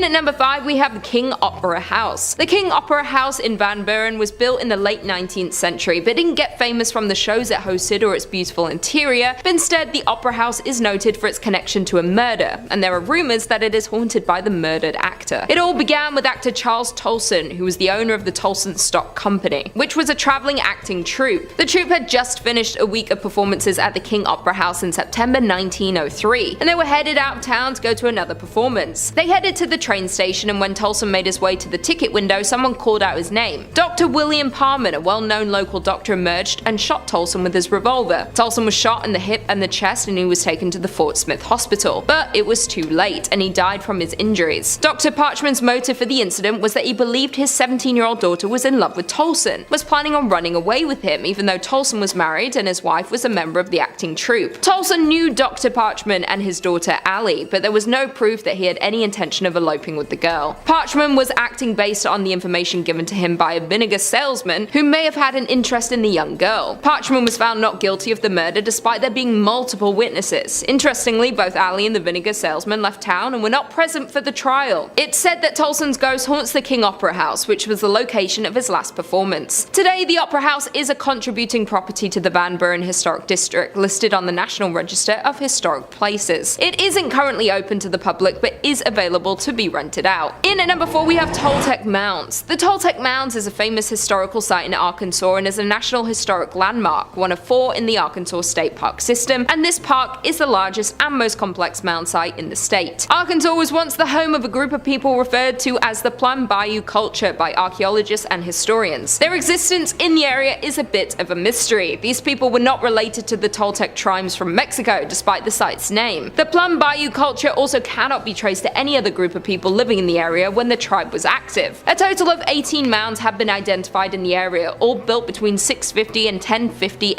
In at number 5 we have the King Opera House. The King Opera House in Van Buren was built in the late 19th century, but didn't get famous from the shows it hosted or its beautiful interior, but instead the Opera House is noted for its connection to a murder, and there are rumors that it is haunted by the murdered actor. It all began with actor Charles Tolson, who was the owner of the Tolson Stock Company, which was a traveling acting troupe. The troupe had just finished a week of performances at the King Opera House in September 1903, and they were headed out of town to go to another performance. They headed to the train station, and when Tolson made his way to the ticket window, someone called out his name. Dr. William Parman, a well-known local doctor, emerged and shot Tolson with his revolver. Tolson was shot in the hip and the chest, and he was taken to the Fort Smith Hospital, but it was too late, and he died from his injuries. Dr. Parchman's motive for the incident was that he believed his 17-year-old daughter was in love with Tolson, was planning on running away with him, even though Tolson was married and his wife was a member of the acting troupe. Tolson knew Dr. Parchman and his daughter Allie, but there was no proof that he had any intention of eloping with the girl. Parchman was acting based on the information given to him by a vinegar salesman who may have had an interest in the young girl. Parchman was found not guilty of the murder despite there being multiple witnesses. Interestingly, both Allie and the vinegar salesman left town and were not present for the trial. It's said that Tolson's ghost haunts the King Opera House, which was the location of his last performance. Today, the Opera House is a contributing property to the Van Buren Historic District, listed on the National Register of Historic Places. It isn't currently open to the public, but is available to be rented out. In at number 4 we have Toltec Mounds. The Toltec Mounds is a famous historical site in Arkansas and is a National Historic Landmark, one of 4 in the Arkansas State Park system, and this park is the largest and most complex mound site in the state. Arkansas was once the home of a group of people referred to as the Plum Bayou culture by archaeologists and historians. Their existence in the area is a bit of a mystery. These people were not related to the Toltec tribes from Mexico, despite the site's name. The Plum Bayou culture also cannot be traced to any other group of people living in the area when the tribe was active. A total of 18 mounds have been identified in the area, all built between 650 and 1050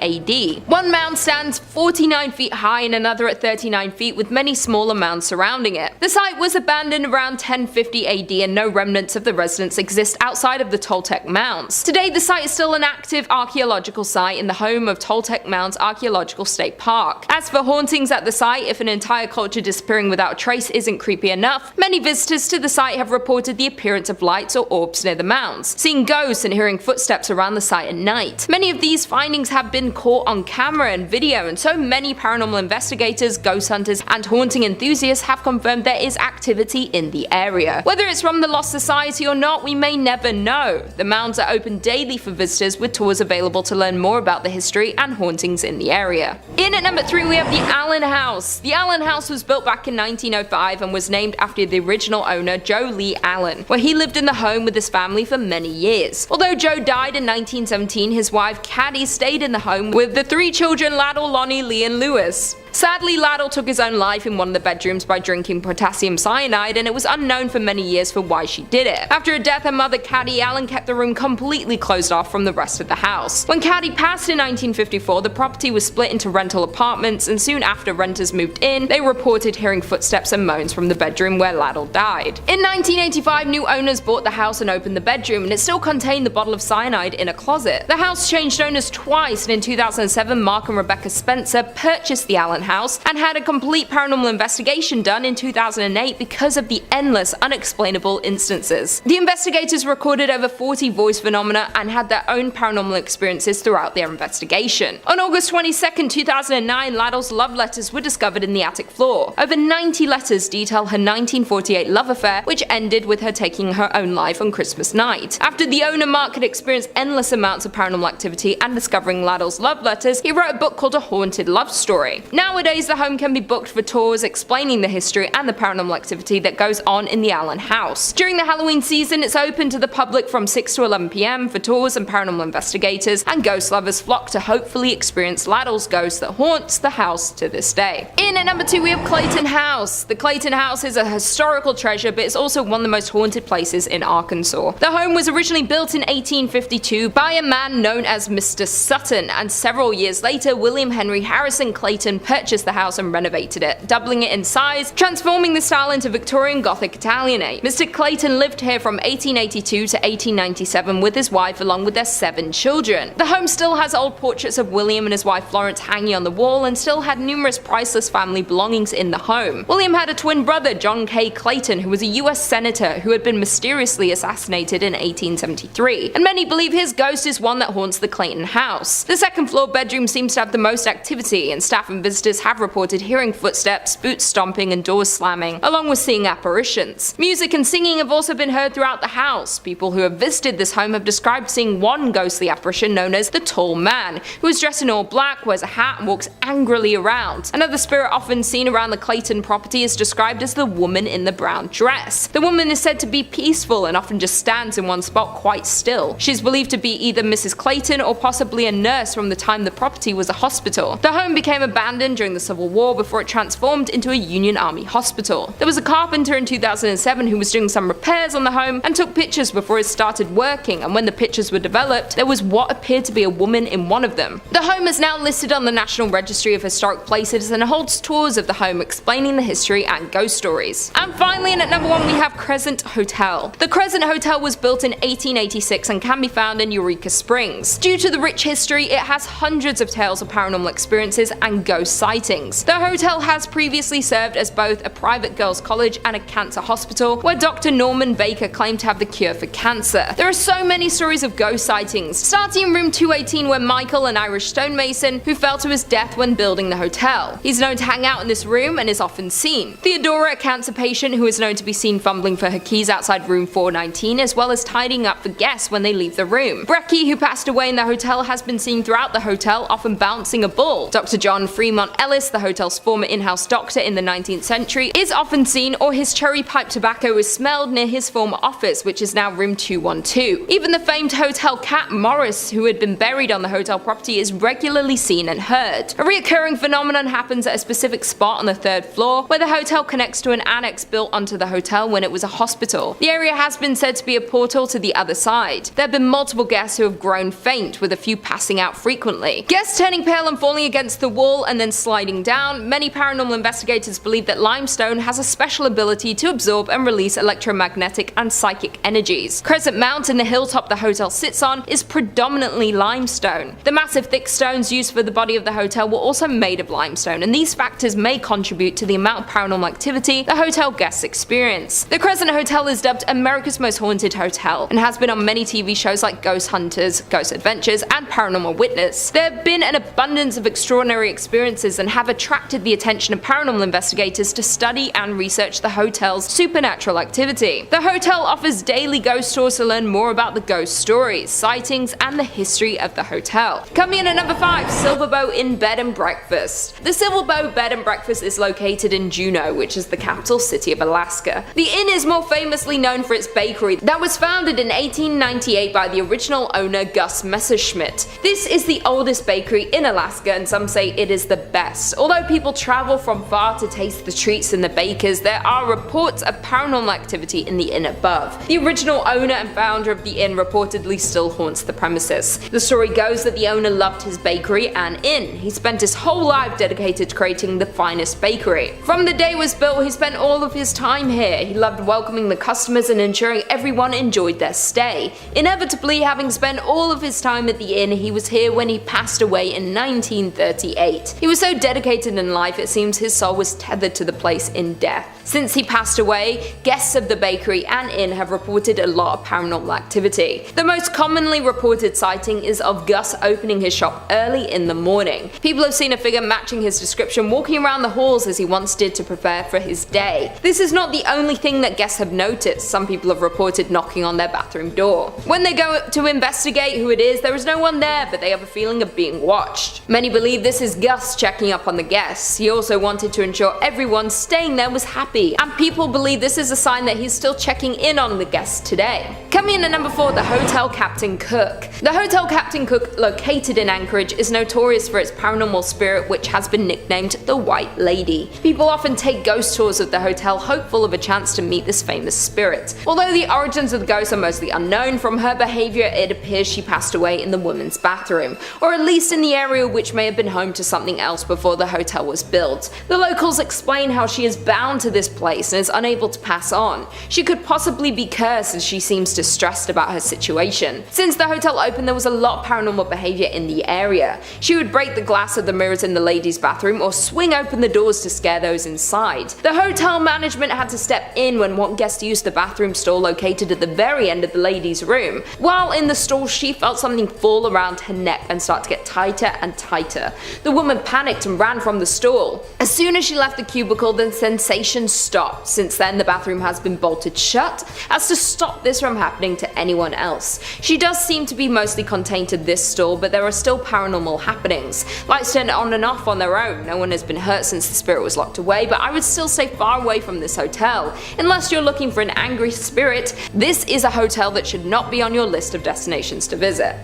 AD. One mound stands 49 feet high and another at 39 feet, with many smaller mounds surrounding it. The site was abandoned around 1050 AD and no remnants of the residents exist outside of the Toltec Mounds. Today the site is still an active archaeological site in the home of Toltec Mounds Archaeological State Park. As for hauntings at the site, if an entire culture disappearing without a trace isn't creepy enough, many visitors to the site have reported the appearance of lights or orbs near the mounds, seeing ghosts and hearing footsteps around the site at night. Many of these findings have been caught on camera and video, and so many paranormal investigators, ghost hunters, and haunting enthusiasts have confirmed there is activity in the area. Whether it's from the Lost Society or not, we may never know. The mounds are open daily for visitors, with tours available to learn more about the history and hauntings in the area. In at number 3 we have the Allen House. The Allen House was built back in 1905 and was named after the original owner, Joe Lee Allen, where he lived in the home with his family for many years. Although Joe died in 1917, his wife Caddy stayed in the home with the 3 children Laddle, Lonnie, Lee, and Lewis. Sadly, Laddle took his own life in one of the bedrooms by drinking potassium cyanide, and it was unknown for many years for why she did it. After her death, her mother Caddy Allen kept the room completely closed off from the rest of the house. When Caddy passed in 1954, the property was split into rental apartments, and soon after renters moved in, they reported hearing footsteps and moans from the bedroom where Laddle died. In 1985, new owners bought the house and opened the bedroom, and it still contained the bottle of cyanide in a closet. The house changed owners twice, and in 2007, Mark and Rebecca Spencer purchased the Allen House and had a complete paranormal investigation done in 2008 because of the endless unexplainable instances. The investigators recorded over 40 voice phenomena and had their own paranormal experiences throughout their investigation. On August 22, 2009, Laddle's love letters were discovered in the attic floor. Over 90 letters detail her 1948 love affair, which ended with her taking her own life on Christmas night. After the owner Mark had experienced endless amounts of paranormal activity and discovering Laddle's love letters, he wrote a book called A Haunted Love Story. Nowadays, the home can be booked for tours explaining the history and the paranormal activity that goes on in the Allen House. During the Halloween season, it's open to the public from 6 to 11 PM for tours, and paranormal investigators and ghost lovers flock to hopefully experience Laddle's ghost that haunts the house to this day. In at number 2 we have Clayton House. The Clayton House is a historical treasure, but it's also one of the most haunted places in Arkansas. The home was originally built in 1852 by a man known as Mr. Sutton, and several years later William Henry Harrison Clayton purchased purchased the house and renovated it, doubling it in size, transforming the style into Victorian Gothic Italianate. Mr. Clayton lived here from 1882 to 1897 with his wife along with their 7 children. The home still has old portraits of William and his wife Florence hanging on the wall and still had numerous priceless family belongings in the home. William had a twin brother, John K. Clayton, who was a US senator who had been mysteriously assassinated in 1873, and many believe his ghost is one that haunts the Clayton House. The second floor bedroom seems to have the most activity, and staff and visitors have reported hearing footsteps, boots stomping, and doors slamming, along with seeing apparitions. Music and singing have also been heard throughout the house. People who have visited this home have described seeing one ghostly apparition known as the Tall Man, who is dressed in all black, wears a hat, and walks angrily around. Another spirit often seen around the Clayton property is described as the woman in the brown dress. The woman is said to be peaceful and often just stands in one spot quite still. She is believed to be either Mrs. Clayton or possibly a nurse from the time the property was a hospital. The home became abandoned during the Civil War before it transformed into a Union Army hospital. There was a carpenter in 2007 who was doing some repairs on the home and took pictures before it started working, and when the pictures were developed, there was what appeared to be a woman in one of them. The home is now listed on the National Registry of Historic Places and holds tours of the home explaining the history and ghost stories. And finally, and at number 1 we have Crescent Hotel. The Crescent Hotel was built in 1886 and can be found in Eureka Springs. Due to the rich history, it has hundreds of tales of paranormal experiences and ghost sightings. The hotel has previously served as both a private girls' college and a cancer hospital, where Dr. Norman Baker claimed to have the cure for cancer. There are so many stories of ghost sightings, starting in room 218 where Michael, an Irish stonemason, who fell to his death when building the hotel. He's known to hang out in this room and is often seen. Theodora, a cancer patient who is known to be seen fumbling for her keys outside room 419, as well as tidying up for guests when they leave the room. Brecky, who passed away in the hotel, has been seen throughout the hotel, often bouncing a ball. Dr. John Fremont Ellis, the hotel's former in-house doctor in the 19th century, is often seen, or his cherry pipe tobacco is smelled near his former office, which is now room 212. Even the famed hotel cat Morris, who had been buried on the hotel property, is regularly seen and heard. A recurring phenomenon happens at a specific spot on the 3rd floor, where the hotel connects to an annex built onto the hotel when it was a hospital. The area has been said to be a portal to the other side. There have been multiple guests who have grown faint, with a few passing out frequently. Guests turning pale and falling against the wall and then sliding down. Many paranormal investigators believe that limestone has a special ability to absorb and release electromagnetic and psychic energies. Crescent Mounds in the hilltop the hotel sits on is predominantly limestone. The massive thick stones used for the body of the hotel were also made of limestone, and these factors may contribute to the amount of paranormal activity the hotel guests experience. The Crescent Hotel is dubbed America's Most Haunted Hotel and has been on many TV shows like Ghost Hunters, Ghost Adventures, and Paranormal Witness. There have been an abundance of extraordinary experiences and have attracted the attention of paranormal investigators to study and research the hotel's supernatural activity. The hotel offers daily ghost tours to learn more about the ghost stories, sightings, and the history of the hotel. Coming in at number 5, Silverbow Inn Bed and Breakfast. The Silverbow Bed and Breakfast is located in Juneau, which is the capital city of Alaska. The inn is more famously known for its bakery that was founded in 1898 by the original owner Gus Messerschmitt. This is the oldest bakery in Alaska, and some say it is the best. Although people travel from far to taste the treats and the bakers, there are reports of paranormal activity in the inn above. The original owner and founder of the inn reportedly still haunts the premises. The story goes that the owner loved his bakery and inn. He spent his whole life dedicated to creating the finest bakery. From the day it was built, he spent all of his time here. He loved welcoming the customers and ensuring everyone enjoyed their stay. Inevitably, having spent all of his time at the inn, he was here when he passed away in 1938. He was so dedicated in life, it seems his soul was tethered to the place in death. Since he passed away, guests of the bakery and inn have reported a lot of paranormal activity. The most commonly reported sighting is of Gus opening his shop early in the morning. People have seen a figure matching his description walking around the halls as he once did to prepare for his day. This is not the only thing that guests have noticed. Some people have reported knocking on their bathroom door. When they go to investigate who it is, there is no one there, but they have a feeling of being watched. Many believe this is Gus checking up on the guests. He also wanted to ensure everyone staying there was happy, and people believe this is a sign that he's still checking in on the guests today. Coming in at number 4, the Hotel Captain Cook. The Hotel Captain Cook, located in Anchorage, is notorious for its paranormal spirit, which has been nicknamed the White Lady. People often take ghost tours of the hotel, hopeful of a chance to meet this famous spirit. Although the origins of the ghost are mostly unknown, from her behavior it appears she passed away in the women's bathroom, or at least in the area which may have been home to something else house before the hotel was built. The locals explain how she is bound to this place and is unable to pass on. She could possibly be cursed as she seems distressed about her situation. Since the hotel opened, there was a lot of paranormal behavior in the area. She would break the glass of the mirrors in the ladies' bathroom or swing open the doors to scare those inside. The hotel management had to step in when one guest used the bathroom stall located at the very end of the ladies' room. While in the stall, she felt something fall around her neck and start to get tighter and tighter. The woman panicked and ran from the stall. As soon as she left the cubicle, the sensation stopped. Since then, the bathroom has been bolted shut as to stop this from happening to anyone else. She does seem to be mostly contained to this stall, but there are still paranormal happenings. Lights turn on and off on their own. No one has been hurt since the spirit was locked away, but I would still stay far away from this hotel. Unless you're looking for an angry spirit, this is a hotel that should not be on your list of destinations to visit.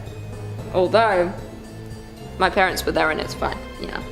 Although, my parents were there and it's fine, you know.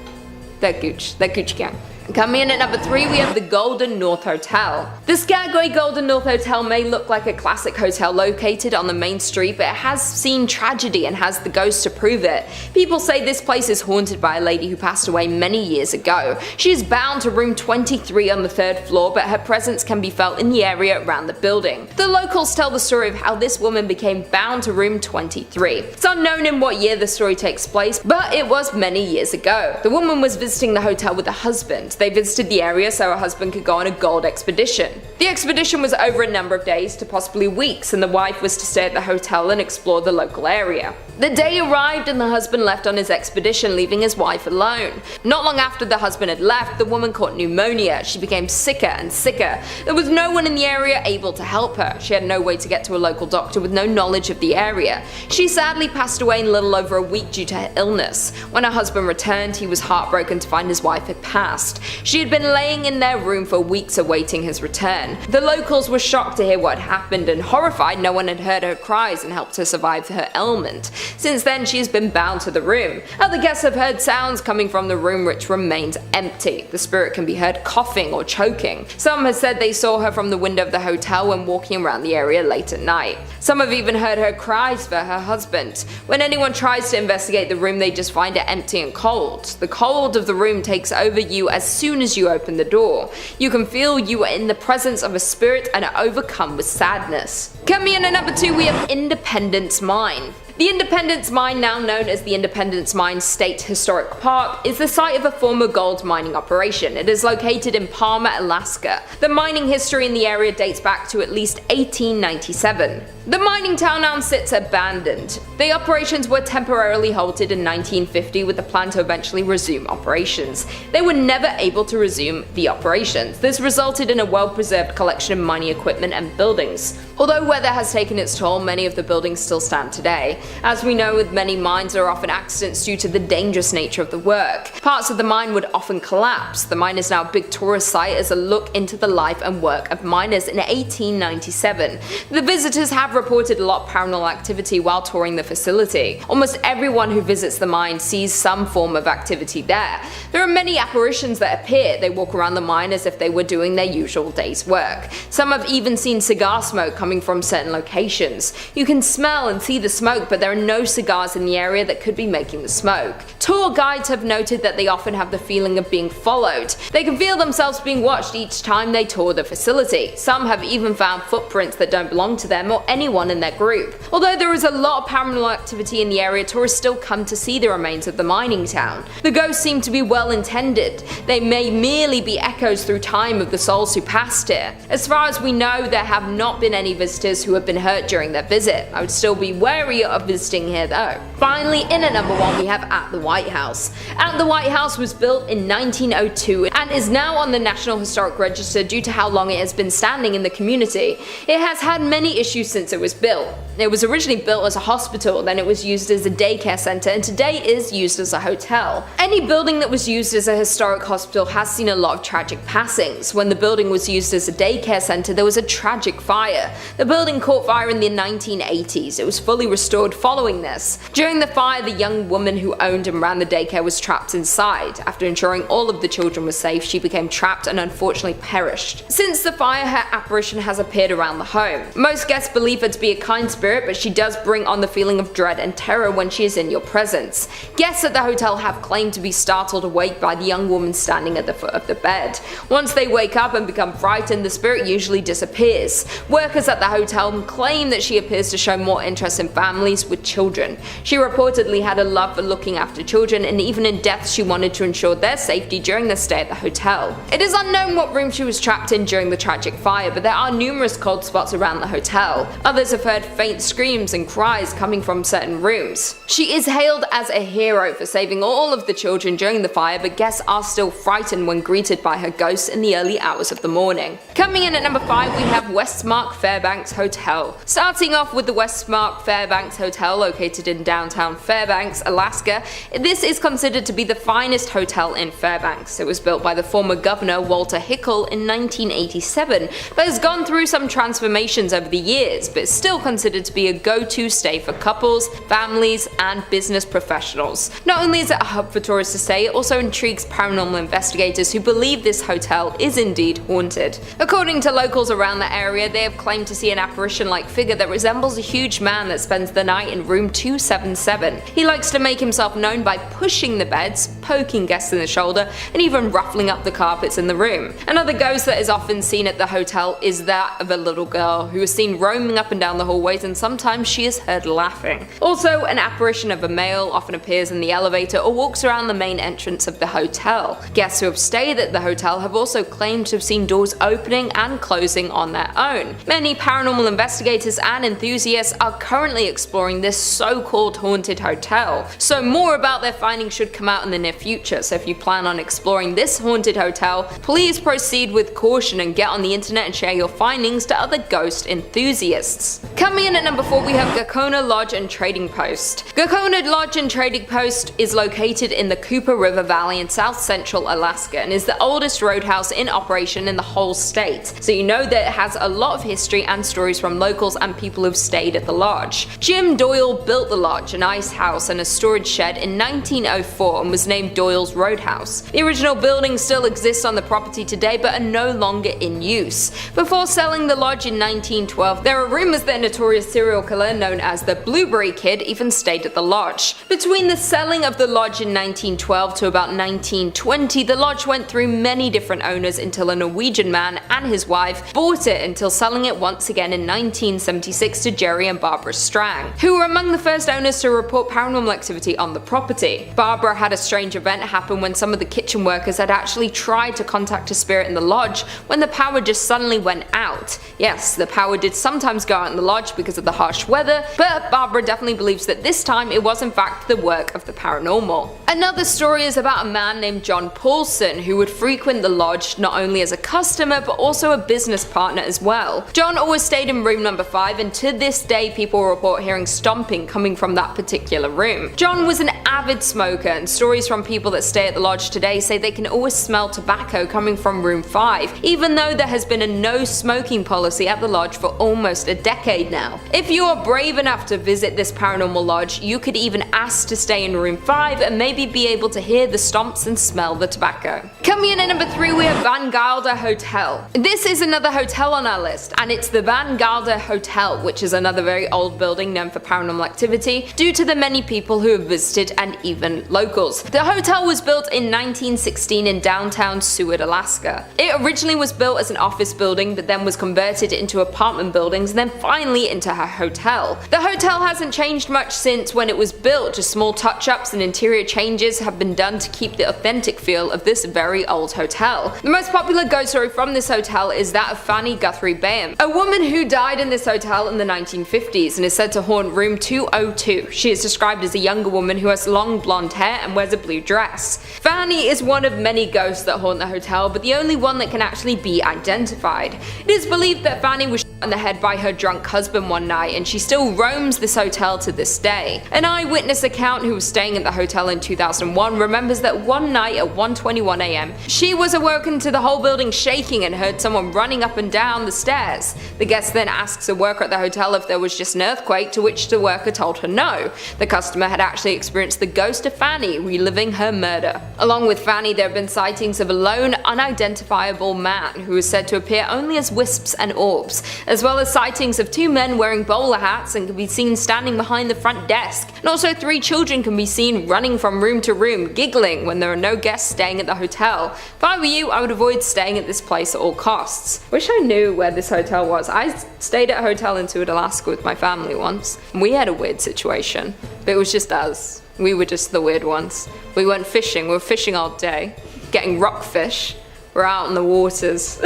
They're Gucci gang. Coming in at number 3, we have the Golden North Hotel. The Skagway Golden North Hotel may look like a classic hotel located on the main street, but it has seen tragedy and has the ghost to prove it. People say this place is haunted by a lady who passed away many years ago. She is bound to room 23 on the 3rd floor, but her presence can be felt in the area around the building. The locals tell the story of how this woman became bound to room 23. It's unknown in what year the story takes place, but it was many years ago. The woman was visiting the hotel with a husband. They visited the area so her husband could go on a gold expedition. The expedition was over a number of days to possibly weeks, and the wife was to stay at the hotel and explore the local area. The day arrived and the husband left on his expedition, leaving his wife alone. Not long after the husband had left, the woman caught pneumonia. She became sicker and sicker. There was no one in the area able to help her. She had no way to get to a local doctor with no knowledge of the area. She sadly passed away in a little over a week due to her illness. When her husband returned, he was heartbroken to find his wife had passed. She had been laying in their room for weeks awaiting his return. The locals were shocked to hear what had happened and horrified no one had heard her cries and helped her survive her ailment. Since then, she has been bound to the room. Other guests have heard sounds coming from the room which remains empty. The spirit can be heard coughing or choking. Some have said they saw her from the window of the hotel when walking around the area late at night. Some have even heard her cries for her husband. When anyone tries to investigate the room, they just find it empty and cold. The cold of the room takes over you as soon as you open the door. You can feel you are in the presence of a spirit and are overcome with sadness. Coming in at number 2, we have Independence Mine. The Independence Mine, now known as the Independence Mine State Historic Park, is the site of a former gold mining operation. It is located in Palmer, Alaska. The mining history in the area dates back to at least 1897. The mining town now sits abandoned. The operations were temporarily halted in 1950 with the plan to eventually resume operations. They were never able to resume the operations. This resulted in a well-preserved collection of mining equipment and buildings. Although weather has taken its toll, many of the buildings still stand today. As we know, with many mines, there are often accidents due to the dangerous nature of the work. Parts of the mine would often collapse. The mine is now a big tourist site as a look into the life and work of miners in 1897. The visitors have reported a lot of paranormal activity while touring the facility. Almost everyone who visits the mine sees some form of activity there. There are many apparitions that appear. They walk around the mine as if they were doing their usual day's work. Some have even seen cigar smoke coming from certain locations. You can smell and see the smoke, but there are no cigars in the area that could be making the smoke. Tour guides have noted that they often have the feeling of being followed. They can feel themselves being watched each time they tour the facility. Some have even found footprints that don't belong to them or anyone in their group. Although there is a lot of paranormal activity in the area, tourists still come to see the remains of the mining town. The ghosts seem to be well intended. They may merely be echoes through time of the souls who passed here. As far as we know, there have not been any visitors who have been hurt during their visit. I would still be wary of visiting here though. Finally, in at number 1, we have At the White House. At the White House was built in 1902 and is now on the National Historic Register due to how long it has been standing in the community. It has had many issues since it was built. It was originally built as a hospital, then it was used as a daycare center, and today is used as a hotel. Any building that was used as a historic hospital has seen a lot of tragic passings. When the building was used as a daycare center, there was a tragic fire. The building caught fire in the 1980s. It was fully restored following this. During the fire, the young woman who owned and ran the daycare was trapped inside. After ensuring all of the children were unsafe, she became trapped and unfortunately perished. Since the fire, her apparition has appeared around the home. Most guests believe her to be a kind spirit, but she does bring on the feeling of dread and terror when she is in your presence. Guests at the hotel have claimed to be startled awake by the young woman standing at the foot of the bed. Once they wake up and become frightened, the spirit usually disappears. Workers at the hotel claim that she appears to show more interest in families with children. She reportedly had a love for looking after children, and even in death she wanted to ensure their safety during their stay at the hotel. It is unknown what room she was trapped in during the tragic fire, but there are numerous cold spots around the hotel. Others have heard faint screams and cries coming from certain rooms. She is hailed as a hero for saving all of the children during the fire, but guests are still frightened when greeted by her ghost in the early hours of the morning. Coming in at number 5, we have Westmark Fairbanks Hotel. Starting off with the Westmark Fairbanks Hotel, located in downtown Fairbanks, Alaska, this is considered to be the finest hotel in Fairbanks. It was built by the former governor Walter Hickel in 1987, but has gone through some transformations over the years, but is still considered to be a go-to stay for couples, families, and business professionals. Not only is it a hub for tourists to stay, it also intrigues paranormal investigators who believe this hotel is indeed haunted. According to locals around the area, they have claimed to see an apparition-like figure that resembles a huge man that spends the night in room 277. He likes to make himself known by pushing the beds, poking guests in the shoulder, and even ruffling up the carpets in the room. Another ghost that is often seen at the hotel is that of a little girl who is seen roaming up and down the hallways, and sometimes she is heard laughing. Also, an apparition of a male often appears in the elevator or walks around the main entrance of the hotel. Guests who have stayed at the hotel have also claimed to have seen doors opening and closing on their own. Many paranormal investigators and enthusiasts are currently exploring this so-called haunted hotel, so more about their findings should come out in the near future. So if you plan on exploring this haunted hotel, please proceed with caution and get on the internet and share your findings to other ghost enthusiasts. Coming in at number 4, we have Gakona Lodge and Trading Post. Gakona Lodge and Trading Post is located in the Cooper River Valley in south central Alaska and is the oldest roadhouse in operation in the whole state, so you know that it has a lot of history and stories from locals and people who've stayed at the lodge. Jim Doyle built the lodge, an ice house and a storage shed, in 1904 and was named Doyle's Roadhouse. The original building still exists on the property today but are no longer in use. Before selling the lodge in 1912, there are rumors that a notorious serial killer known as the Blueberry Kid even stayed at the lodge. Between the selling of the lodge in 1912 to about 1920, the lodge went through many different owners until a Norwegian man and his wife bought it, until selling it once again in 1976 to Jerry and Barbara Strang, who were among the first owners to report paranormal activity on the property. Barbara had a strange event happen when some of the kitchen workers had actually tried to contact a spirit in the lodge when the power just suddenly went out. Yes, the power did sometimes go out in the lodge because of the harsh weather, but Barbara definitely believes that this time it was in fact the work of the paranormal. Another story is about a man named John Paulson who would frequent the lodge not only as a customer but also a business partner as well. John always stayed in room number 5, and to this day people report hearing stomping coming from that particular room. John was an avid smoker, and stories from people that stay at the lodge today say they can always smell tobacco coming from room 5, even though there has been a no smoking policy at the lodge for almost a decade now. If you are brave enough to visit this paranormal lodge, you could even ask to stay in room 5 and maybe be able to hear the stomps and smell the tobacco. Coming in at number 3, we have Van Gilder Hotel. This is another hotel on our list, and it's the Van Gilder Hotel, which is another very old building known for paranormal activity due to the many people who have visited and even locals. The hotel was built in 1916 in downtown Seward, Alaska. It originally was built as an office building but then was converted into apartment buildings and then finally into a hotel. The hotel hasn't changed much since when it was built, just small touch-ups and interior changes have been done to keep the authentic feel of this very old hotel. The most popular ghost story from this hotel is that of Fanny Guthrie Bayham, a woman who died in this hotel in the 1950s and is said to haunt room 202. She is described as a younger woman who has long blonde hair and wears a blue dress. Fanny is one of many ghosts that haunt the hotel, but the only one that can actually be identified. It is believed that Fanny was on the head by her drunk husband one night, and she still roams this hotel to this day. An eyewitness account who was staying at the hotel in 2001 remembers that one night at 1:21 AM, she was awoken to the whole building shaking and heard someone running up and down the stairs. The guest then asks a worker at the hotel if there was just an earthquake, to which the worker told her no. The customer had actually experienced the ghost of Fanny reliving her murder. Along with Fanny, there have been sightings of a lone, unidentifiable man who is said to appear only as wisps and orbs, as well as sightings of 2 men wearing bowler hats and can be seen standing behind the front desk, and also 3 children can be seen running from room to room, giggling when there are no guests staying at the hotel. If I were you, I would avoid staying at this place at all costs. Wish I knew where this hotel was. I stayed at a hotel in Seward, Alaska with my family once, and we had a weird situation, but it was just us. We were just the weird ones. We went fishing, we were fishing all day, getting rockfish. We're out in the waters.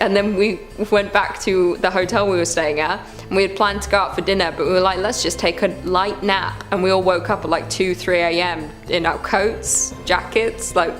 And then we went back to the hotel we were staying at, and we had planned to go out for dinner, but we were like, let's just take a light nap. And we all woke up at like 2-3 AM in our coats, jackets, like,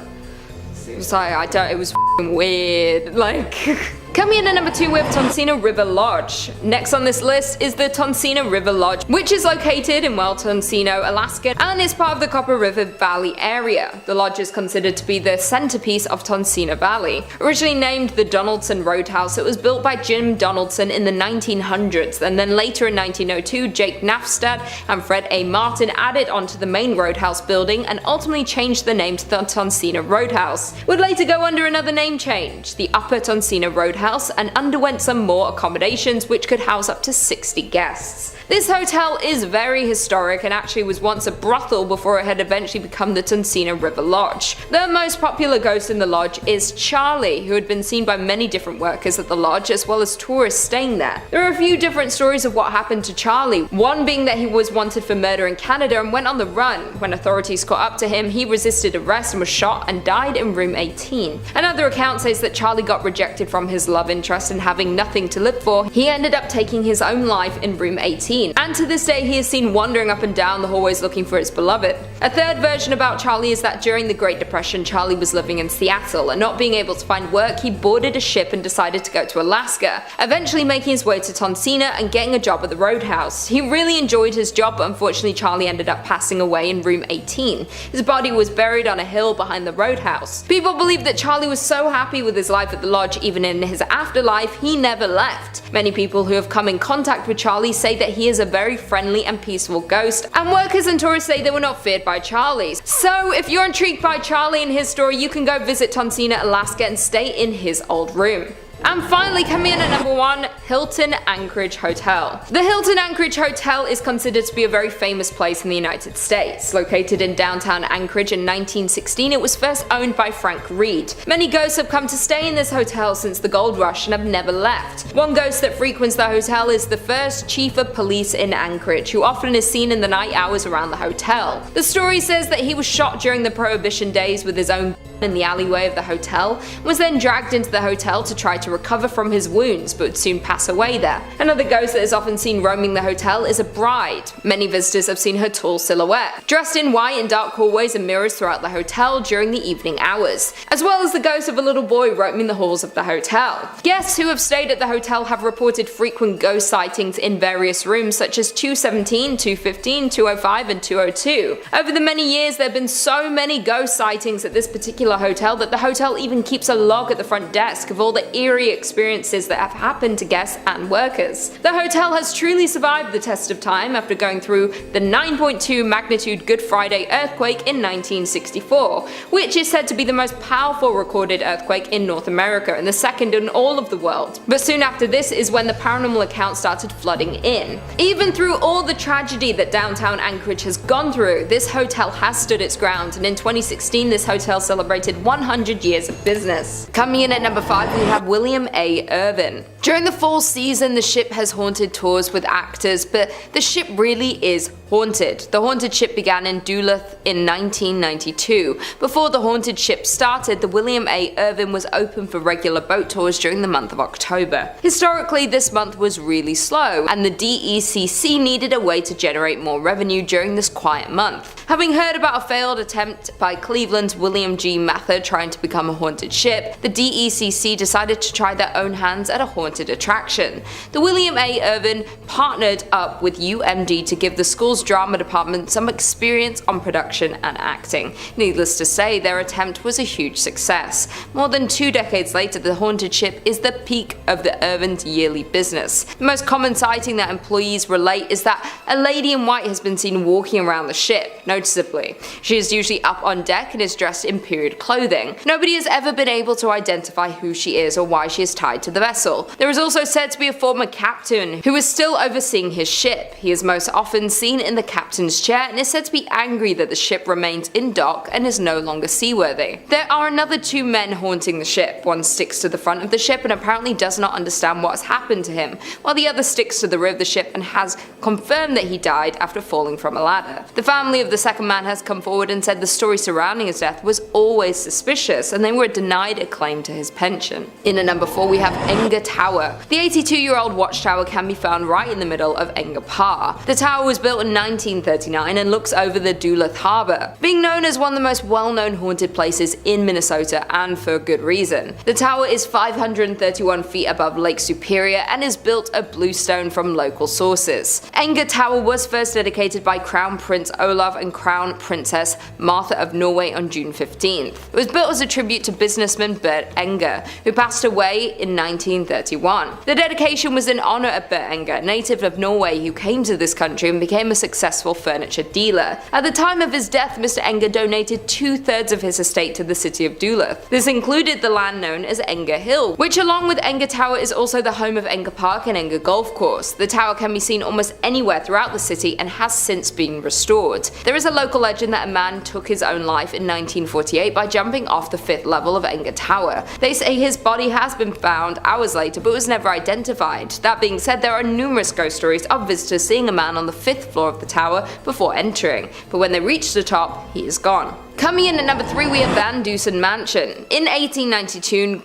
it was like, it was f***ing weird, like. Coming in at number 2, we have Tonsina River Lodge. Next on this list is the Tonsina River Lodge, which is located in Tonsino, Alaska, and is part of the Copper River Valley area. The lodge is considered to be the centerpiece of Tonsina Valley. Originally named the Donaldson Roadhouse, it was built by Jim Donaldson in the 1900s, and then later in 1902, Jake Nafstad and Fred A. Martin added onto the main roadhouse building and ultimately changed the name to the Tonsina Roadhouse. It would later go under another name change, the Upper Tonsina Roadhouse, and underwent some more accommodations which could house up to 60 guests. This hotel is very historic and actually was once a brothel before it had eventually become the Tonsina River Lodge. The most popular ghost in the lodge is Charlie, who had been seen by many different workers at the lodge as well as tourists staying there. There are a few different stories of what happened to Charlie, one being that he was wanted for murder in Canada and went on the run. When authorities caught up to him, he resisted arrest and was shot and died in room 18. Another account says that Charlie got rejected from his love interest and having nothing to live for, he ended up taking his own life in room 18. And to this day he is seen wandering up and down the hallways looking for his beloved. A third version about Charlie is that during the Great Depression, Charlie was living in Seattle, and not being able to find work, he boarded a ship and decided to go to Alaska, eventually making his way to Tonsina and getting a job at the Roadhouse. He really enjoyed his job, but unfortunately Charlie ended up passing away in room 18. His body was buried on a hill behind the Roadhouse. People believe that Charlie was so happy with his life at the lodge, even in his afterlife, he never left. Many people who have come in contact with Charlie say that he is a very friendly and peaceful ghost, and workers and tourists say they were not feared by Charlie. So if you're intrigued by Charlie and his story, you can go visit Tonsina, Alaska and stay in his old room. And finally, coming in at number 1, Hilton Anchorage Hotel. The Hilton Anchorage Hotel is considered to be a very famous place in the United States. Located in downtown Anchorage in 1916, it was first owned by Frank Reed. Many ghosts have come to stay in this hotel since the gold rush and have never left. One ghost that frequents the hotel is the first chief of police in Anchorage, who often is seen in the night hours around the hotel. The story says that he was shot during the Prohibition days with his own in the alleyway of the hotel, and was then dragged into the hotel to try to recover from his wounds, but would soon pass away there. Another ghost that is often seen roaming the hotel is a bride. Many visitors have seen her tall silhouette, dressed in white in dark hallways and mirrors throughout the hotel during the evening hours, as well as the ghost of a little boy roaming the halls of the hotel. Guests who have stayed at the hotel have reported frequent ghost sightings in various rooms such as 217, 215, 205 and 202. Over the many years there have been so many ghost sightings at this particular hotel that the hotel even keeps a log at the front desk of all the eerie experiences that have happened to guests and workers. The hotel has truly survived the test of time after going through the 9.2 magnitude Good Friday earthquake in 1964, which is said to be the most powerful recorded earthquake in North America and the second in all of the world. But soon after this is when the paranormal accounts started flooding in. Even through all the tragedy that downtown Anchorage has gone through, this hotel has stood its ground, and in 2016 this hotel celebrated 100 years of business. Coming in at number 5, we have William A. Irvin. During the fall season, the ship has haunted tours with actors, but the ship really is haunted. The haunted ship began in Duluth in 1992. Before the haunted ship started, the William A. Irvin was open for regular boat tours during the month of October. Historically, this month was really slow, and the DECC needed a way to generate more revenue during this quiet month. Having heard about a failed attempt by Cleveland's William G. Mather trying to become a haunted ship, the DECC decided to try their own hands at a haunted attraction. The William A. Irvin partnered up with UMD to give the school's drama department some experience on production and acting. Needless to say, their attempt was a huge success. More than 2 decades later, the haunted ship is the peak of the Irvin's yearly business. The most common sighting that employees relate is that a lady in white has been seen walking around the ship, noticeably. She is usually up on deck and is dressed in period clothing. Nobody has ever been able to identify who she is or why she is tied to the vessel. There is also said to be a former captain who is still overseeing his ship. He is most often seen in the captain's chair and is said to be angry that the ship remains in dock and is no longer seaworthy. There are another 2 men haunting the ship. One sticks to the front of the ship and apparently does not understand what has happened to him, while the other sticks to the rear of the ship and has confirmed that he died after falling from a ladder. The family of the second man has come forward and said the story surrounding his death was always suspicious and they were denied a claim to his pension. In at number 4 we have Enger Tower. The 82-year-old watchtower can be found right in the middle of Enger Park. The tower was built in 1939 and looks over the Duluth Harbor, being known as one of the most well-known haunted places in Minnesota, and for good reason. The tower is 531 feet above Lake Superior and is built of bluestone from local sources. Enger Tower was first dedicated by Crown Prince Olav and Crown Princess Martha of Norway on June 15th. It was built as a tribute to businessman Bert Enger, who passed away in 1931. The dedication was in honor of Bert Enger, native of Norway who came to this country and became a successful furniture dealer. At the time of his death, Mr. Enger donated 2/3 of his estate to the city of Duluth. This included the land known as Enger Hill, which along with Enger Tower is also the home of Enger Park and Enger Golf Course. The tower can be seen almost anywhere throughout the city and has since been restored. There is a local legend that a man took his own life in 1948 by jumping off the 5th level of Enger Tower. They say his body has been found hours later but was never identified. That being said, there are numerous ghost stories of visitors seeing a man on the 5th floor of the tower before entering, but when they reach the top, he is gone. Coming in at number 3 we have Van Dusen Mansion. In 1892,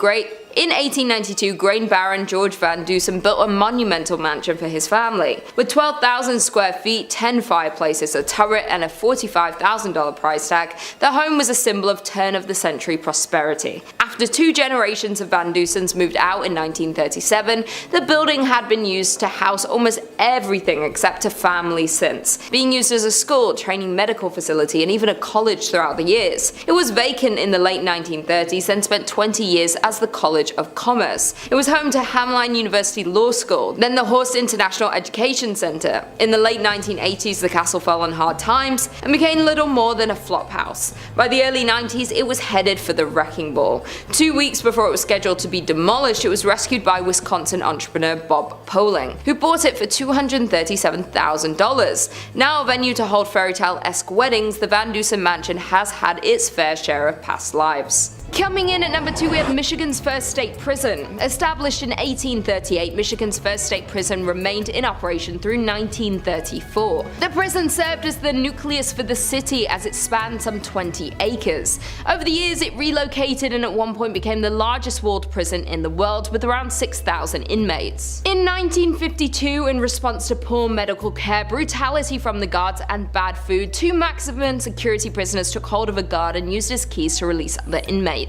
grain baron George Van Dusen built a monumental mansion for his family. With 12,000 square feet, 10 fireplaces, a turret, and a $45,000 price tag, the home was a symbol of turn-of-the-century prosperity. After 2 generations of Van Dusens moved out in 1937, the building had been used to house almost everything except a family since, being used as a school, training medical facility, and even a college throughout the years. It was vacant in the late 1930s and spent 20 years as the College of Commerce. It was home to Hamline University Law School, then the Horst International Education Center. In the late 1980s, the castle fell on hard times and became little more than a flop house. By the early 90s, it was headed for the wrecking ball. 2 weeks before it was scheduled to be demolished, it was rescued by Wisconsin entrepreneur Bob Poling, who bought it for $237,000. Now a venue to hold fairytale-esque weddings, the Van Dusen Mansion has had its fair share of past lives. Coming in at number 2 we have Michigan's first state prison. Established in 1838, Michigan's first state prison remained in operation through 1934. The prison served as the nucleus for the city as it spanned some 20 acres. Over the years it relocated and at one point became the largest walled prison in the world with around 6,000 inmates. In 1952, in response to poor medical care, brutality from the guards and bad food, 2 maximum security prisoners took hold of a guard and used his keys to release other inmates.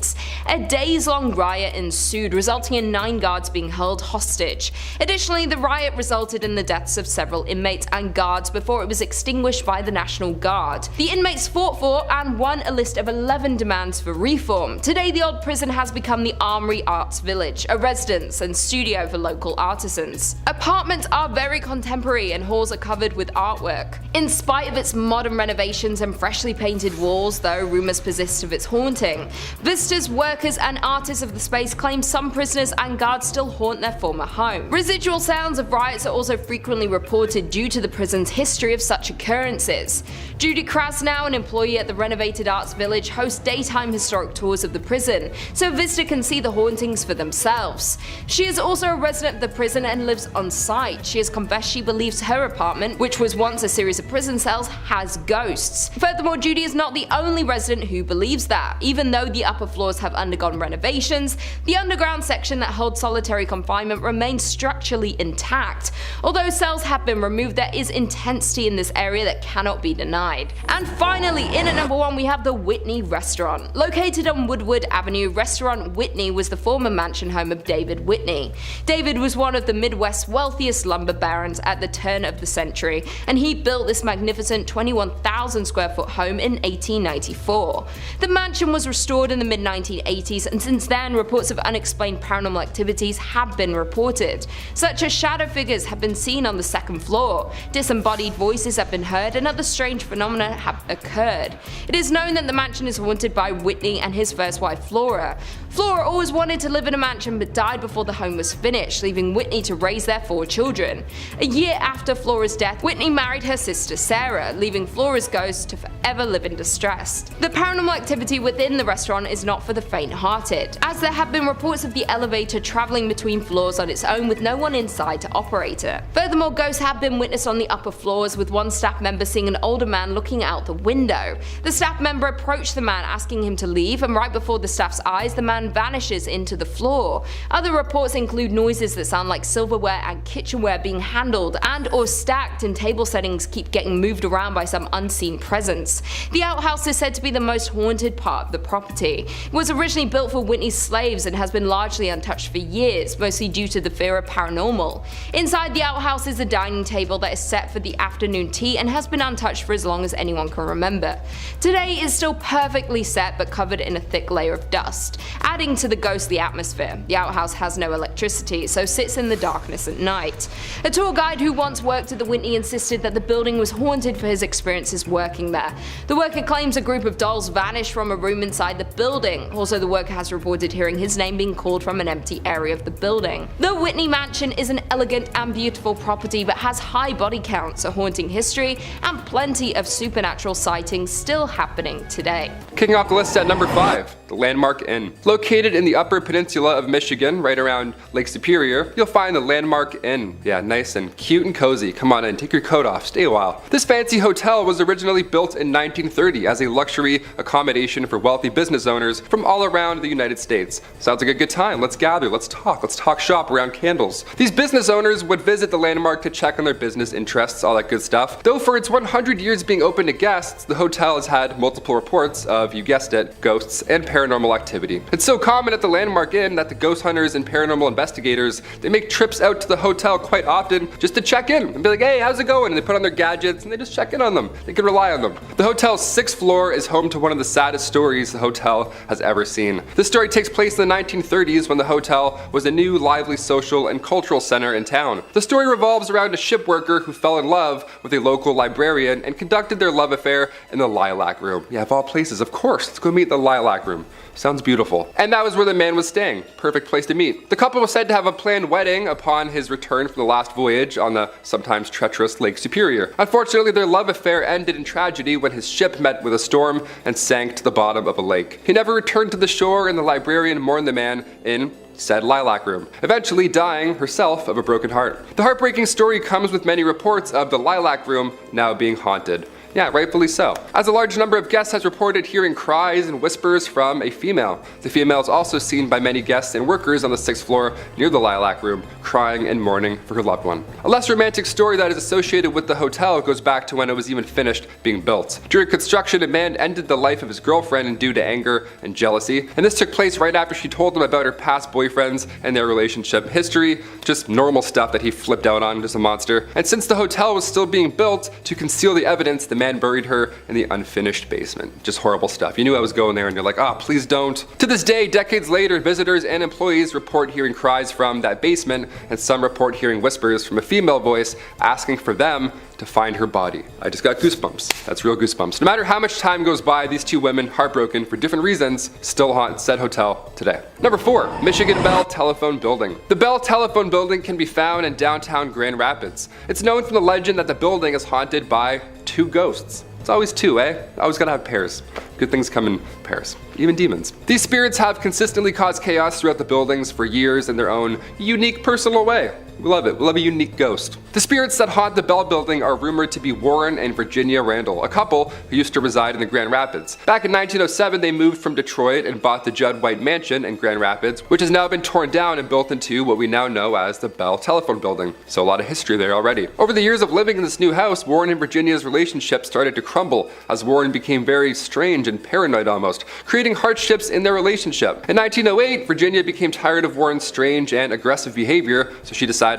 A days-long riot ensued, resulting in 9 guards being held hostage. Additionally, the riot resulted in the deaths of several inmates and guards before it was extinguished by the National Guard. The inmates fought for and won a list of 11 demands for reform. Today, the old prison has become the Armory Arts Village, a residence and studio for local artisans. Apartments are very contemporary and halls are covered with artwork. In spite of its modern renovations and freshly painted walls, though, rumors persist of its haunting. Visitors Visitors, workers, and artists of the space claim some prisoners and guards still haunt their former home. Residual sounds of riots are also frequently reported due to the prison's history of such occurrences. Judy Krasnow, an employee at the renovated Arts Village, hosts daytime historic tours of the prison, so a visitor can see the hauntings for themselves. She is also a resident of the prison and lives on site. She has confessed she believes her apartment, which was once a series of prison cells, has ghosts. Furthermore, Judy is not the only resident who believes that. Even though the upper floors have undergone renovations, the underground section that holds solitary confinement remains structurally intact. Although cells have been removed, there is intensity in this area that cannot be denied. And finally, in at number 1 we have the Whitney Restaurant. Located on Woodward Avenue, Restaurant Whitney was the former mansion home of David Whitney. David was one of the Midwest's wealthiest lumber barons at the turn of the century, and he built this magnificent 21,000 square foot home in 1894. The mansion was restored in the mid-1980s, and since then reports of unexplained paranormal activities have been reported, such as shadow figures have been seen on the second floor, disembodied voices have been heard, and other strange phenomena have occurred. It is known that the mansion is haunted by Whitney and his first wife Flora. Flora always wanted to live in a mansion but died before the home was finished, leaving Whitney to raise their 4 children. A year after Flora's death, Whitney married her sister Sarah, leaving Flora's ghost to forever live in distress. The paranormal activity within the restaurant is not for the faint-hearted, as there have been reports of the elevator travelling between floors on its own with no one inside to operate it. Furthermore, ghosts have been witnessed on the upper floors, with one staff member seeing an older man looking out the window. The staff member approached the man asking him to leave, and right before the staff's eyes, the man vanishes into the floor. Other reports include noises that sound like silverware and kitchenware being handled and or stacked, and table settings keep getting moved around by some unseen presence. The outhouse is said to be the most haunted part of the property. It was originally built for Whitney's slaves and has been largely untouched for years, mostly due to the fear of paranormal. Inside the outhouse is a dining table that is set for the afternoon tea and has been untouched for as long as anyone can remember. Today is still perfectly set but covered in a thick layer of dust, adding to the ghostly atmosphere. The outhouse has no electricity, so sits in the darkness at night. A tour guide who once worked at the Whitney insisted that the building was haunted for his experiences working there. The worker claims a group of dolls vanished from a room inside the building. Also, the worker has reported hearing his name being called from an empty area of the building. The Whitney Mansion is an elegant and beautiful property but has high body counts, a haunting history, and plenty of supernatural sightings still happening today. Kicking off the list at number 5, the Landmark Inn. Located in the Upper Peninsula of Michigan, right around Lake Superior, you'll find the Landmark Inn. Yeah, nice and cute and cozy. Come on in, take your coat off, stay a while. This fancy hotel was originally built in 1930 as a luxury accommodation for wealthy business owners from all around the United States. Sounds like a good time. Let's gather, let's talk shop around candles. These business owners would visit the Landmark to check on their business interests, all that good stuff. Though for its 100 years being open to guests, the hotel has had multiple reports of, you guessed it, ghosts and paranormal activity. It's so common at the Landmark Inn that the ghost hunters and paranormal investigators, they make trips out to the hotel quite often just to check in and be like, hey, how's it going? And they put on their gadgets and they just check in on them. They can rely on them. The hotel's 6th floor is home to one of the saddest stories the hotel has ever seen. This story takes place in the 1930s when the hotel was a new, lively social and cultural center in town. The story revolves around a ship worker who fell in love with a local librarian and conducted their love affair in the Lilac Room. Yeah, of all places, of course, let's go meet the Lilac Room. Sounds beautiful. And that was where the man was staying. Perfect place to meet. The couple was said to have a planned wedding upon his return from the last voyage on the sometimes treacherous Lake Superior. Unfortunately, their love affair ended in tragedy when his ship met with a storm and sank to the bottom of a lake. He never returned to the shore, and the librarian mourned the man in said Lilac Room, eventually dying herself of a broken heart. The heartbreaking story comes with many reports of the Lilac Room now being haunted. Yeah, rightfully so, as a large number of guests has reported hearing cries and whispers from a female. The female is also seen by many guests and workers on the 6th floor near the Lilac Room, crying and mourning for her loved one. A less romantic story that is associated with the hotel goes back to when it was even finished being built. During construction, a man ended the life of his girlfriend due to anger and jealousy, and this took place right after she told him about her past boyfriends and their relationship history, just normal stuff that he flipped out on, just a monster. And since the hotel was still being built, to conceal the evidence, the man buried her in the unfinished basement. Just horrible stuff. You knew I was going there and you're like, oh, please don't. To this day, decades later, visitors and employees report hearing cries from that basement, and some report hearing whispers from a female voice asking for them to find her body. I just got goosebumps. That's real goosebumps. No matter how much time goes by, these two women, heartbroken for different reasons, still haunt said hotel today. Number 4, Michigan Bell Telephone Building. The Bell Telephone Building can be found in downtown Grand Rapids. It's known from the legend that the building is haunted by 2 ghosts. It's always 2, eh? Always gotta have pairs. Good things come in pairs. Even demons. These spirits have consistently caused chaos throughout the buildings for years in their own unique personal way. We love it. We love a unique ghost. The spirits that haunt the Bell Building are rumored to be Warren and Virginia Randall, a couple who used to reside in the Grand Rapids. Back in 1907, they moved from Detroit and bought the Judd White Mansion in Grand Rapids, which has now been torn down and built into what we now know as the Bell Telephone Building. So a lot of history there already. Over the years of living in this new house, Warren and Virginia's relationship started to crumble as Warren became very strange and paranoid almost, creating hardships in their relationship. In 1908, Virginia became tired of Warren's strange and aggressive behavior, so she decided,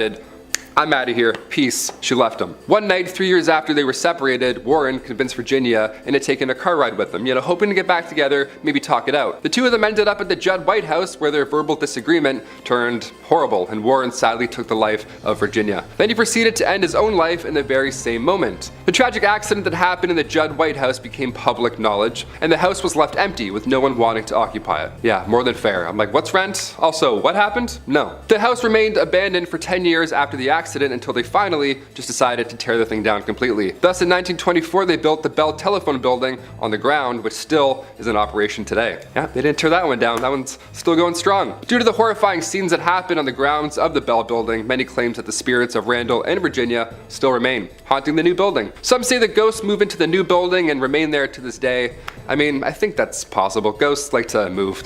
I'm out of here, peace. She left him. One night, 3 years after they were separated, Warren convinced Virginia into taking a car ride with them, hoping to get back together, maybe talk it out. The two of them ended up at the Judd White house where their verbal disagreement turned horrible, and Warren sadly took the life of Virginia. Then he proceeded to end his own life in the very same moment. The tragic accident that happened in the Judd White house became public knowledge, and the house was left empty with no one wanting to occupy it. Yeah, more than fair. I'm like, what's rent? Also, what happened? No. The house remained abandoned for 10 years after the accident until they finally just decided to tear the thing down completely. Thus, in 1924, they built the Bell Telephone Building on the ground, which still is in operation today. Yeah, they didn't tear that one down. That one's still going strong. Due to the horrifying scenes that happened on the grounds of the Bell Building, many claim that the spirits of Randall and Virginia still remain, haunting the new building. Some say that ghosts move into the new building and remain there to this day. I mean, I think that's possible. Ghosts like to move.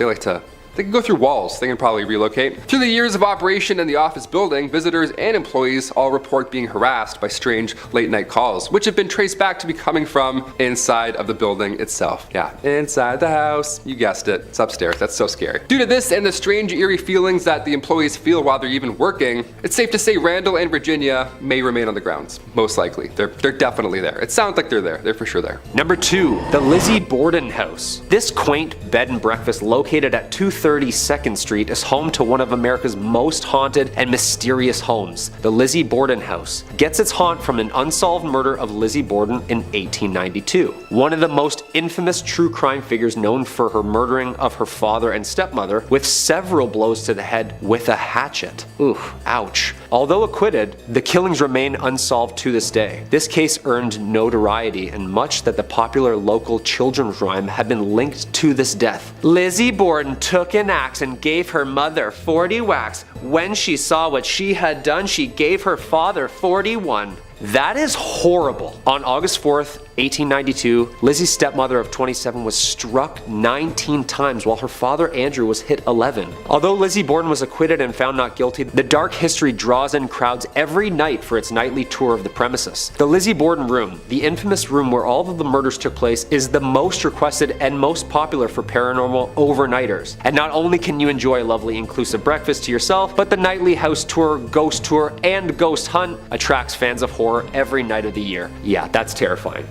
They can go through walls. They can probably relocate. Through the years of operation in the office building, visitors and employees all report being harassed by strange late-night calls, which have been traced back to be coming from inside of the building itself. Yeah, inside the house. You guessed it. It's upstairs. That's so scary. Due to this and the strange, eerie feelings that the employees feel while they're even working, it's safe to say Randall and Virginia may remain on the grounds. Most likely. They're definitely there. It sounds like they're there. They're for sure there. Number 2, the Lizzie Borden House. This quaint bed and breakfast located at 232nd Street is home to one of America's most haunted and mysterious homes. The Lizzie Borden House gets its haunt from an unsolved murder of Lizzie Borden in 1892. One of the most infamous true crime figures known for her murdering of her father and stepmother with several blows to the head with a hatchet. Oof, ouch. Although acquitted, the killings remain unsolved to this day. This case earned notoriety and much that the popular local children's rhyme had been linked to this death. Lizzie Borden took an axe and gave her mother 40 whacks. When she saw what she had done, she gave her father 41. That is horrible. On August 4th, 1892, Lizzie's stepmother of 27 was struck 19 times while her father Andrew was hit 11. Although Lizzie Borden was acquitted and found not guilty, the dark history draws in crowds every night for its nightly tour of the premises. The Lizzie Borden room, the infamous room where all of the murders took place, is the most requested and most popular for paranormal overnighters. And not only can you enjoy a lovely inclusive breakfast to yourself, but the nightly house tour, ghost tour, and ghost hunt attracts fans of horror every night of the year. Yeah, that's terrifying.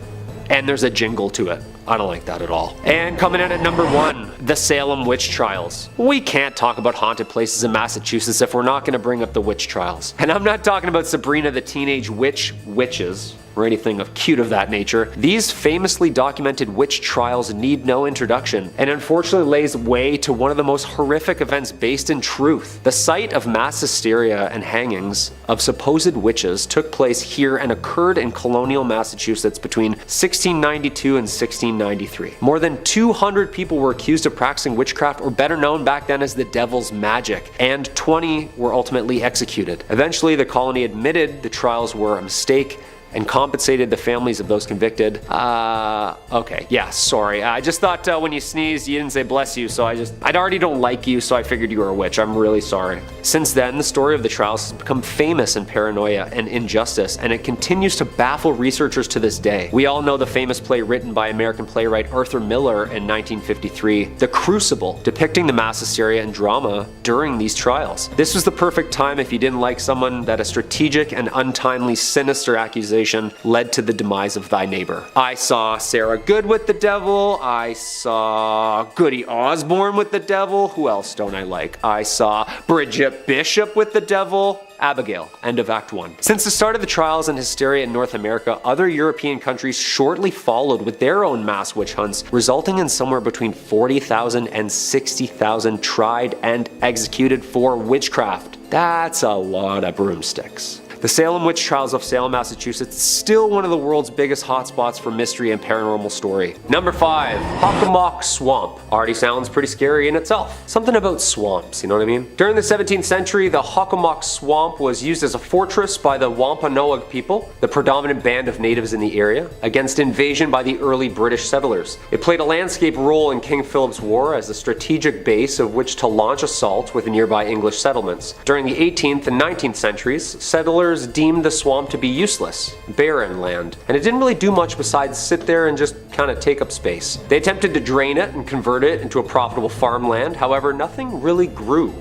And there's a jingle to it. I don't like that at all. And coming in at number 1, the Salem Witch Trials. We can't talk about haunted places in Massachusetts if we're not going to bring up the witch trials. And I'm not talking about Sabrina the Teenage Witches or anything of cute of that nature. These famously documented witch trials need no introduction, and unfortunately lays way to one of the most horrific events based in truth. The site of mass hysteria and hangings of supposed witches took place here and occurred in colonial Massachusetts between 1692 and 1693. More than 200 people were accused of practicing witchcraft, or better known back then as the devil's magic, and 20 were ultimately executed. Eventually, the colony admitted the trials were a mistake and compensated the families of those convicted. Okay, yeah, sorry. I just thought when you sneezed, you didn't say bless you, so I already don't like you, so I figured you were a witch. I'm really sorry. Since then, the story of the trials has become famous in paranoia and injustice, and it continues to baffle researchers to this day. We all know the famous play written by American playwright Arthur Miller in 1953, The Crucible, depicting the mass hysteria and drama during these trials. This was the perfect time if you didn't like someone that a strategic and untimely sinister accusation conversation led to the demise of thy neighbor. I saw Sarah Good with the devil. I saw Goody Osborne with the devil. Who else don't I like? I saw Bridget Bishop with the devil. Abigail. End of Act 1. Since the start of the trials and hysteria in North America, other European countries shortly followed with their own mass witch hunts, resulting in somewhere between 40,000 and 60,000 tried and executed for witchcraft. That's a lot of broomsticks. The Salem Witch Trials of Salem, Massachusetts is still one of the world's biggest hotspots for mystery and paranormal story. Number 5. Hockomock Swamp. Already sounds pretty scary in itself. Something about swamps, you know what I mean? During the 17th century, the Hockomock Swamp was used as a fortress by the Wampanoag people, the predominant band of natives in the area, against invasion by the early British settlers. It played a landscape role in King Philip's War as a strategic base of which to launch assaults with nearby English settlements. During the 18th and 19th centuries, settlers deemed the swamp to be useless, barren land, and it didn't really do much besides sit there and just kind of take up space. They attempted to drain it and convert it into a profitable farmland, however, nothing really grew.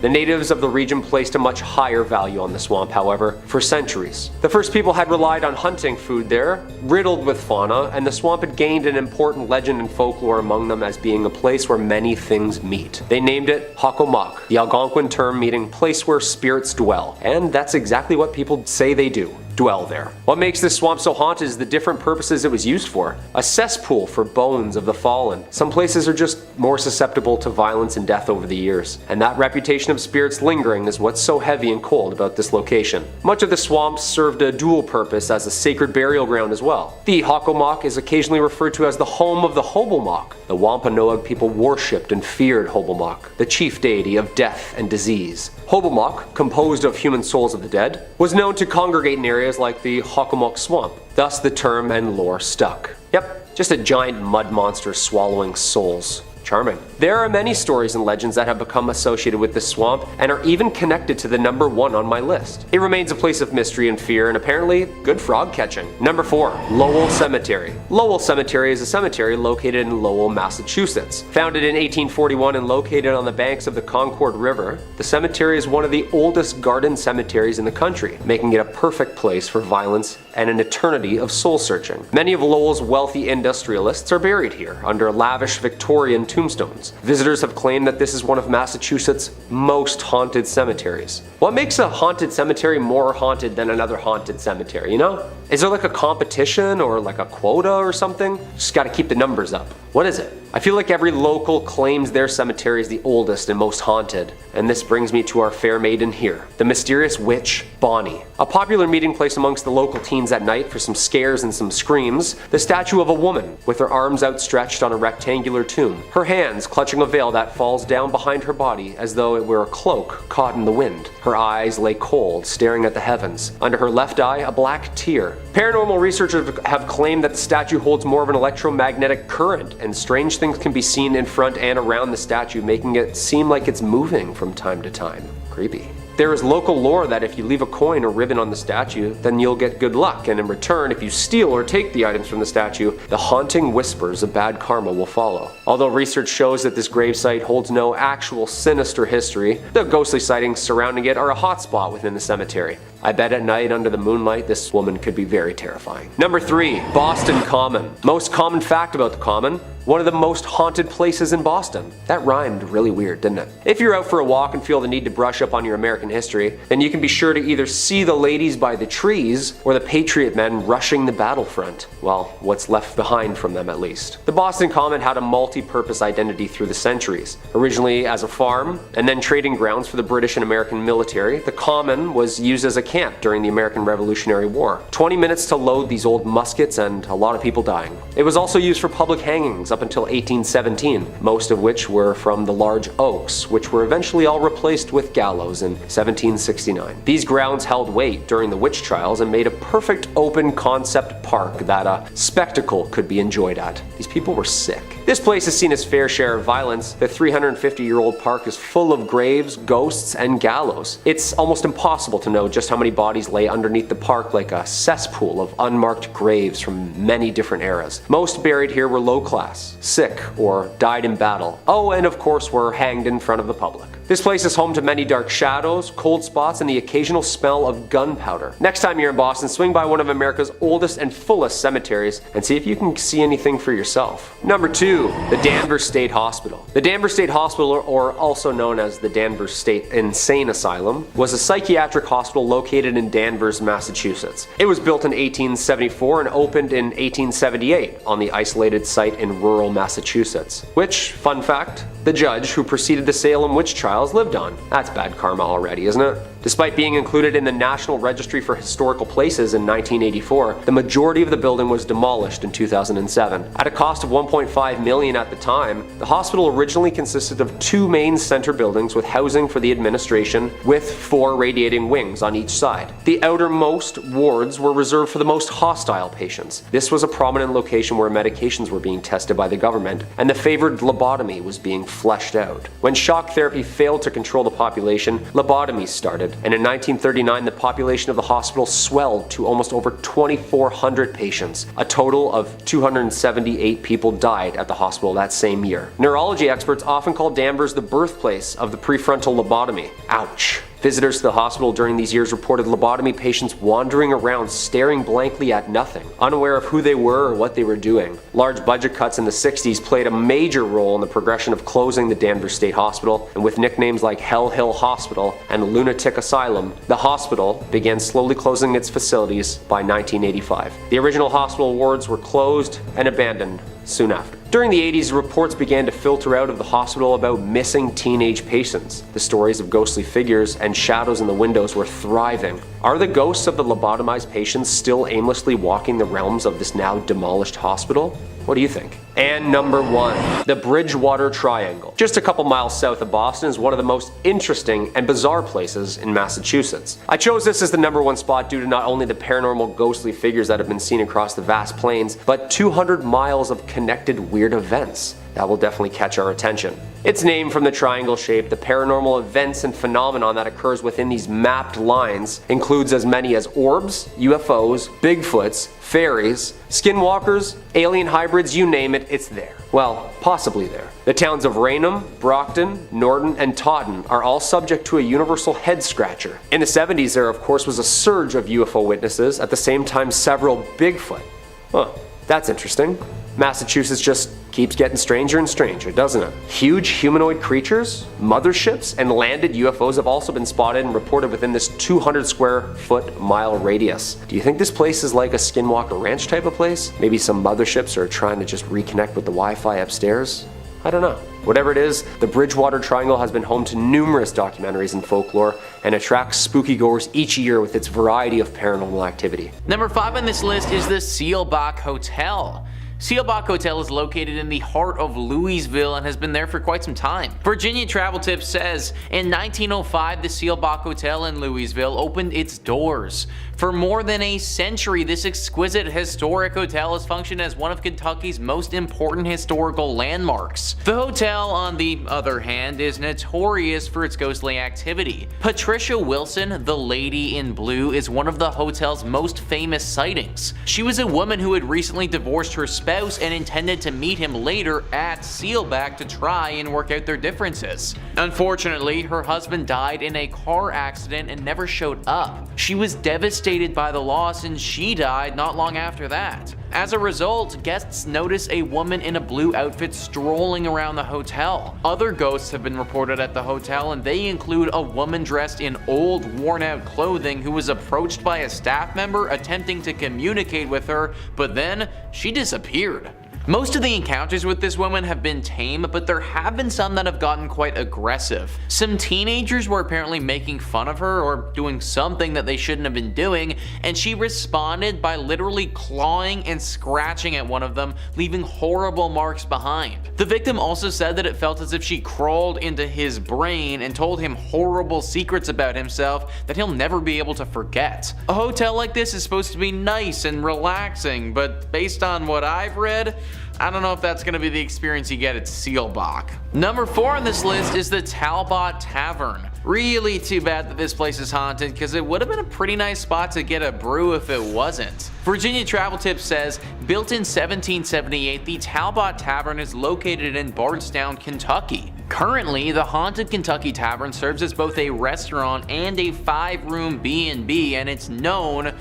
The natives of the region placed a much higher value on the swamp, however, for centuries. The first people had relied on hunting food there, riddled with fauna, and the swamp had gained an important legend and folklore among them as being a place where many things meet. They named it Hockomock, the Algonquin term meaning place where spirits dwell, and that's exactly what people say they do. Dwell there. What makes this swamp so haunted is the different purposes it was used for. A cesspool for bones of the fallen. Some places are just more susceptible to violence and death over the years, and that reputation of spirits lingering is what's so heavy and cold about this location. Much of the swamp served a dual purpose as a sacred burial ground as well. The Hockomock is occasionally referred to as the home of the Hobomok. The Wampanoag people worshipped and feared Hobomok, the chief deity of death and disease. Hobomok, composed of human souls of the dead, was known to congregate in areas like the Hockomock Swamp. Thus the term and lore stuck. Yep, just a giant mud monster swallowing souls. Charming. There are many stories and legends that have become associated with this swamp and are even connected to the number 1 on my list. It remains a place of mystery and fear and apparently good frog catching. Number 4. Lowell Cemetery. Lowell Cemetery is a cemetery located in Lowell, Massachusetts. Founded in 1841 and located on the banks of the Concord River, the cemetery is one of the oldest garden cemeteries in the country, making it a perfect place for violence and an eternity of soul searching. Many of Lowell's wealthy industrialists are buried here under lavish Victorian tombstones. Visitors have claimed that this is one of Massachusetts' most haunted cemeteries. What makes a haunted cemetery more haunted than another haunted cemetery, you know? Is there like a competition or like a quota or something? Just gotta keep the numbers up. What is it? I feel like every local claims their cemetery is the oldest and most haunted, and this brings me to our fair maiden here, the mysterious witch, Bonnie. A popular meeting place amongst the local teens at night for some scares and some screams, the statue of a woman with her arms outstretched on a rectangular tomb, her hands clutching a veil that falls down behind her body as though it were a cloak caught in the wind. Her eyes lay cold, staring at the heavens. Under her left eye, a black tear. Paranormal researchers have claimed that the statue holds more of an electromagnetic current, and strange things can be seen in front and around the statue, making it seem like it's moving from time to time. Creepy. There is local lore that if you leave a coin or ribbon on the statue, then you'll get good luck, and in return, if you steal or take the items from the statue, the haunting whispers of bad karma will follow. Although research shows that this gravesite holds no actual sinister history, the ghostly sightings surrounding it are a hotspot within the cemetery. I bet at night under the moonlight this woman could be very terrifying. Number 3. Boston Common. Most common fact about the Common, one of the most haunted places in Boston. That rhymed really weird, didn't it? If you're out for a walk and feel the need to brush up on your American history, then you can be sure to either see the ladies by the trees or the Patriot men rushing the battlefront. Well, what's left behind from them at least. The Boston Common had a multi-purpose identity through the centuries. Originally as a farm and then trading grounds for the British and American military, the Common was used as a camp during the American Revolutionary War. 20 minutes to load these old muskets and a lot of people dying. It was also used for public hangings up until 1817, most of which were from the large oaks, which were eventually all replaced with gallows in 1769. These grounds held weight during the witch trials and made a perfect open concept park that a spectacle could be enjoyed at. These people were sick. This place has seen its fair share of violence. The 350-year-old park is full of graves, ghosts, and gallows. It's almost impossible to know just how many bodies lay underneath the park, like a cesspool of unmarked graves from many different eras. Most buried here were low class, sick, or died in battle. Oh, and of course were hanged in front of the public. This place is home to many dark shadows, cold spots, and the occasional smell of gunpowder. Next time you're in Boston, swing by one of America's oldest and fullest cemeteries and see if you can see anything for yourself. Number 2. The Danvers State Hospital. The Danvers State Hospital, or also known as the Danvers State Insane Asylum, was a psychiatric hospital located in Danvers, Massachusetts. It was built in 1874 and opened in 1878 on the isolated site in rural Massachusetts, which, fun fact, the judge who preceded the Salem witch trials lived on. That's bad karma already, isn't it? Despite being included in the National Registry for Historical Places in 1984, the majority of the building was demolished in 2007. At a cost of $1.5 million at the time, the hospital originally consisted of 2 main center buildings with housing for the administration, with 4 radiating wings on each side. The outermost wards were reserved for the most hostile patients. This was a prominent location where medications were being tested by the government, and the favored lobotomy was being fleshed out. When shock therapy failed to control the population, lobotomies started, and in 1939 the population of the hospital swelled to almost over 2,400 patients. A total of 278 people died at the hospital that same year. Neurology experts often call Danvers the birthplace of the prefrontal lobotomy. Ouch. Visitors to the hospital during these years reported lobotomy patients wandering around staring blankly at nothing, unaware of who they were or what they were doing. Large budget cuts in the 60s played a major role in the progression of closing the Danvers State Hospital, and with nicknames like Hell Hill Hospital and Lunatic Asylum, the hospital began slowly closing its facilities by 1985. The original hospital wards were closed and abandoned soon after. During the 80s, reports began to filter out of the hospital about missing teenage patients. The stories of ghostly figures and shadows in the windows were thriving. Are the ghosts of the lobotomized patients still aimlessly walking the realms of this now demolished hospital? What do you think? And number 1, the Bridgewater Triangle. Just a couple miles south of Boston is one of the most interesting and bizarre places in Massachusetts. I chose this as the number 1 spot due to not only the paranormal ghostly figures that have been seen across the vast plains, but 200 miles of connected weird events. That will definitely catch our attention. It's named from the triangle shape. The paranormal events and phenomenon that occurs within these mapped lines includes as many as orbs, UFOs, Bigfoots, fairies, skinwalkers, alien hybrids, you name it, it's there. Well, possibly there. The towns of Raynham, Brockton, Norton, and Taunton are all subject to a universal head scratcher. In the 70s, there of course was a surge of UFO witnesses, at the same time several Bigfoot. Huh, that's interesting. Massachusetts just keeps getting stranger and stranger, doesn't it? Huge humanoid creatures, motherships, and landed UFOs have also been spotted and reported within this 200 square foot mile radius. Do you think this place is like a Skinwalker Ranch type of place? Maybe some motherships are trying to just reconnect with the Wi-Fi upstairs? I don't know. Whatever it is, the Bridgewater Triangle has been home to numerous documentaries and folklore and attracts spooky goers each year with its variety of paranormal activity. Number 5 on this list is the Seelbach Hotel. Seelbach Hotel is located in the heart of Louisville and has been there for quite some time. Virginia Travel Tips says, in 1905 the Seelbach Hotel in Louisville opened its doors. For more than a century, this exquisite historic hotel has functioned as one of Kentucky's most important historical landmarks. The hotel, on the other hand, is notorious for its ghostly activity. Patricia Wilson, the Lady in Blue, is one of the hotel's most famous sightings. She was a woman who had recently divorced her spouse and intended to meet him later at Seelbach to try and work out their differences. Unfortunately, her husband died in a car accident and never showed up. She was devastated by the loss and she died not long after that. As a result, guests notice a woman in a blue outfit strolling around the hotel. Other ghosts have been reported at the hotel, and they include a woman dressed in old, worn-out clothing who was approached by a staff member attempting to communicate with her, but then she disappeared. Most of the encounters with this woman have been tame, but there have been some that have gotten quite aggressive. Some teenagers were apparently making fun of her or doing something that they shouldn't have been doing, and she responded by literally clawing and scratching at one of them, leaving horrible marks behind. The victim also said that it felt as if she crawled into his brain and told him horrible secrets about himself that he'll never be able to forget. A hotel like this is supposed to be nice and relaxing, but based on what I've read, I don't know if that's going to be the experience you get at Seelbach. Number 4 on this list is the Talbott Tavern. Really too bad that this place is haunted, because it would have been a pretty nice spot to get a brew if it wasn't. Virginia Travel Tips says, built in 1778, the Talbott Tavern is located in Bardstown, Kentucky. Currently, the Haunted Kentucky Tavern serves as both a restaurant and a 5-room B&B, and it's known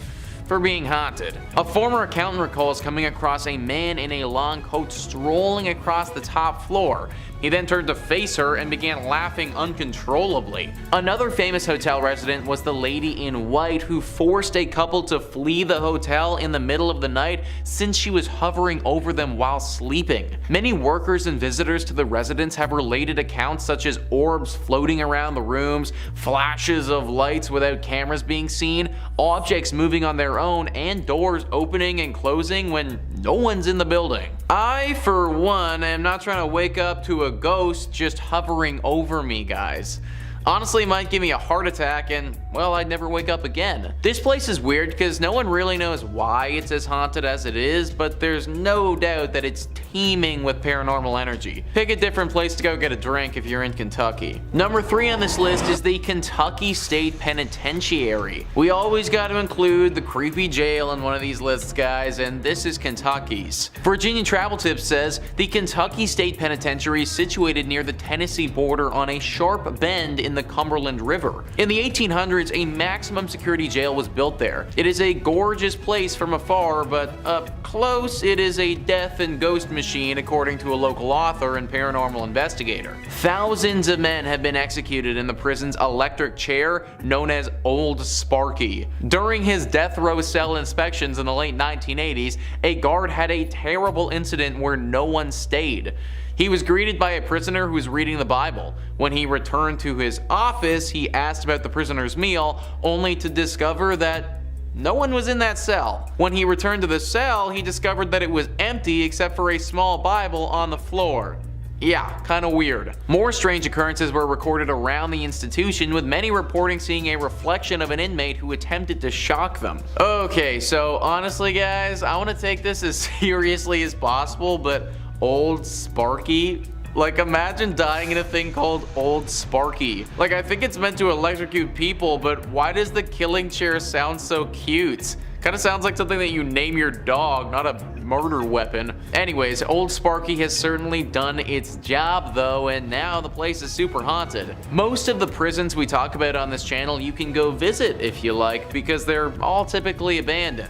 for being haunted. A former accountant recalls coming across a man in a long coat strolling across the top floor. He then turned to face her and began laughing uncontrollably. Another famous hotel resident was the lady in white who forced a couple to flee the hotel in the middle of the night since she was hovering over them while sleeping. Many workers and visitors to the residence have related accounts such as orbs floating around the rooms, flashes of lights without cameras being seen, objects moving on their own, and doors opening and closing when no one's in the building. I, for one, am not trying to wake up to a ghost just hovering over me, guys. Honestly, it might give me a heart attack and, well, I'd never wake up again. This place is weird because no one really knows why it's as haunted as it is, but there's no doubt that it's teeming with paranormal energy. Pick a different place to go get a drink if you're in Kentucky. Number 3 on this list is the Kentucky State Penitentiary. We always got to include the creepy jail in one of these lists, guys, and this is Kentucky's. Virginia Travel Tips says, the Kentucky State Penitentiary is situated near the Tennessee border on a sharp bend in the Cumberland River. In the 1800s, a maximum security jail was built there. It is a gorgeous place from afar, but up close, it is a death and ghost machine, according to a local author and paranormal investigator. Thousands of men have been executed in the prison's electric chair, known as Old Sparky. During his death row cell inspections in the late 1980s, a guard had a terrible incident where no one stayed. He was greeted by a prisoner who was reading the Bible. When he returned to his office, he asked about the prisoner's meal, only to discover that no one was in that cell. When he returned to the cell, he discovered that it was empty except for a small Bible on the floor. Yeah, kinda weird. More strange occurrences were recorded around the institution, with many reporting seeing a reflection of an inmate who attempted to shock them. Okay, so honestly guys, I want to take this as seriously as possible, but Old Sparky? Like, imagine dying in a thing called Old Sparky. Like, I think it's meant to electrocute people, but why does the killing chair sound so cute? Kinda sounds like something that you name your dog, not a murder weapon. Anyways, Old Sparky has certainly done its job though, and now the place is super haunted. Most of the prisons we talk about on this channel you can go visit if you like, because they're all typically abandoned.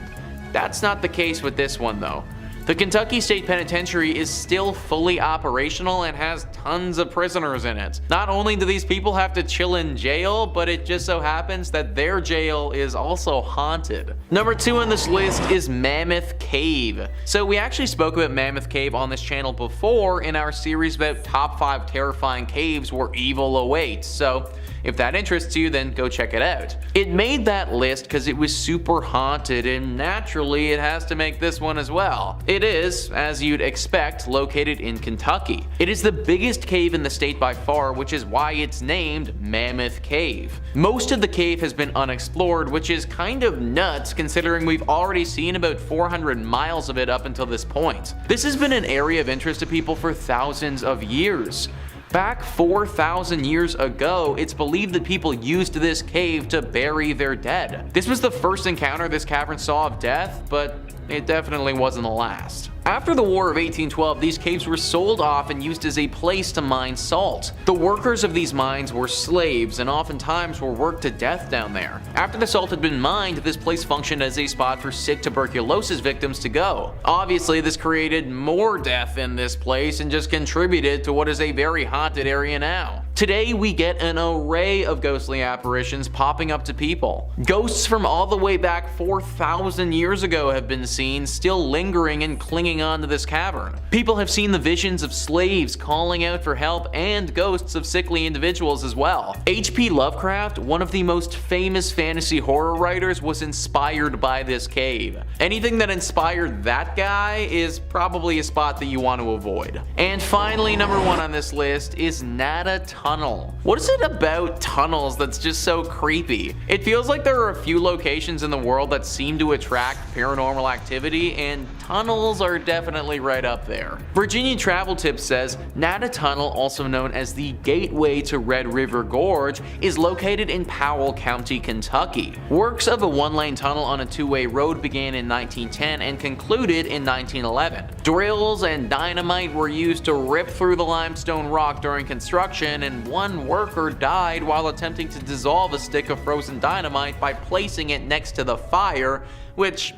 That's not the case with this one though. The Kentucky State Penitentiary is still fully operational and has tons of prisoners in it. Not only do these people have to chill in jail, but it just so happens that their jail is also haunted. Number 2 on this list is Mammoth Cave. So we actually spoke about Mammoth Cave on this channel before in our series about top 5 terrifying caves where evil awaits, so if that interests you, then go check it out. It made that list because it was super haunted, and naturally it has to make this one as well. It is, as you'd expect, located in Kentucky. It is the biggest cave in the state by far, which is why it's named Mammoth Cave. Most of the cave has been unexplored, which is kind of nuts considering we've already seen about 400 miles of it up until this point. This has been an area of interest to people for thousands of years. Back 4,000 years ago, it's believed that people used this cave to bury their dead. This was the first encounter this cavern saw of death, but it definitely wasn't the last. After the War of 1812, these caves were sold off and used as a place to mine salt. The workers of these mines were slaves and oftentimes were worked to death down there. After the salt had been mined, this place functioned as a spot for sick tuberculosis victims to go. Obviously, this created more death in this place and just contributed to what is a very haunted area now. Today, we get an array of ghostly apparitions popping up to people. Ghosts from all the way back 4,000 years ago have been seen, still lingering and clinging on to this cavern. People have seen the visions of slaves calling out for help and ghosts of sickly individuals as well. H.P. Lovecraft, one of the most famous fantasy horror writers, was inspired by this cave. Anything that inspired that guy is probably a spot that you want to avoid. And finally, number 1 on this list is Nada tunnel. What is it about tunnels that's just so creepy? It feels like there are a few locations in the world that seem to attract paranormal activity, and tunnels are definitely right up there. Virginia Travel Tips says Nada Tunnel, also known as the Gateway to Red River Gorge, is located in Powell County, Kentucky. Works of a one-lane tunnel on a two-way road began in 1910 and concluded in 1911. Drills and dynamite were used to rip through the limestone rock during construction, and one worker died while attempting to dissolve a stick of frozen dynamite by placing it next to the fire, which,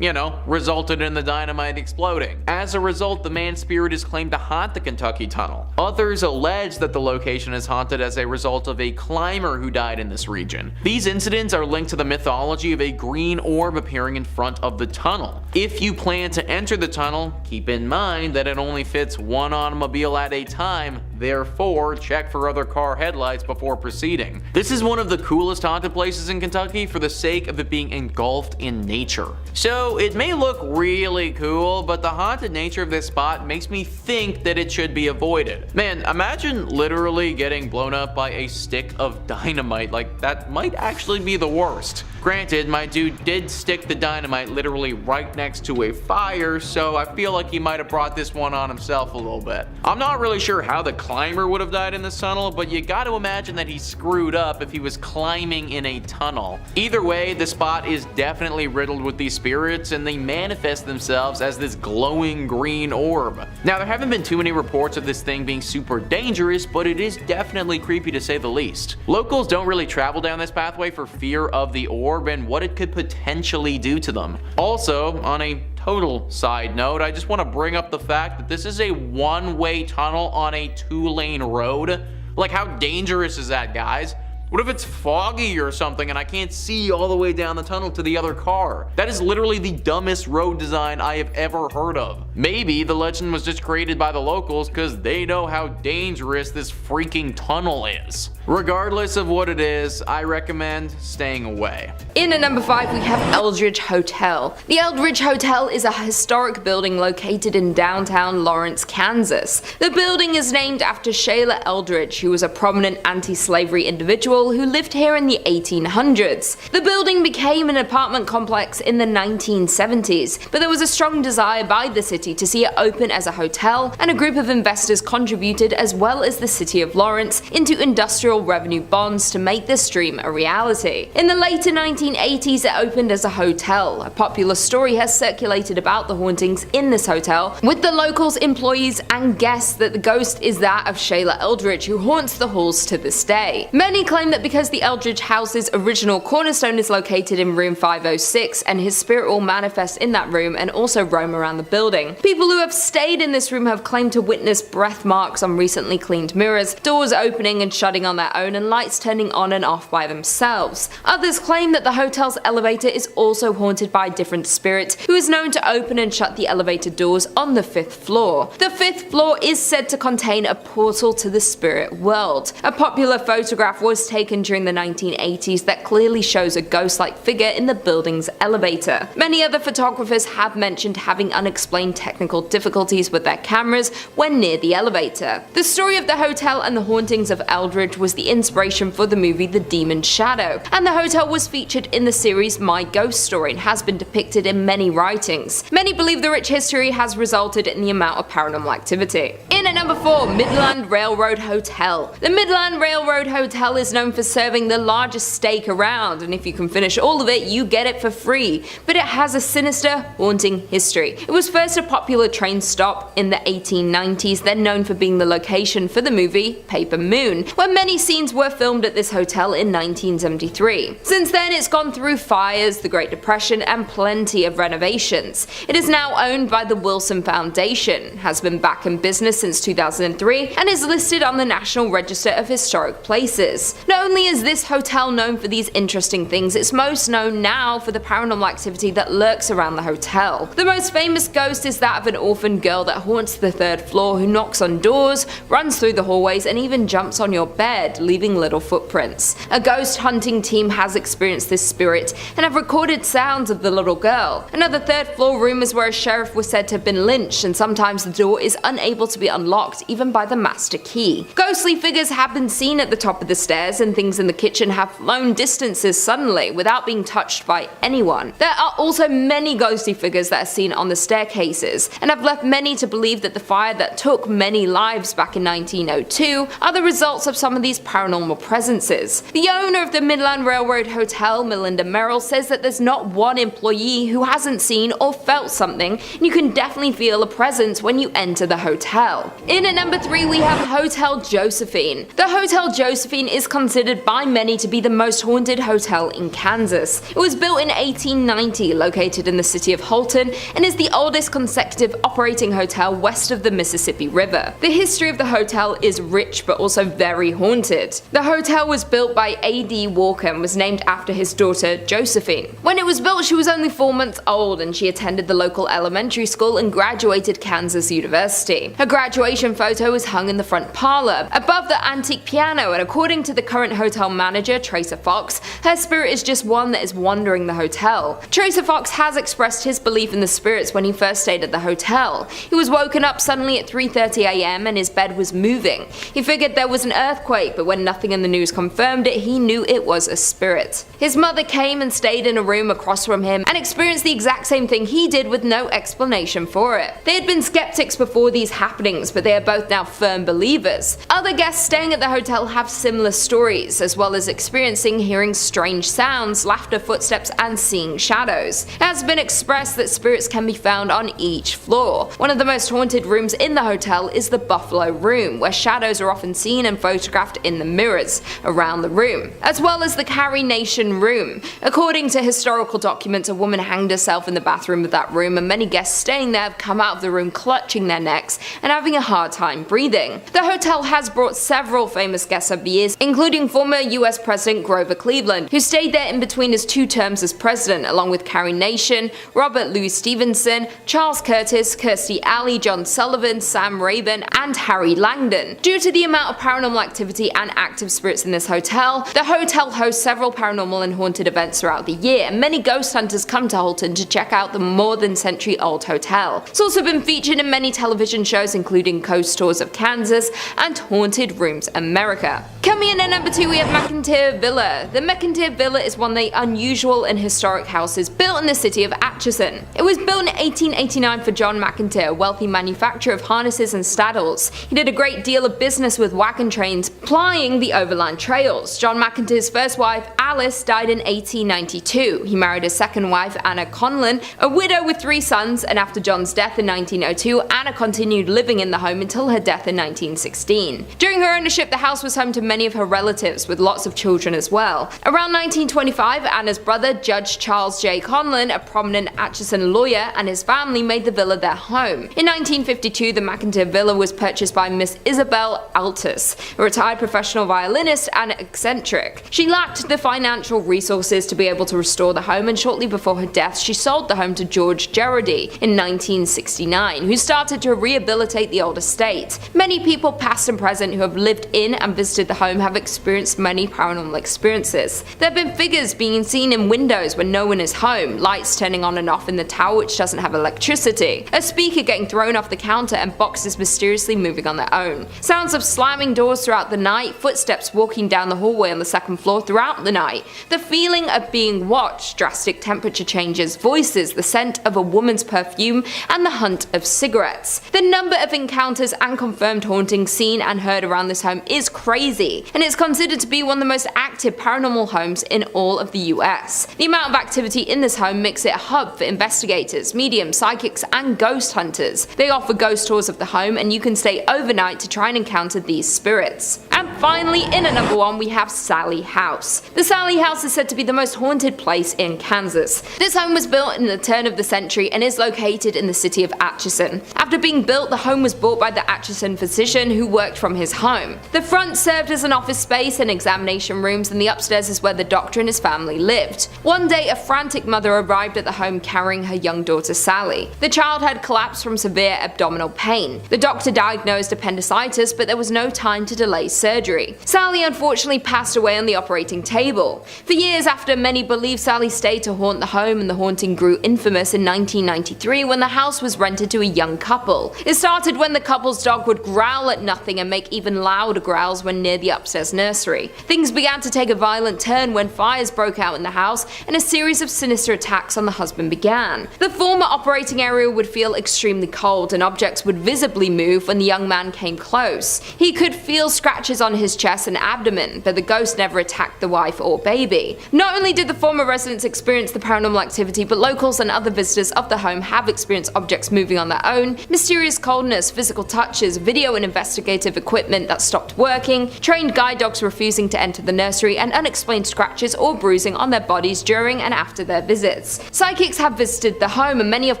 resulted in the dynamite exploding. As a result, the man's spirit is claimed to haunt the Kentucky Tunnel. Others allege that the location is haunted as a result of a climber who died in this region. These incidents are linked to the mythology of a green orb appearing in front of the tunnel. If you plan to enter the tunnel, keep in mind that it only fits one automobile at a time, therefore check for other car headlights before proceeding. This is one of the coolest haunted places in Kentucky for the sake of it being engulfed in nature. So it may look really cool, but the haunted nature of this spot makes me think that it should be avoided. Man, imagine literally getting blown up by a stick of dynamite. Like, that might actually be the worst. Granted, my dude did stick the dynamite literally right next to a fire, so I feel like he might have brought this one on himself a little bit. I'm not really sure how the climber would have died in this tunnel, but you gotta imagine that he screwed up if he was climbing in a tunnel. Either way, the spot is definitely riddled with these spirits, and they manifest themselves as this glowing green orb. Now, there haven't been too many reports of this thing being super dangerous, but it is definitely creepy to say the least. Locals don't really travel down this pathway for fear of the orb and what it could potentially do to them. Also, on a total side note, I just want to bring up the fact that this is a one-way tunnel on a two-lane road. Like, how dangerous is that, guys? What if it's foggy or something and I can't see all the way down the tunnel to the other car? That is literally the dumbest road design I have ever heard of. Maybe the legend was just created by the locals because they know how dangerous this freaking tunnel is. Regardless of what it is, I recommend staying away. In at number 5, we have Eldridge Hotel. The Eldridge Hotel is a historic building located in downtown Lawrence, Kansas. The building is named after Sheila Eldridge, who was a prominent anti-slavery individual who lived here in the 1800s. The building became an apartment complex in the 1970s, but there was a strong desire by the city to see it open as a hotel, and a group of investors contributed, as well as the city of Lawrence, into industrial revenue bonds to make this dream a reality. In the later 1980s, it opened as a hotel. A popular story has circulated about the hauntings in this hotel, with the locals, employees, and guests that the ghost is that of Sheila Eldridge, who haunts the halls to this day. Many claim that because the Eldridge house's original cornerstone is located in room 506, and his spirit will manifest in that room and also roam around the building. People who have stayed in this room have claimed to witness breath marks on recently cleaned mirrors, doors opening and shutting on their own, and lights turning on and off by themselves. Others claim that the hotel's elevator is also haunted by a different spirit, who is known to open and shut the elevator doors on the 5th floor. The 5th floor is said to contain a portal to the spirit world. A popular photograph was taken during the 1980s that clearly shows a ghost-like figure in the building's elevator. Many other photographers have mentioned having unexplained technical difficulties with their cameras when near the elevator. The story of the hotel and the hauntings of Eldridge was the inspiration for the movie The Demon's Shadow, and the hotel was featured in the series My Ghost Story and has been depicted in many writings. Many believe the rich history has resulted in the amount of paranormal activity. In at number 4, Midland Railroad Hotel. The Midland Railroad Hotel is known for serving the largest steak around, and if you can finish all of it, you get it for free. But it has a sinister, haunting history. It was first a popular train stop in the 1890s, then known for being the location for the movie Paper Moon, where many scenes were filmed at this hotel in 1973. Since then, it's gone through fires, the Great Depression, and plenty of renovations. It is now owned by the Wilson Foundation, has been back in business since 2003, and is listed on the National Register of Historic Places. Not only is this hotel known for these interesting things, it's most known now for the paranormal activity that lurks around the hotel. The most famous ghost is that of an orphan girl that haunts the 3rd floor, who knocks on doors, runs through the hallways, and even jumps on your bed. disappeared, leaving little footprints. A ghost hunting team has experienced this spirit and have recorded sounds of the little girl. Another third-floor room is where a sheriff was said to have been lynched, and sometimes the door is unable to be unlocked even by the master key. Ghostly figures have been seen at the top of the stairs, and things in the kitchen have flown distances suddenly without being touched by anyone. There are also many ghostly figures that are seen on the staircases, and have left many to believe that the fire that took many lives back in 1902 are the results of some of these paranormal presences. The owner of the Midland Railroad Hotel, Melinda Merrill, says that there's not one employee who hasn't seen or felt something, and you can definitely feel a presence when you enter the hotel. In at number 3 we have Hotel Josephine. The Hotel Josephine is considered by many to be the most haunted hotel in Kansas. It was built in 1890, located in the city of Holton, and is the oldest consecutive operating hotel west of the Mississippi River. The history of the hotel is rich but also very haunted. The hotel was built by A.D. Walker and was named after his daughter Josephine. When it was built, she was only 4 months old, and she attended the local elementary school and graduated Kansas University. Her graduation photo is hung in the front parlor, above the antique piano, and according to the current hotel manager, Tracer Fox, her spirit is just one that is wandering the hotel. Tracer Fox has expressed his belief in the spirits when he first stayed at the hotel. He was woken up suddenly at 3:30 a.m. and his bed was moving. He figured there was an earthquake, but when nothing in the news confirmed it, he knew it was a spirit. His mother came and stayed in a room across from him and experienced the exact same thing he did with no explanation for it. They had been skeptics before these happenings, but they are both now firm believers. Other guests staying at the hotel have similar stories, as well as experiencing hearing strange sounds, laughter, footsteps, and seeing shadows. It has been expressed that spirits can be found on each floor. One of the most haunted rooms in the hotel is the Buffalo Room, where shadows are often seen and photographed in the mirrors around the room, as well as the Carrie Nation Room. According to historical documents, a woman hanged herself in the bathroom of that room, and many guests staying there have come out of the room clutching their necks and having a hard time breathing. The hotel has brought several famous guests over the years, including former US President Grover Cleveland, who stayed there in between his 2 terms as president, along with Carrie Nation, Robert Louis Stevenson, Charles Curtis, Kirstie Alley, John Sullivan, Sam Raven, and Harry Langdon. Due to the amount of paranormal activity and active spirits in this hotel, the hotel hosts several paranormal and haunted events throughout the year, and many ghost hunters come to Holton to check out the more than century-old hotel. It's also been featured in many television shows, including Coast Tours of Kansas and Haunted Rooms America. Coming in at number 2 we have McInteer Villa. The McInteer Villa is one of the unusual and historic houses built in the city of Atchison. It was built in 1889 for John McInteer, a wealthy manufacturer of harnesses and saddles. He did a great deal of business with wagon trains plying the overland trails. John McInteer's first wife, Alice, died in 1892. He married his second wife, Anna Conlon, a widow with 3 sons, and after John's death in 1902, Anna continued living in the home until her death in 1916. During her ownership, the house was home to many of her relatives, with lots of children as well. Around 1925, Anna's brother, Judge Charles J. Conlon, a prominent Atchison lawyer, and his family made the villa their home. In 1952, the McInteer Villa was purchased by Miss Isabel Altus, a retired professional violinist and eccentric. She lacked the financial resources to be able to restore the home, and shortly before her death, she sold the home to George Gerardi in 1969, who started to rehabilitate the old estate. Many people, past and present, who have lived in and visited the home have experienced many paranormal experiences. There have been figures being seen in windows when no one is home, lights turning on and off in the tower which doesn't have electricity, a speaker getting thrown off the counter, and boxes mysteriously moving on their own. Sounds of slamming doors throughout the night, footsteps walking down the hallway on the second floor throughout the night, the feeling of being watched, drastic temperature changes, voices, the scent of a woman's perfume, and the hunt of cigarettes. The number of encounters and confirmed hauntings seen and heard around this home is crazy, and it's considered to be one of the most active paranormal homes in all of the US. The amount of activity in this home makes it a hub for investigators, mediums, psychics, and ghost hunters. They offer ghost tours of the home, and you can stay overnight to try and encounter these spirits. And finally, in at number 1 we have Sallie House. The Sallie House is said to be the most haunted place in Kansas. This home was built in the turn of the century and is located in the city of Atchison. After being built, the home was bought by the Atchison physician who worked from his home. The front served as an office space and examination rooms, and the upstairs is where the doctor and his family lived. One day, a frantic mother arrived at the home carrying her young daughter Sally. The child had collapsed from severe abdominal pain. The doctor diagnosed appendicitis, but there was no time to delay surgery. surgery. Sally unfortunately passed away on the operating table. For years after, many believe Sally stayed to haunt the home, and the haunting grew infamous in 1993 when the house was rented to a young couple. It started when the couple's dog would growl at nothing and make even louder growls when near the upstairs nursery. Things began to take a violent turn when fires broke out in the house and a series of sinister attacks on the husband began. The former operating area would feel extremely cold and objects would visibly move when the young man came close. He could feel scratches on his chest and abdomen, but the ghost never attacked the wife or baby. Not only did the former residents experience the paranormal activity, but locals and other visitors of the home have experienced objects moving on their own, mysterious coldness, physical touches, video and investigative equipment that stopped working, trained guide dogs refusing to enter the nursery, and unexplained scratches or bruising on their bodies during and after their visits. Psychics have visited the home, and many have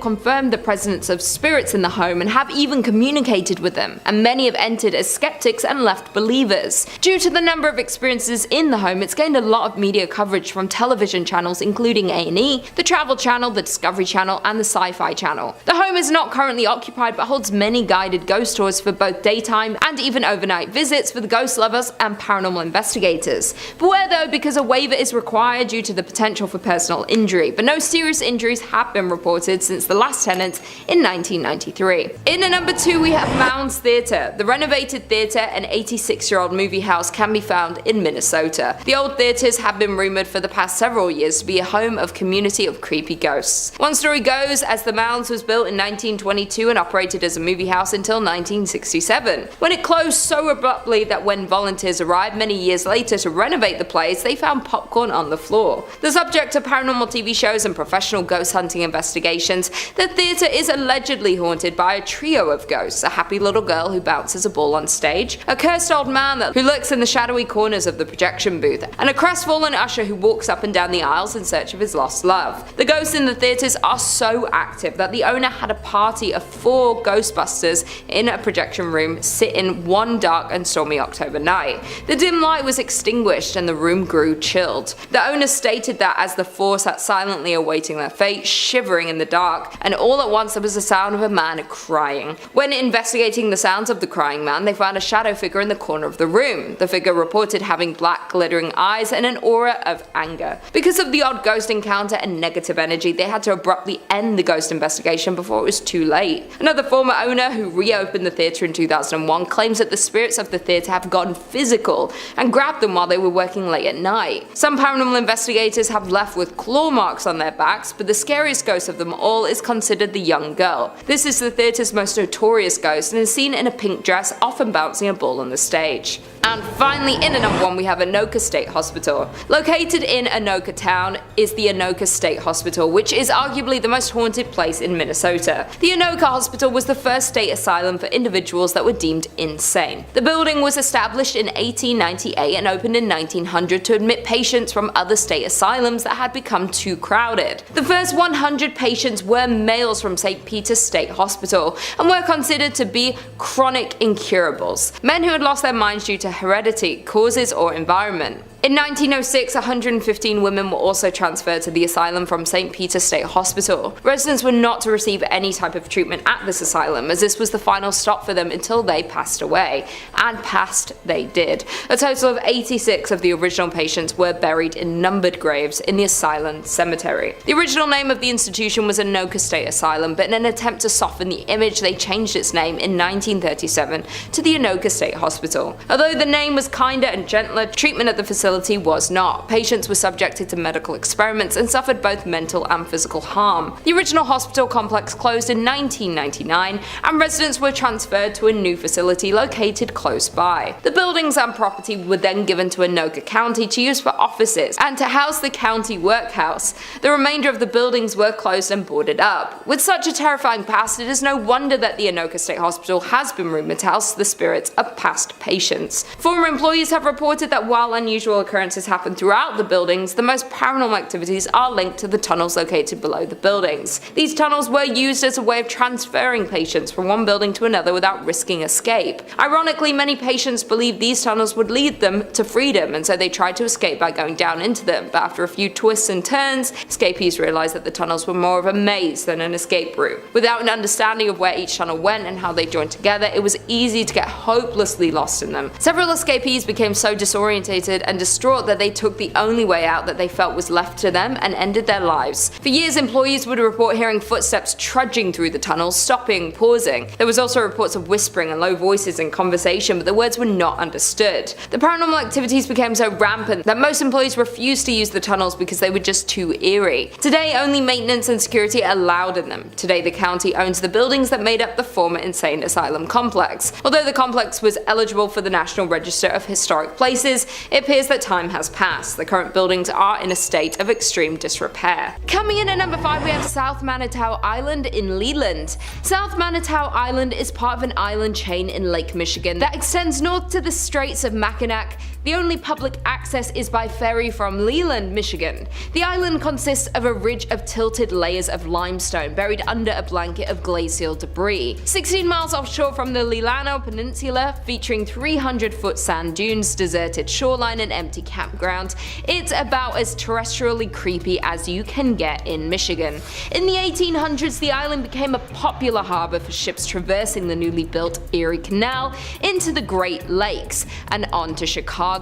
confirmed the presence of spirits in the home and have even communicated with them, and many have entered as skeptics and left believers. Due to the number of experiences in the home, it's gained a lot of media coverage from television channels including A&E, the Travel Channel, the Discovery Channel, and the Sci-Fi Channel. The home is not currently occupied but holds many guided ghost tours for both daytime and even overnight visits for the ghost lovers and paranormal investigators. Beware though, because a waiver is required due to the potential for personal injury, but no serious injuries have been reported since the last tenant in 1993. In at number 2 we have Mounds Theater. The renovated theater, an 86-year-old movie house, can be found in Minnesota. The old theaters have been rumored for the past several years to be a home of community of creepy ghosts. One story goes as the Mounds was built in 1922 and operated as a movie house until 1967, when it closed so abruptly that when volunteers arrived many years later to renovate the place, they found popcorn on the floor. The subject of paranormal TV shows and professional ghost hunting investigations, the theater is allegedly haunted by a trio of ghosts: a happy little girl who bounces a ball on stage, a cursed old man who lurks in the shadowy corners of the projection booth, and a crestfallen usher who walks up and down the aisles in search of his lost love. The ghosts in the theaters are so active that the owner had a party of 4 Ghostbusters in a projection room sit in one dark and stormy October night. The dim light was extinguished and the room grew chilled. The owner stated that as the 4 sat silently awaiting their fate, shivering in the dark, and all at once there was the sound of a man crying. When investigating the sounds of the crying man, they found a shadow figure in the corner of the room. The figure reported having black glittering eyes and an aura of anger. Because of the odd ghost encounter and negative energy, they had to abruptly end the ghost investigation before it was too late. Another former owner who reopened the theatre in 2001 claims that the spirits of the theatre have gotten physical and grabbed them while they were working late at night. Some paranormal investigators have left with claw marks on their backs, but the scariest ghost of them all is considered the young girl. This is the theatre's most notorious ghost and is seen in a pink dress, often bouncing a ball on the stage. And finally, in at number 1 we have Anoka State Hospital. Located in Anoka Town is the Anoka State Hospital, which is arguably the most haunted place in Minnesota. The Anoka Hospital was the first state asylum for individuals that were deemed insane. The building was established in 1898 and opened in 1900 to admit patients from other state asylums that had become too crowded. The first 100 patients were males from St. Peter's State Hospital and were considered to be chronic incurables, men who had lost their minds due to heredity, causes, or environment. In 1906, 115 women were also transferred to the asylum from St. Peter's State Hospital. Residents were not to receive any type of treatment at this asylum, as this was the final stop for them until they passed away. And passed they did. A total of 86 of the original patients were buried in numbered graves in the asylum cemetery. The original name of the institution was Anoka State Asylum, but in an attempt to soften the image, they changed its name in 1937 to the Anoka State Hospital. Although the name was kinder and gentler, treatment at the facility was not. Patients were subjected to medical experiments and suffered both mental and physical harm. The original hospital complex closed in 1999 and residents were transferred to a new facility located close by. The buildings and property were then given to Anoka County to use for offices and to house the county workhouse. The remainder of the buildings were closed and boarded up. With such a terrifying past, it is no wonder that the Anoka State Hospital has been rumored to house the spirits of past patients. Former employees have reported that while unusual unusual occurrences happen throughout the buildings, the most paranormal activities are linked to the tunnels located below the buildings. These tunnels were used as a way of transferring patients from one building to another without risking escape. Ironically, many patients believed these tunnels would lead them to freedom, and so they tried to escape by going down into them, but after a few twists and turns, escapees realized that the tunnels were more of a maze than an escape route. Without an understanding of where each tunnel went and how they joined together, it was easy to get hopelessly lost in them. Several escapees became so disorientated and distraught that they took the only way out that they felt was left to them and ended their lives. For years, employees would report hearing footsteps trudging through the tunnels, stopping, pausing. There was also reports of whispering and low voices in conversation, but the words were not understood. The paranormal activities became so rampant that most employees refused to use the tunnels because they were just too eerie. Today, only maintenance and security are allowed in them. Today, the county owns the buildings that made up the former insane asylum complex. Although the complex was eligible for the National Register of Historic Places, it appears that time has passed. The current buildings are in a state of extreme disrepair. Coming in at number 5, we have South Manitou Island in Leland. South Manitou Island is part of an island chain in Lake Michigan that extends north to the Straits of Mackinac. The only public access is by ferry from Leland, Michigan. The island consists of a ridge of tilted layers of limestone buried under a blanket of glacial debris. 16 miles offshore from the Lilano Peninsula, featuring 300-foot sand dunes, deserted shoreline, and empty campground, it's about as terrestrially creepy as you can get in Michigan. In the 1800s, the island became a popular harbor for ships traversing the newly built Erie Canal into the Great Lakes and on to Chicago.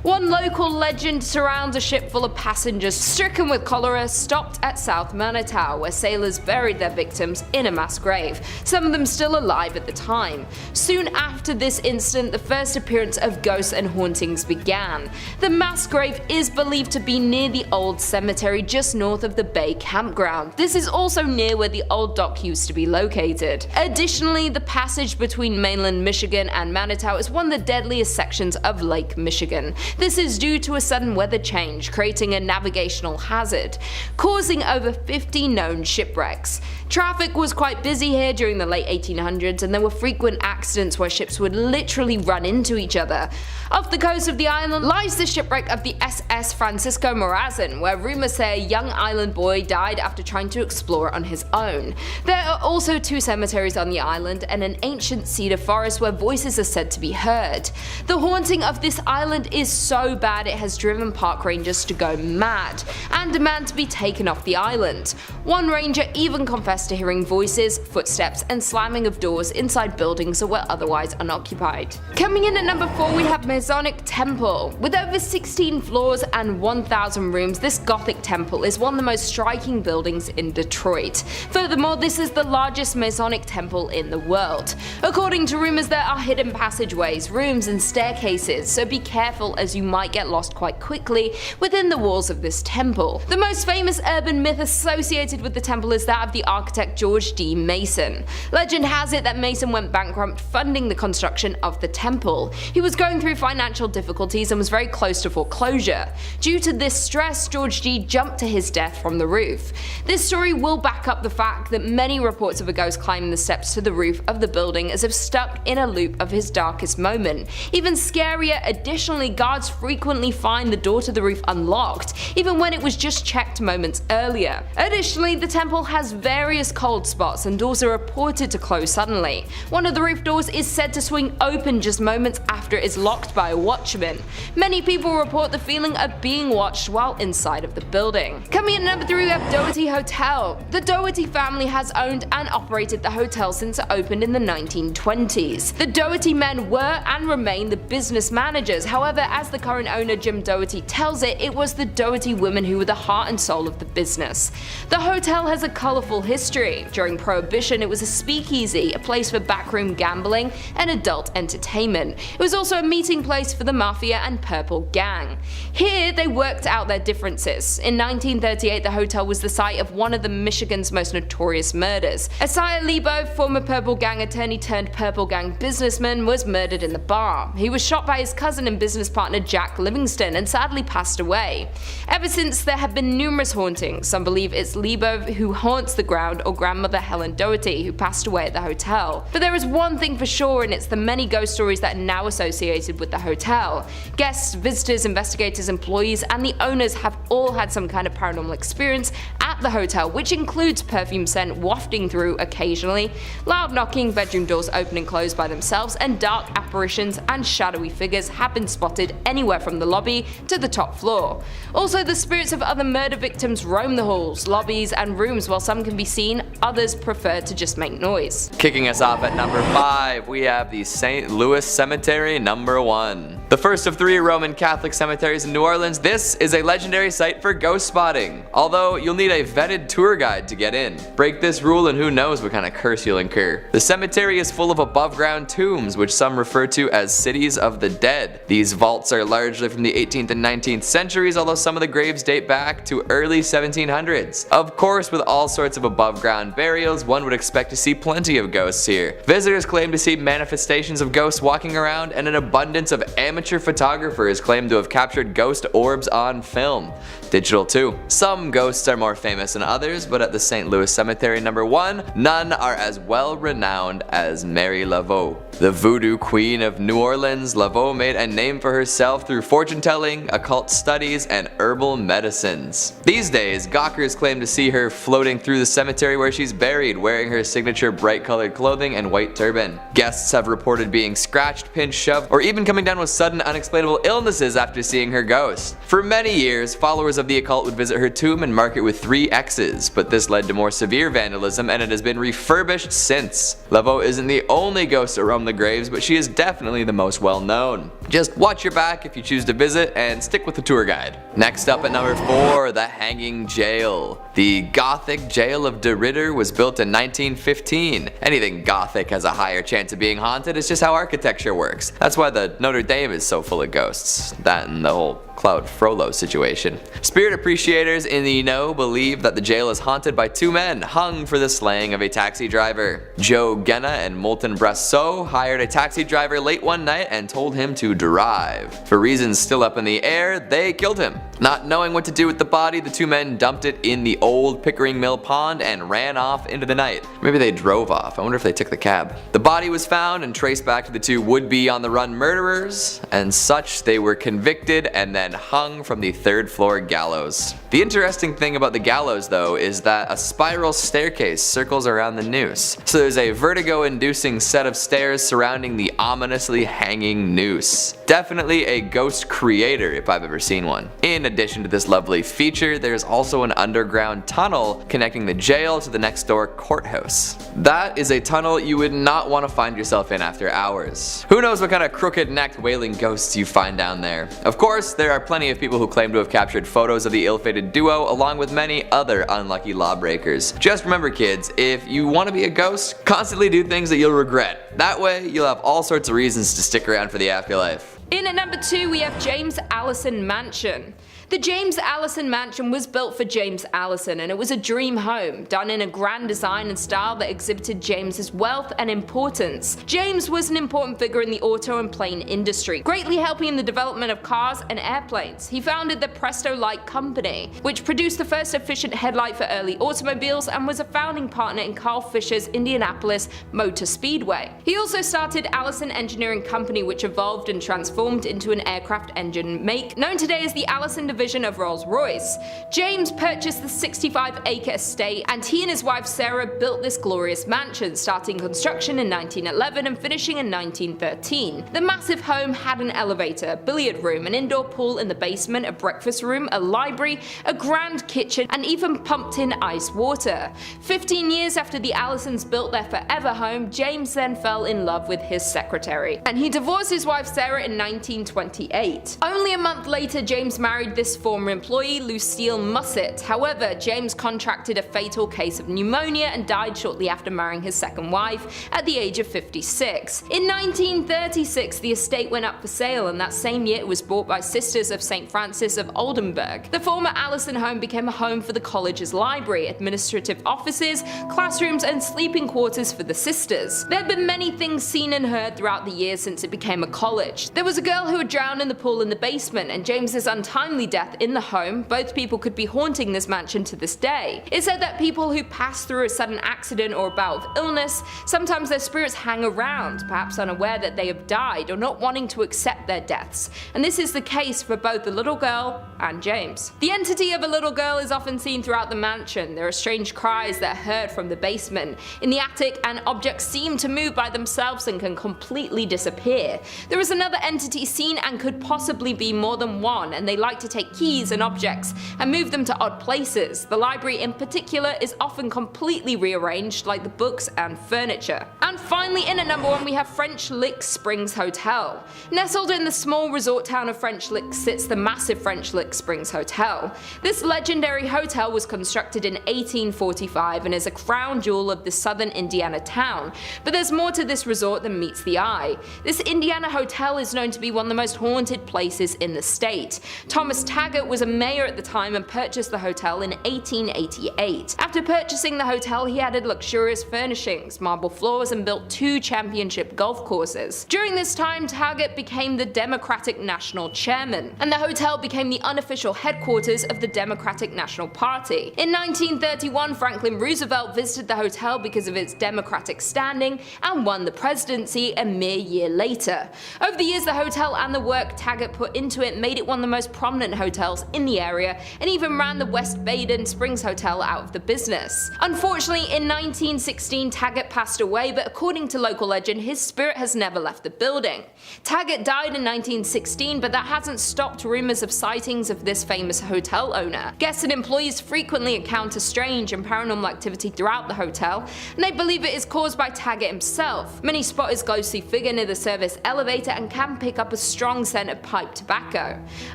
One local legend surrounds a ship full of passengers stricken with cholera stopped at South Manitou, where sailors buried their victims in a mass grave, some of them still alive at the time. Soon after this incident, the first appearance of ghosts and hauntings began. The mass grave is believed to be near the old cemetery just north of the Bay Campground. This is also near where the old dock used to be located. Additionally, the passage between mainland Michigan and Manitou is one of the deadliest sections of Lake Michigan. This is due to a sudden weather change, creating a navigational hazard, causing over 50 known shipwrecks. Traffic was quite busy here during the late 1800s, and there were frequent accidents where ships would literally run into each other. Off the coast of the island lies the shipwreck of the SS Francisco Morazan, where rumors say a young island boy died after trying to explore on his own. There are also 2 cemeteries on the island and an ancient cedar forest where voices are said to be heard. The haunting of this island is so bad it has driven park rangers to go mad and demand to be taken off the island. One ranger even confessed to hearing voices, footsteps, and slamming of doors inside buildings that were otherwise unoccupied. Coming in at number 4, we have Masonic Temple. With over 16 floors and 1,000 rooms, this Gothic temple is one of the most striking buildings in Detroit. Furthermore, this is the largest Masonic temple in the world. According to rumors, there are hidden passageways, rooms, and staircases, so be careful as you might get lost quite quickly within the walls of this temple. The most famous urban myth associated with the temple is that of the architect George D. Mason. Legend has it that Mason went bankrupt funding the construction of the temple. He was going through financial difficulties and was very close to foreclosure. Due to this stress, George D. jumped to his death from the roof. This story will back up the fact that many reports of a ghost climbing the steps to the roof of the building as if stuck in a loop of his darkest moment. Even scarier, additionally, guards frequently find the door to the roof unlocked, even when it was just checked moments earlier. Additionally, the temple has various cold spots and doors are reported to close suddenly. One of the roof doors is said to swing open just moments after it is locked by a watchman. Many people report the feeling of being watched while inside of the building. Coming in at number 3, we have Dougherty Hotel. The Dougherty family has owned and operated the hotel since it opened in the 1920s. The Dougherty men were and remain the business managers. However, as the current owner Jim Dougherty tells it, it was the Dougherty women who were the heart and soul of the business. The hotel has a colorful history. During Prohibition, it was a speakeasy, a place for backroom gambling and adult entertainment. It was also a meeting place for the Mafia and Purple Gang. Here, they worked out their differences. In 1938, the hotel was the site of one of the Michigan's most notorious murders. Isaiah Lebo, former Purple Gang attorney turned Purple Gang businessman, was murdered in the bar. He was shot by his cousin and business partner Jack Livingston and sadly passed away. Ever since, there have been numerous hauntings. Some believe it's Lebo who haunts the ground or grandmother Helen Dougherty who passed away at the hotel. But there is one thing for sure, and it's the many ghost stories that are now associated with the hotel. Guests guests, visitors, investigators, employees, and the owners have all had some kind of paranormal experience at the hotel, which includes perfume scent wafting through occasionally, loud knocking, bedroom doors open and close by themselves, and dark apparitions and shadowy figures have been spotted anywhere from the lobby to the top floor. Also, the spirits of other murder victims roam the halls, lobbies, and rooms. While some can be seen, others prefer to just make noise. Kicking us off at number 5, we have the St. Louis Cemetery number 1. The first of 3 Roman Catholic cemeteries in New Orleans, this is a legendary site for ghost spotting, although you'll need a vetted tour guide to get in. Break this rule and who knows what kind of curse you'll incur. The cemetery is full of above ground tombs, which some refer to as cities of the dead. These vaults are largely from the 18th and 19th centuries, although some of the graves date back to early 1700s. Of course, with all sorts of above ground burials, one would expect to see plenty of ghosts here. Visitors claim to see manifestations of ghosts walking around, and an abundance of amateur photographers claim to have captured ghost orbs on film. Digital too. Some ghosts are more famous than others, but at the St. Louis Cemetery number 1, none are as well renowned as Mary Laveau. The voodoo queen of New Orleans, Laveau made a name for herself through fortune telling, occult studies, and herbal medicines. These days, gawkers claim to see her floating through the cemetery where she's buried, wearing her signature bright colored clothing and white turban. Guests have reported being scratched, pinched, shoved, or even coming down with sudden unexplainable illnesses after seeing her ghost. For many years, followers of the occult would visit her tomb and mark it with 3 X's, but this led to more severe vandalism and it has been refurbished since. Laveau isn't the only ghost to roam the graves, but she is definitely the most well known. Just watch your back if you choose to visit and stick with the tour guide. Next up at number 4, the Hanging Jail. The Gothic Jail of De Ridder was built in 1915. Anything Gothic has a higher chance of being haunted, it's just how architecture works. That's why the Notre Dame is so full of ghosts. That and the whole Claude Frollo situation. Spirit appreciators in the know believe that the jail is haunted by 2 men hung for the slaying of a taxi driver. Joe Genna and Moulton Brasseau hired a taxi driver late one night and told him to drive. For reasons still up in the air, they killed him. Not knowing what to do with the body, the 2 men dumped it in the old Pickering Mill pond and ran off into the night. Maybe they drove off. I wonder if they took the cab. The body was found and traced back to the 2 would-be on-the-run murderers, and such they were convicted and then hung from the 3rd floor gallows. The interesting thing about the gallows though is that a spiral staircase circles around the noose. So there's a vertigo-inducing set of stairs surrounding the ominously hanging noose. Definitely a ghost creator if I've ever seen one. In addition to this lovely feature, there's also an underground tunnel connecting the jail to the next door courthouse. That is a tunnel you would not want to find yourself in after hours. Who knows what kind of crooked-necked wailing ghosts you find down there. Of course, there are plenty of people who claim to have captured photos of the ill-fated duo along with many other unlucky lawbreakers. Just remember kids, if you want to be a ghost, constantly do things that you'll regret. That way, you'll have all sorts of reasons to stick around for the afterlife. In at number 2, we have James Allison Mansion. The James Allison Mansion was built for James Allison, and it was a dream home, done in a grand design and style that exhibited James's wealth and importance. James was an important figure in the auto and plane industry, greatly helping in the development of cars and airplanes. He founded the Presto Light Company, which produced the first efficient headlight for early automobiles, and was a founding partner in Carl Fisher's Indianapolis Motor Speedway. He also started Allison Engineering Company, which evolved and transformed into an aircraft engine make known today as the Allison division of Rolls-Royce. James purchased the 65-acre estate, and he and his wife Sarah built this glorious mansion, starting construction in 1911 and finishing in 1913. The massive home had an elevator, billiard room, an indoor pool in the basement, a breakfast room, a library, a grand kitchen, and even pumped-in ice water. 15 years after the Allisons built their forever home, James then fell in love with his secretary, and he divorced his wife Sarah in 1928. Only a month later, James married this former employee, Lucille Musset. However, James contracted a fatal case of pneumonia and died shortly after marrying his second wife at the age of 56. In 1936, the estate went up for sale, and that same year it was bought by Sisters of St. Francis of Oldenburg. The former Allison home became a home for the college's library, administrative offices, classrooms, and sleeping quarters for the sisters. There have been many things seen and heard throughout the years since it became a college. There was a girl who had drowned in the pool in the basement, and James's untimely death in the home, both people could be haunting this mansion to this day. It's said that people who pass through a sudden accident or a bout of illness, sometimes their spirits hang around, perhaps unaware that they have died or not wanting to accept their deaths, and this is the case for both the little girl and James. The entity of a little girl is often seen throughout the mansion. There are strange cries that are heard from the basement, in the attic, and objects seem to move by themselves and can completely disappear. There is another entity seen and could possibly be more than one, and they like to take keys and objects and move them to odd places. The library in particular is often completely rearranged, like the books and furniture. And finally, in at number 1 we have French Lick Springs Hotel. Nestled in the small resort town of French Lick sits the massive French Lick Springs Hotel. This legendary hotel was constructed in 1845 and is a crown jewel of the southern Indiana town, but there's more to this resort than meets the eye. This Indiana hotel is known to be one of the most haunted places in the state. Thomas Taggart was a mayor at the time and purchased the hotel in 1888. After purchasing the hotel, he added luxurious furnishings, marble floors, and built 2 championship golf courses. During this time, Taggart became the Democratic National Chairman, and the hotel became the unofficial headquarters of the Democratic National Party. In 1931, Franklin Roosevelt visited the hotel because of its Democratic standing and won the presidency a mere year later. Over the years, the hotel and the work Taggart put into it made it one of the most prominent hotels in the area, and even ran the West Baden Springs Hotel out of the business. Unfortunately, in 1916, Taggart passed away, but according to local legend, his spirit has never left the building. Taggart died in 1916, but that hasn't stopped rumors of sightings of this famous hotel owner. Guests and employees frequently encounter strange and paranormal activity throughout the hotel, and they believe it is caused by Taggart himself. Many spot his ghostly figure near the service elevator and can pick up a strong scent of pipe tobacco.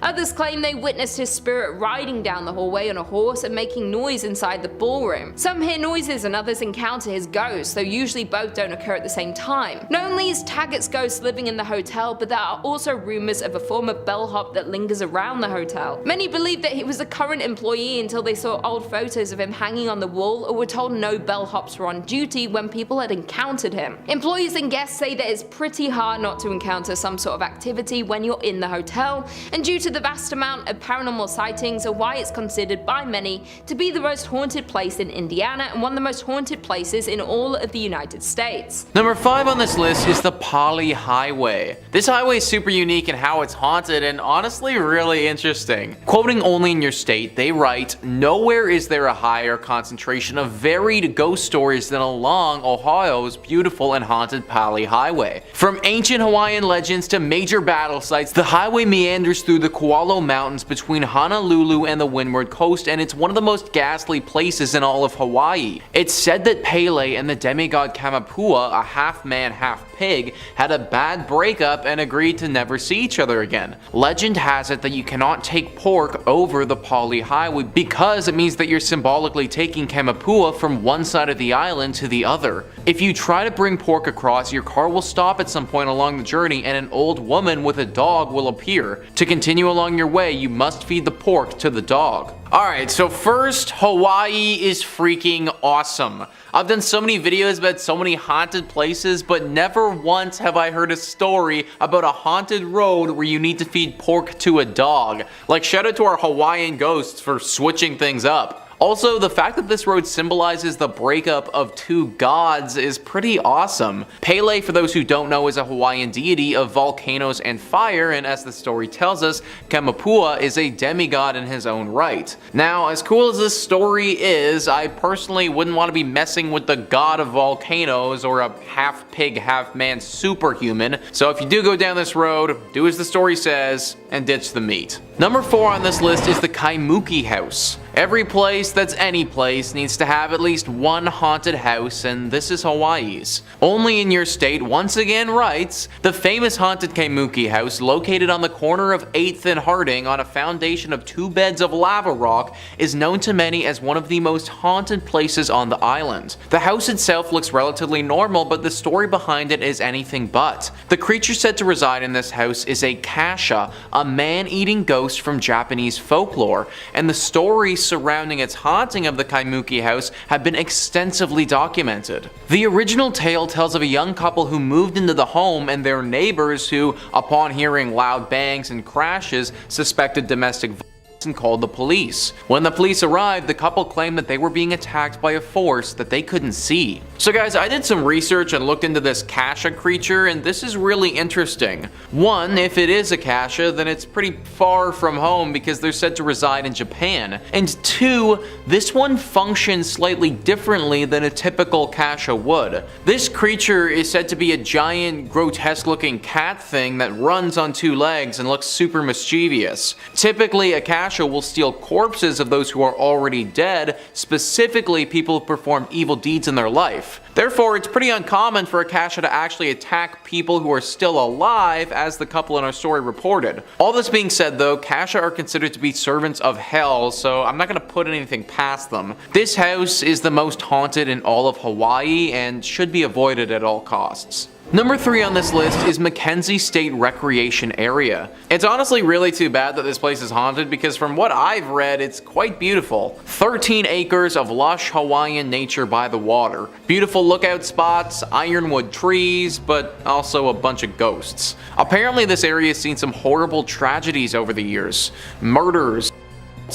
Others claim they witnessed his spirit riding down the hallway on a horse and making noise inside the ballroom. Some hear noises and others encounter his ghost, though usually both don't occur at the same time. Not only is Taggart's ghost living in the hotel, but there are also rumors of a former bellhop that lingers around the hotel. Many believe that he was a current employee until they saw old photos of him hanging on the wall or were told no bellhops were on duty when people had encountered him. Employees and guests say that it's pretty hard not to encounter some sort of activity when you're in the hotel, and due to the vast amount of paranormal sightings are why it's considered by many to be the most haunted place in Indiana and one of the most haunted places in all of the United States. Number 5 on this list is the Pali Highway. This highway is super unique in how it's haunted and honestly really interesting. Quoting Only in Your State, they write, "Nowhere is there a higher concentration of varied ghost stories than along Ohio's beautiful and haunted Pali Highway. From ancient Hawaiian legends to major battle sites, the highway meanders through the Kewalo Mountains between Honolulu and the Windward Coast, and it's one of the most ghastly places in all of Hawaii. It's said that Pele and the demigod Kamapua, a half-man, half-pig, had a bad breakup and agreed to never see each other again. Legend has it that you cannot take pork over the Pali Highway because it means that you're symbolically taking Kamapua from one side of the island to the other. If you try to bring pork across, your car will stop at some point along the journey and an old woman with a dog will appear. To continue along your way, you must feed the pork to the dog." Alright, so first, Hawaii is freaking awesome. I've done so many videos about so many haunted places, but never once have I heard a story about a haunted road where you need to feed pork to a dog. Like, shout out to our Hawaiian ghosts for switching things up. Also, the fact that this road symbolizes the breakup of 2 gods is pretty awesome. Pele, for those who don't know, is a Hawaiian deity of volcanoes and fire, and as the story tells us, Kamapua is a demigod in his own right. Now, as cool as this story is, I personally wouldn't want to be messing with the god of volcanoes or a half-pig, half-man superhuman, so if you do go down this road, do as the story says, and ditch the meat. Number 4 on this list is the Kaimuki House. Every place that's any place needs to have at least one haunted house, and this is Hawaii's. Only in Your State once again writes, "The famous haunted Kaimuki House, located on the corner of 8th and Harding on a foundation of 2 beds of lava rock, is known to many as one of the most haunted places on the island. The house itself looks relatively normal, but the story behind it is anything but. The creature said to reside in this house is a kasha, a man-eating ghost from Japanese folklore, and the stories surrounding its haunting of the Kaimuki House have been extensively documented. The original tale tells of a young couple who moved into the home and their neighbors who, upon hearing loud bangs and crashes, suspected domestic violence and called the police. When the police arrived, the couple claimed that they were being attacked by a force that they couldn't see. So guys, I did some research and looked into this Kasha creature, and this is really interesting. One, if it is a Kasha, then it's pretty far from home because they're said to reside in Japan. And two, this one functions slightly differently than a typical Kasha would. This creature is said to be a giant, grotesque looking cat thing that runs on two legs and looks super mischievous. Typically, a Kasha will steal corpses of those who are already dead, specifically people who performed evil deeds in their life. Therefore, it's pretty uncommon for a Kasha to actually attack people who are still alive, as the couple in our story reported. All this being said though, Kasha are considered to be servants of hell, so I'm not going to put anything past them. This house is the most haunted in all of Hawaii and should be avoided at all costs. Number 3 on this list is Mackenzie State Recreation Area. It's honestly really too bad that this place is haunted because from what I've read, it's quite beautiful. 13 acres of lush Hawaiian nature by the water. Beautiful lookout spots, ironwood trees, but also a bunch of ghosts. Apparently this area has seen some horrible tragedies over the years. Murders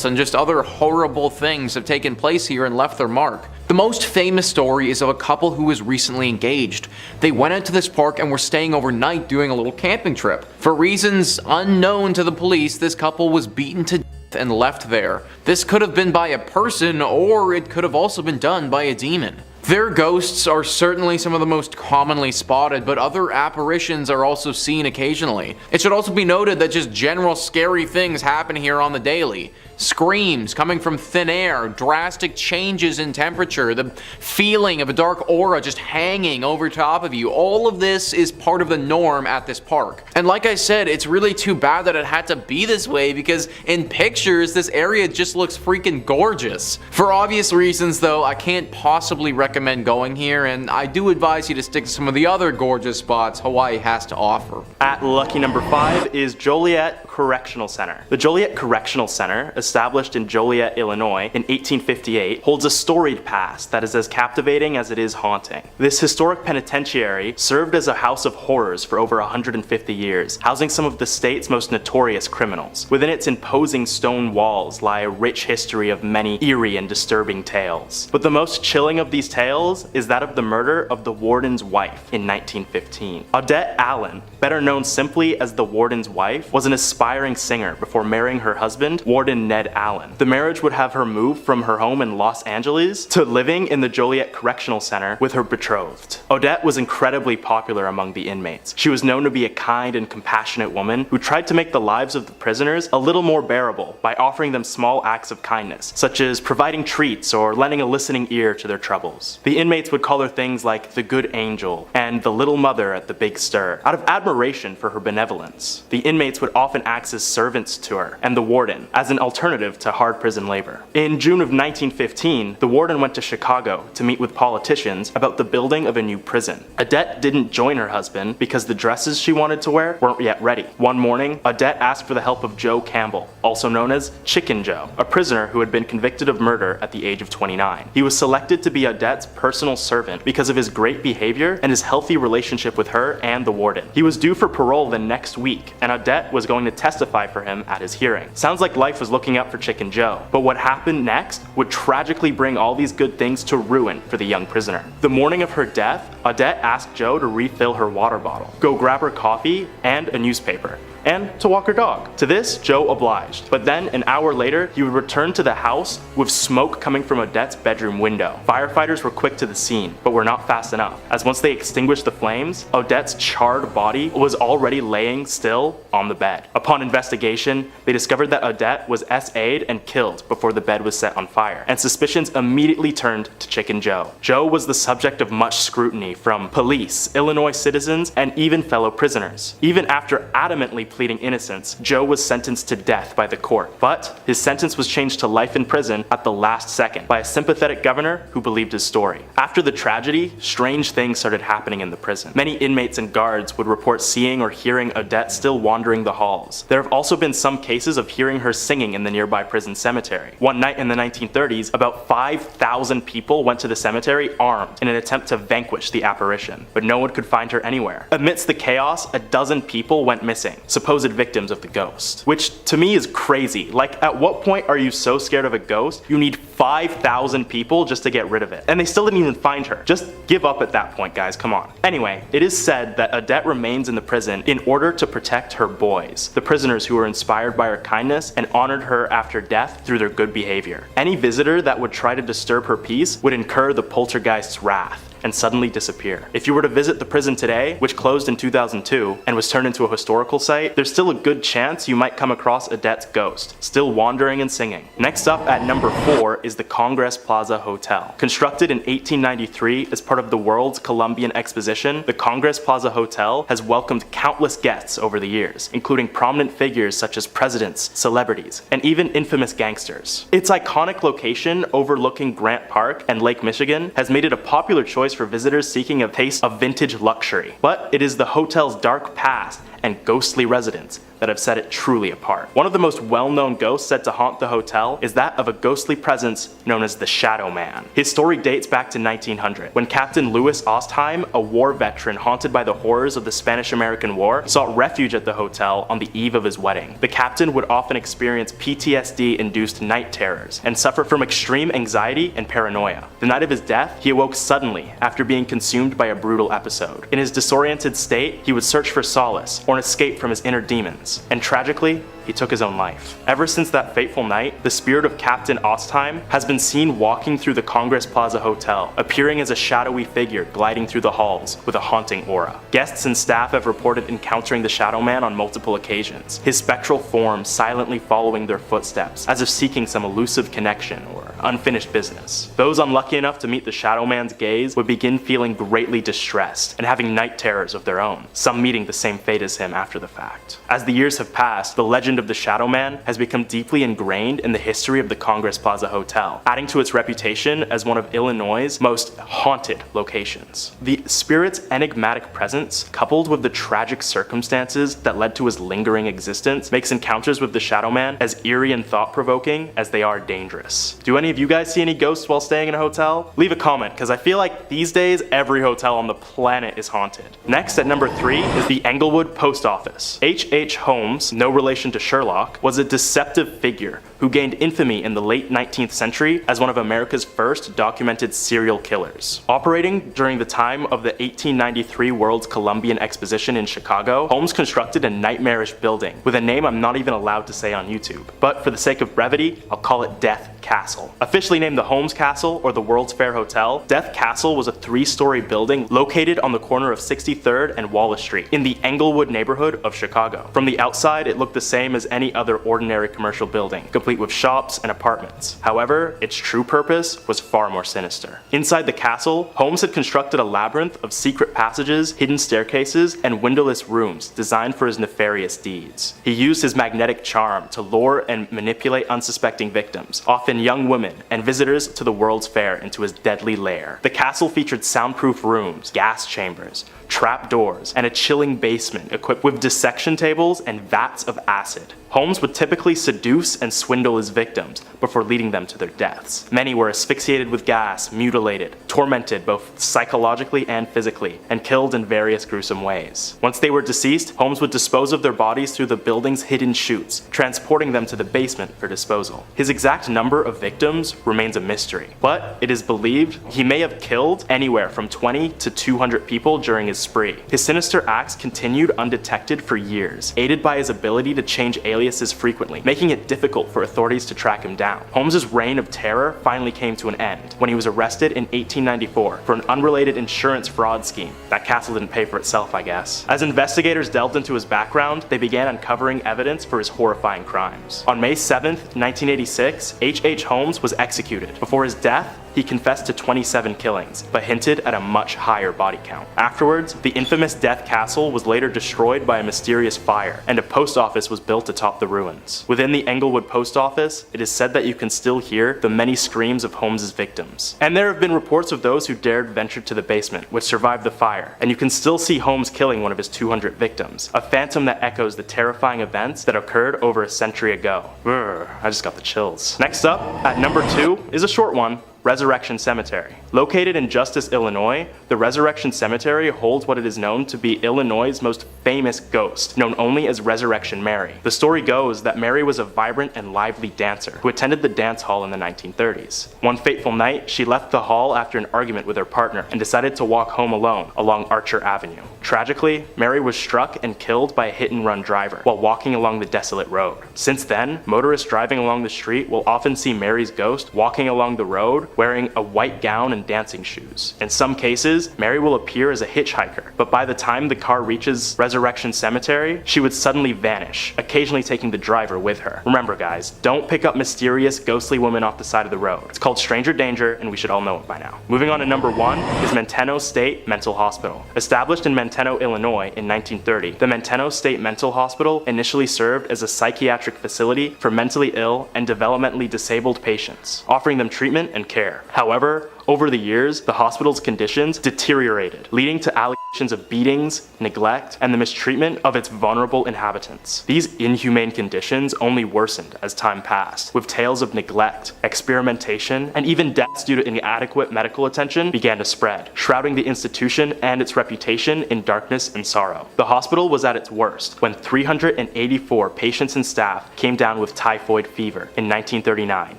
and just other horrible things have taken place here and left their mark. The most famous story is of a couple who was recently engaged. They went out to this park and were staying overnight doing a little camping trip. For reasons unknown to the police, this couple was beaten to death and left there. This could have been by a person, or it could have also been done by a demon. Their ghosts are certainly some of the most commonly spotted, but other apparitions are also seen occasionally. It should also be noted that just general scary things happen here on the daily. Screams coming from thin air, drastic changes in temperature, the feeling of a dark aura just hanging over top of you. All of this is part of the norm at this park. And like I said, it's really too bad that it had to be this way because in pictures, this area just looks freaking gorgeous. For obvious reasons though, I can't possibly recommend going here, and I do advise you to stick to some of the other gorgeous spots Hawaii has to offer. At lucky number 5 is Joliet Correctional Center. The Joliet Correctional Center, established in Joliet, Illinois in 1858, holds a storied past that is as captivating as it is haunting. This historic penitentiary served as a house of horrors for over 150 years, housing some of the state's most notorious criminals. Within its imposing stone walls lie a rich history of many eerie and disturbing tales. But the most chilling of these tales is that of the murder of the warden's wife in 1915. Odette Allen, better known simply as the warden's wife, was an aspiring singer before marrying her husband, Warden Ned Allen. The marriage would have her move from her home in Los Angeles to living in the Joliet Correctional Center with her betrothed. Odette was incredibly popular among the inmates. She was known to be a kind and compassionate woman who tried to make the lives of the prisoners a little more bearable by offering them small acts of kindness, such as providing treats or lending a listening ear to their troubles. The inmates would call her things like the Good Angel and the Little Mother at the Big Stir, out of admiration for her benevolence. The inmates would often act as servants to her and the warden, as an alternative to hard prison labor. In June of 1915, the warden went to Chicago to meet with politicians about the building of a new prison. Odette didn't join her husband because the dresses she wanted to wear weren't yet ready. One morning, Odette asked for the help of Joe Campbell, also known as Chicken Joe, a prisoner who had been convicted of murder at the age of 29. He was selected to be Odette's personal servant because of his great behavior and his healthy relationship with her and the warden. He was due for parole the next week, and Odette was going to testify for him at his hearing. Sounds like life was looking up for Chicken Joe, but what happened next would tragically bring all these good things to ruin for the young prisoner. The morning of her death, Odette asked Joe to refill her water bottle, go grab her coffee and a newspaper, and to walk her dog. To this, Joe obliged. But then, an hour later, he would return to the house with smoke coming from Odette's bedroom window. Firefighters were quick to the scene, but were not fast enough, as once they extinguished the flames, Odette's charred body was already laying still on the bed. Upon investigation, they discovered that Odette was SA'd and killed before the bed was set on fire, and suspicions immediately turned to Chicken Joe. Joe was the subject of much scrutiny from police, Illinois citizens, and even fellow prisoners. Even after adamantly pleading innocence, Joe was sentenced to death by the court, but his sentence was changed to life in prison at the last second by a sympathetic governor who believed his story. After the tragedy, strange things started happening in the prison. Many inmates and guards would report seeing or hearing Odette still wandering the halls. There have also been some cases of hearing her singing in the nearby prison cemetery. One night in the 1930s, about 5,000 people went to the cemetery armed in an attempt to vanquish the apparition, but no one could find her anywhere. Amidst the chaos, a dozen people went missing. supposed victims of the ghost. Which to me is crazy. Like, at what point are you so scared of a ghost you need 5,000 people just to get rid of it? And they still didn't even find her. Just give up at that point, guys, come on. Anyway, it is said that Odette remains in the prison in order to protect her boys, the prisoners who were inspired by her kindness and honored her after death through their good behavior. Any visitor that would try to disturb her peace would incur the poltergeist's wrath and suddenly disappear. If you were to visit the prison today, which closed in 2002 and was turned into a historical site, there's still a good chance you might come across Odette's ghost, still wandering and singing. Next up at number 4 is the Congress Plaza Hotel. Constructed in 1893 as part of the World's Columbian Exposition, the Congress Plaza Hotel has welcomed countless guests over the years, including prominent figures such as presidents, celebrities, and even infamous gangsters. Its iconic location overlooking Grant Park and Lake Michigan has made it a popular choice for visitors seeking a taste of vintage luxury. But it is the hotel's dark past and ghostly residents that have set it truly apart. One of the most well-known ghosts said to haunt the hotel is that of a ghostly presence known as the Shadow Man. His story dates back to 1900, when Captain Louis Ostheim, a war veteran haunted by the horrors of the Spanish-American War, sought refuge at the hotel on the eve of his wedding. The captain would often experience PTSD-induced night terrors and suffer from extreme anxiety and paranoia. The night of his death, he awoke suddenly after being consumed by a brutal episode. In his disoriented state, he would search for solace or an escape from his inner demons, and tragically, he took his own life. Ever since that fateful night, the spirit of Captain Ostheim has been seen walking through the Congress Plaza Hotel, appearing as a shadowy figure gliding through the halls with a haunting aura. Guests and staff have reported encountering the Shadow Man on multiple occasions, his spectral form silently following their footsteps, as if seeking some elusive connection or unfinished business. Those unlucky enough to meet the Shadow Man's gaze would begin feeling greatly distressed and having night terrors of their own, some meeting the same fate as him after the fact. As the years have passed, the legend of the Shadow Man has become deeply ingrained in the history of the Congress Plaza Hotel, adding to its reputation as one of Illinois' most haunted locations. The spirit's enigmatic presence, coupled with the tragic circumstances that led to his lingering existence, makes encounters with the Shadow Man as eerie and thought-provoking as they are dangerous. Do any of you guys see any ghosts while staying in a hotel? Leave a comment, because I feel like these days every hotel on the planet is haunted. Next, at number 3, is the Englewood Post Office. H.H. Holmes, no relation to Sherlock, was a deceptive figure who gained infamy in the late 19th century as one of America's first documented serial killers. Operating during the time of the 1893 World's Columbian Exposition in Chicago, Holmes constructed a nightmarish building with a name I'm not even allowed to say on YouTube. But for the sake of brevity, I'll call it Death Castle. Officially named the Holmes Castle or the World's Fair Hotel, Death Castle was a 3-story building located on the corner of 63rd and Wallace Street in the Englewood neighborhood of Chicago. From the outside, it looked the same as any other ordinary commercial building, complete with shops and apartments. However, its true purpose was far more sinister. Inside the castle, Holmes had constructed a labyrinth of secret passages, hidden staircases, and windowless rooms designed for his nefarious deeds. He used his magnetic charm to lure and manipulate unsuspecting victims, often young women and visitors to the World's Fair, into his deadly lair. The castle featured soundproof rooms, gas chambers, trap doors, and a chilling basement equipped with dissection tables and vats of acid. Holmes would typically seduce and swindle his victims before leading them to their deaths. Many were asphyxiated with gas, mutilated, tormented both psychologically and physically, and killed in various gruesome ways. Once they were deceased, Holmes would dispose of their bodies through the building's hidden chutes, transporting them to the basement for disposal. His exact number of victims remains a mystery, but it is believed he may have killed anywhere from 20 to 200 people during his spree. His sinister acts continued undetected for years, aided by his ability to change aliases frequently, making it difficult for authorities to track him down. Holmes' reign of terror finally came to an end when he was arrested in 1894 for an unrelated insurance fraud scheme. That castle didn't pay for itself, I guess. As investigators delved into his background, they began uncovering evidence for his horrifying crimes. On May 7th, 1986, H.H. Holmes was executed. Before his death, he confessed to 27 killings, but hinted at a much higher body count. Afterwards, the infamous Death Castle was later destroyed by a mysterious fire, and a post office was built atop the ruins. Within the Englewood post office, it is said that you can still hear the many screams of Holmes' victims. And there have been reports of those who dared venture to the basement, which survived the fire, and you can still see Holmes killing one of his 200 victims, a phantom that echoes the terrifying events that occurred over a century ago. I just got the chills. Next up, at number 2, is a short one. Resurrection Cemetery. Located in Justice, Illinois, the Resurrection Cemetery holds what it is known to be Illinois' most famous ghost, known only as Resurrection Mary. The story goes that Mary was a vibrant and lively dancer who attended the dance hall in the 1930s. One fateful night, she left the hall after an argument with her partner and decided to walk home alone along Archer Avenue. Tragically, Mary was struck and killed by a hit-and-run driver while walking along the desolate road. Since then, motorists driving along the street will often see Mary's ghost walking along the road wearing a white gown and dancing shoes. In some cases, Mary will appear as a hitchhiker, but by the time the car reaches Resurrection Cemetery, she would suddenly vanish, occasionally taking the driver with her. Remember guys, don't pick up mysterious, ghostly women off the side of the road. It's called stranger danger, and we should all know it by now. Moving on to number 1 is Menteno State Mental Hospital. Established in Menteno, Illinois in 1930, the Menteno State Mental Hospital initially served as a psychiatric facility for mentally ill and developmentally disabled patients, offering them treatment and care. However, over the years, the hospital's conditions deteriorated, leading to allegations of beatings, neglect, and the mistreatment of its vulnerable inhabitants. These inhumane conditions only worsened as time passed, with tales of neglect, experimentation, and even deaths due to inadequate medical attention began to spread, shrouding the institution and its reputation in darkness and sorrow. The hospital was at its worst when 384 patients and staff came down with typhoid fever in 1939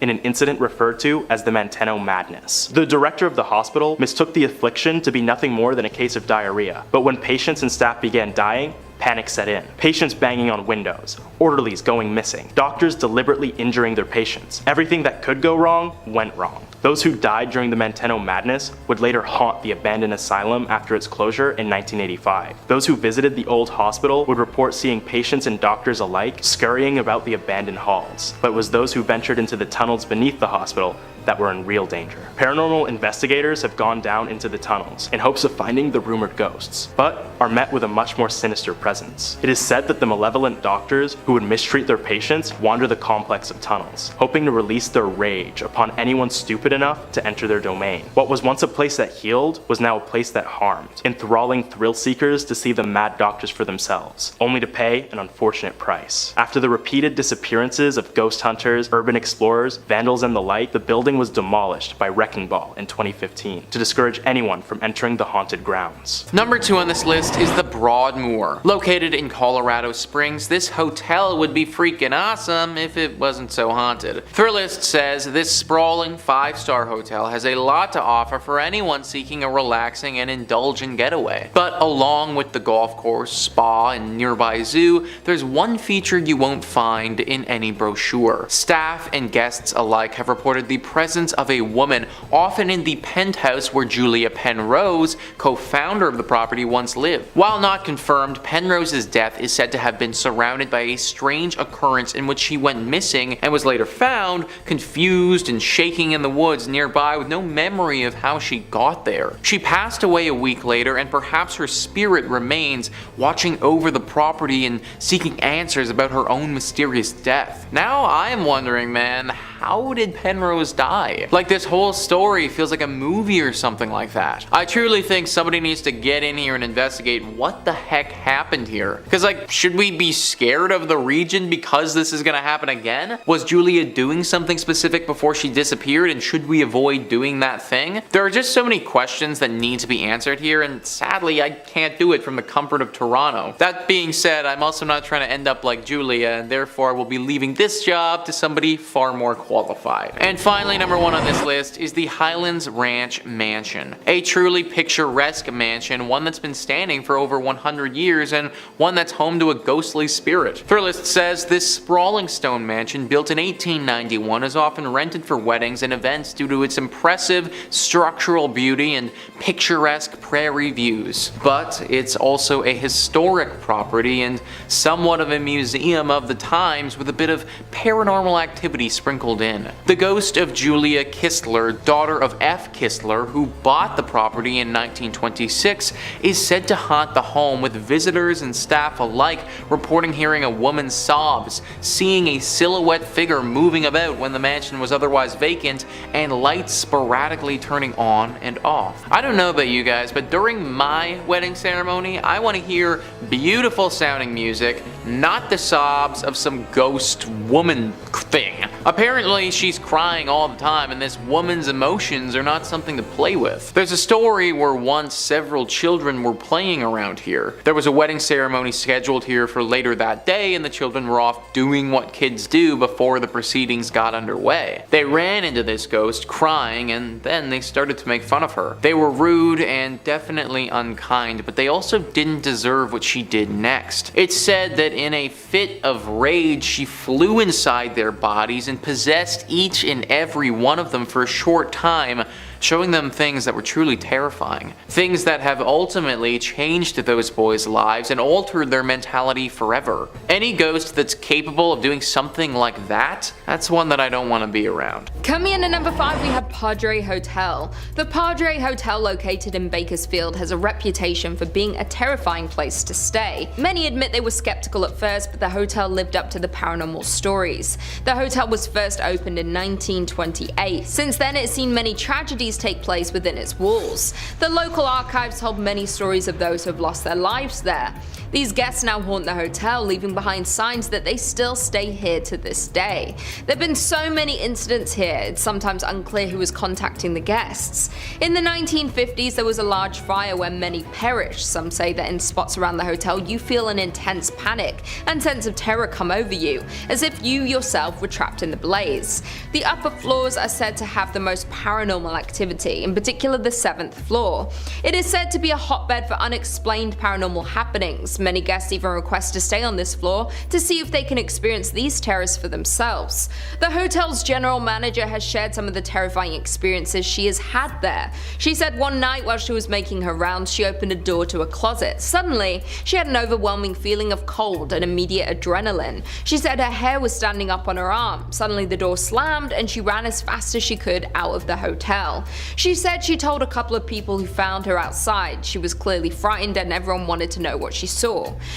in an incident referred to as the Menteno Madness. The director of the hospital mistook the affliction to be nothing more than a case of diarrhea, but when patients and staff began dying, panic set in. Patients banging on windows, orderlies going missing, doctors deliberately injuring their patients. Everything that could go wrong went wrong. Those who died during the Menteno Madness would later haunt the abandoned asylum after its closure in 1985. Those who visited the old hospital would report seeing patients and doctors alike scurrying about the abandoned halls, but it was those who ventured into the tunnels beneath the hospital that were in real danger. Paranormal investigators have gone down into the tunnels in hopes of finding the rumored ghosts, but are met with a much more sinister presence. It is said that the malevolent doctors who would mistreat their patients wander the complex of tunnels, hoping to release their rage upon anyone stupid enough to enter their domain. What was once a place that healed was now a place that harmed, enthralling thrill seekers to see the mad doctors for themselves, only to pay an unfortunate price. After the repeated disappearances of ghost hunters, urban explorers, vandals, and the like, the building was demolished by Wrecking Ball in 2015 to discourage anyone from entering the haunted grounds. Number 2 on this list is the Broadmoor. Located in Colorado Springs, this hotel would be freaking awesome if it wasn't so haunted. Thrillist says this sprawling 5-star hotel has a lot to offer for anyone seeking a relaxing and indulgent getaway. But along with the golf course, spa, and nearby zoo, there's one feature you won't find in any brochure. Staff and guests alike have reported the presence of a woman, often in the penthouse where Julia Penrose, co-founder of the property, once lived. While not confirmed, Penrose's death is said to have been surrounded by a strange occurrence in which she went missing and was later found, confused and shaking in the woods nearby with no memory of how she got there. She passed away a week later, and perhaps her spirit remains, watching over the property and seeking answers about her own mysterious death. Now I am wondering, man, how did Penrose die? Like, this whole story feels like a movie or something like that. I truly think somebody needs to get in here and investigate what the heck happened here. Because, like, should we be scared of the region because this is gonna happen again? Was Julia doing something specific before she disappeared, and should we avoid doing that thing? There are just so many questions that need to be answered here, and sadly I can't do it from the comfort of Toronto. That being said, I'm also not trying to end up like Julia, and therefore will be leaving this job to somebody far more qualified. And finally, number 1 on this list is the Highlands Ranch Mansion. A truly picturesque mansion, one that's been standing for over 100 years and one that's home to a ghostly spirit. Thrillist says this sprawling stone mansion, built in 1891, is often rented for weddings and events due to its impressive structural beauty and picturesque prairie views. But it's also a historic property and somewhat of a museum of the times, with a bit of paranormal activity sprinkled in. The ghost of Julia Kistler, daughter of F. Kistler, who bought the property in 1926, is said to haunt the home, with visitors and staff alike reporting hearing a woman's sobs, seeing a silhouette figure moving about when the mansion was otherwise vacant, and lights sporadically turning on and off. I don't know about you guys, but during my wedding ceremony, I want to hear beautiful sounding music, not the sobs of some ghost woman thing. Apparently she's crying all the time, and this woman's emotions are not something to play with. There's a story where once several children were playing around here. There was a wedding ceremony scheduled here for later that day, and the children were off doing what kids do before the proceedings got underway. They ran into this ghost crying, and then they started to make fun of her. They were rude and definitely unkind, but they also didn't deserve what she did next. It's said that in a fit of rage, she flew inside their bodies and possessed each and every one of them for a short time, showing them things that were truly terrifying. Things that have ultimately changed those boys' lives and altered their mentality forever. Any ghost that's capable of doing something like that, that's one that I don't want to be around. Coming in at number 5, we have Padre Hotel. The Padre Hotel, located in Bakersfield, has a reputation for being a terrifying place to stay. Many admit they were skeptical at first, but the hotel lived up to the paranormal stories. The hotel was first opened in 1928. Since then, it's seen many tragedies take place within its walls. The local archives hold many stories of those who have lost their lives there. These guests now haunt the hotel, leaving behind signs that they still stay here to this day. There have been so many incidents here, it's sometimes unclear who was contacting the guests. In the 1950s, there was a large fire where many perished. Some say that in spots around the hotel, you feel an intense panic and sense of terror come over you, as if you yourself were trapped in the blaze. The upper floors are said to have the most paranormal activity, in particular the 7th floor. It is said to be a hotbed for unexplained paranormal happenings. Many guests even request to stay on this floor to see if they can experience these terrors for themselves. The hotel's general manager has shared some of the terrifying experiences she has had there. She said one night while she was making her rounds, she opened a door to a closet. Suddenly, she had an overwhelming feeling of cold and immediate adrenaline. She said her hair was standing up on her arm. Suddenly the door slammed and she ran as fast as she could out of the hotel. She said she told a couple of people who found her outside. She was clearly frightened and everyone wanted to know what she saw.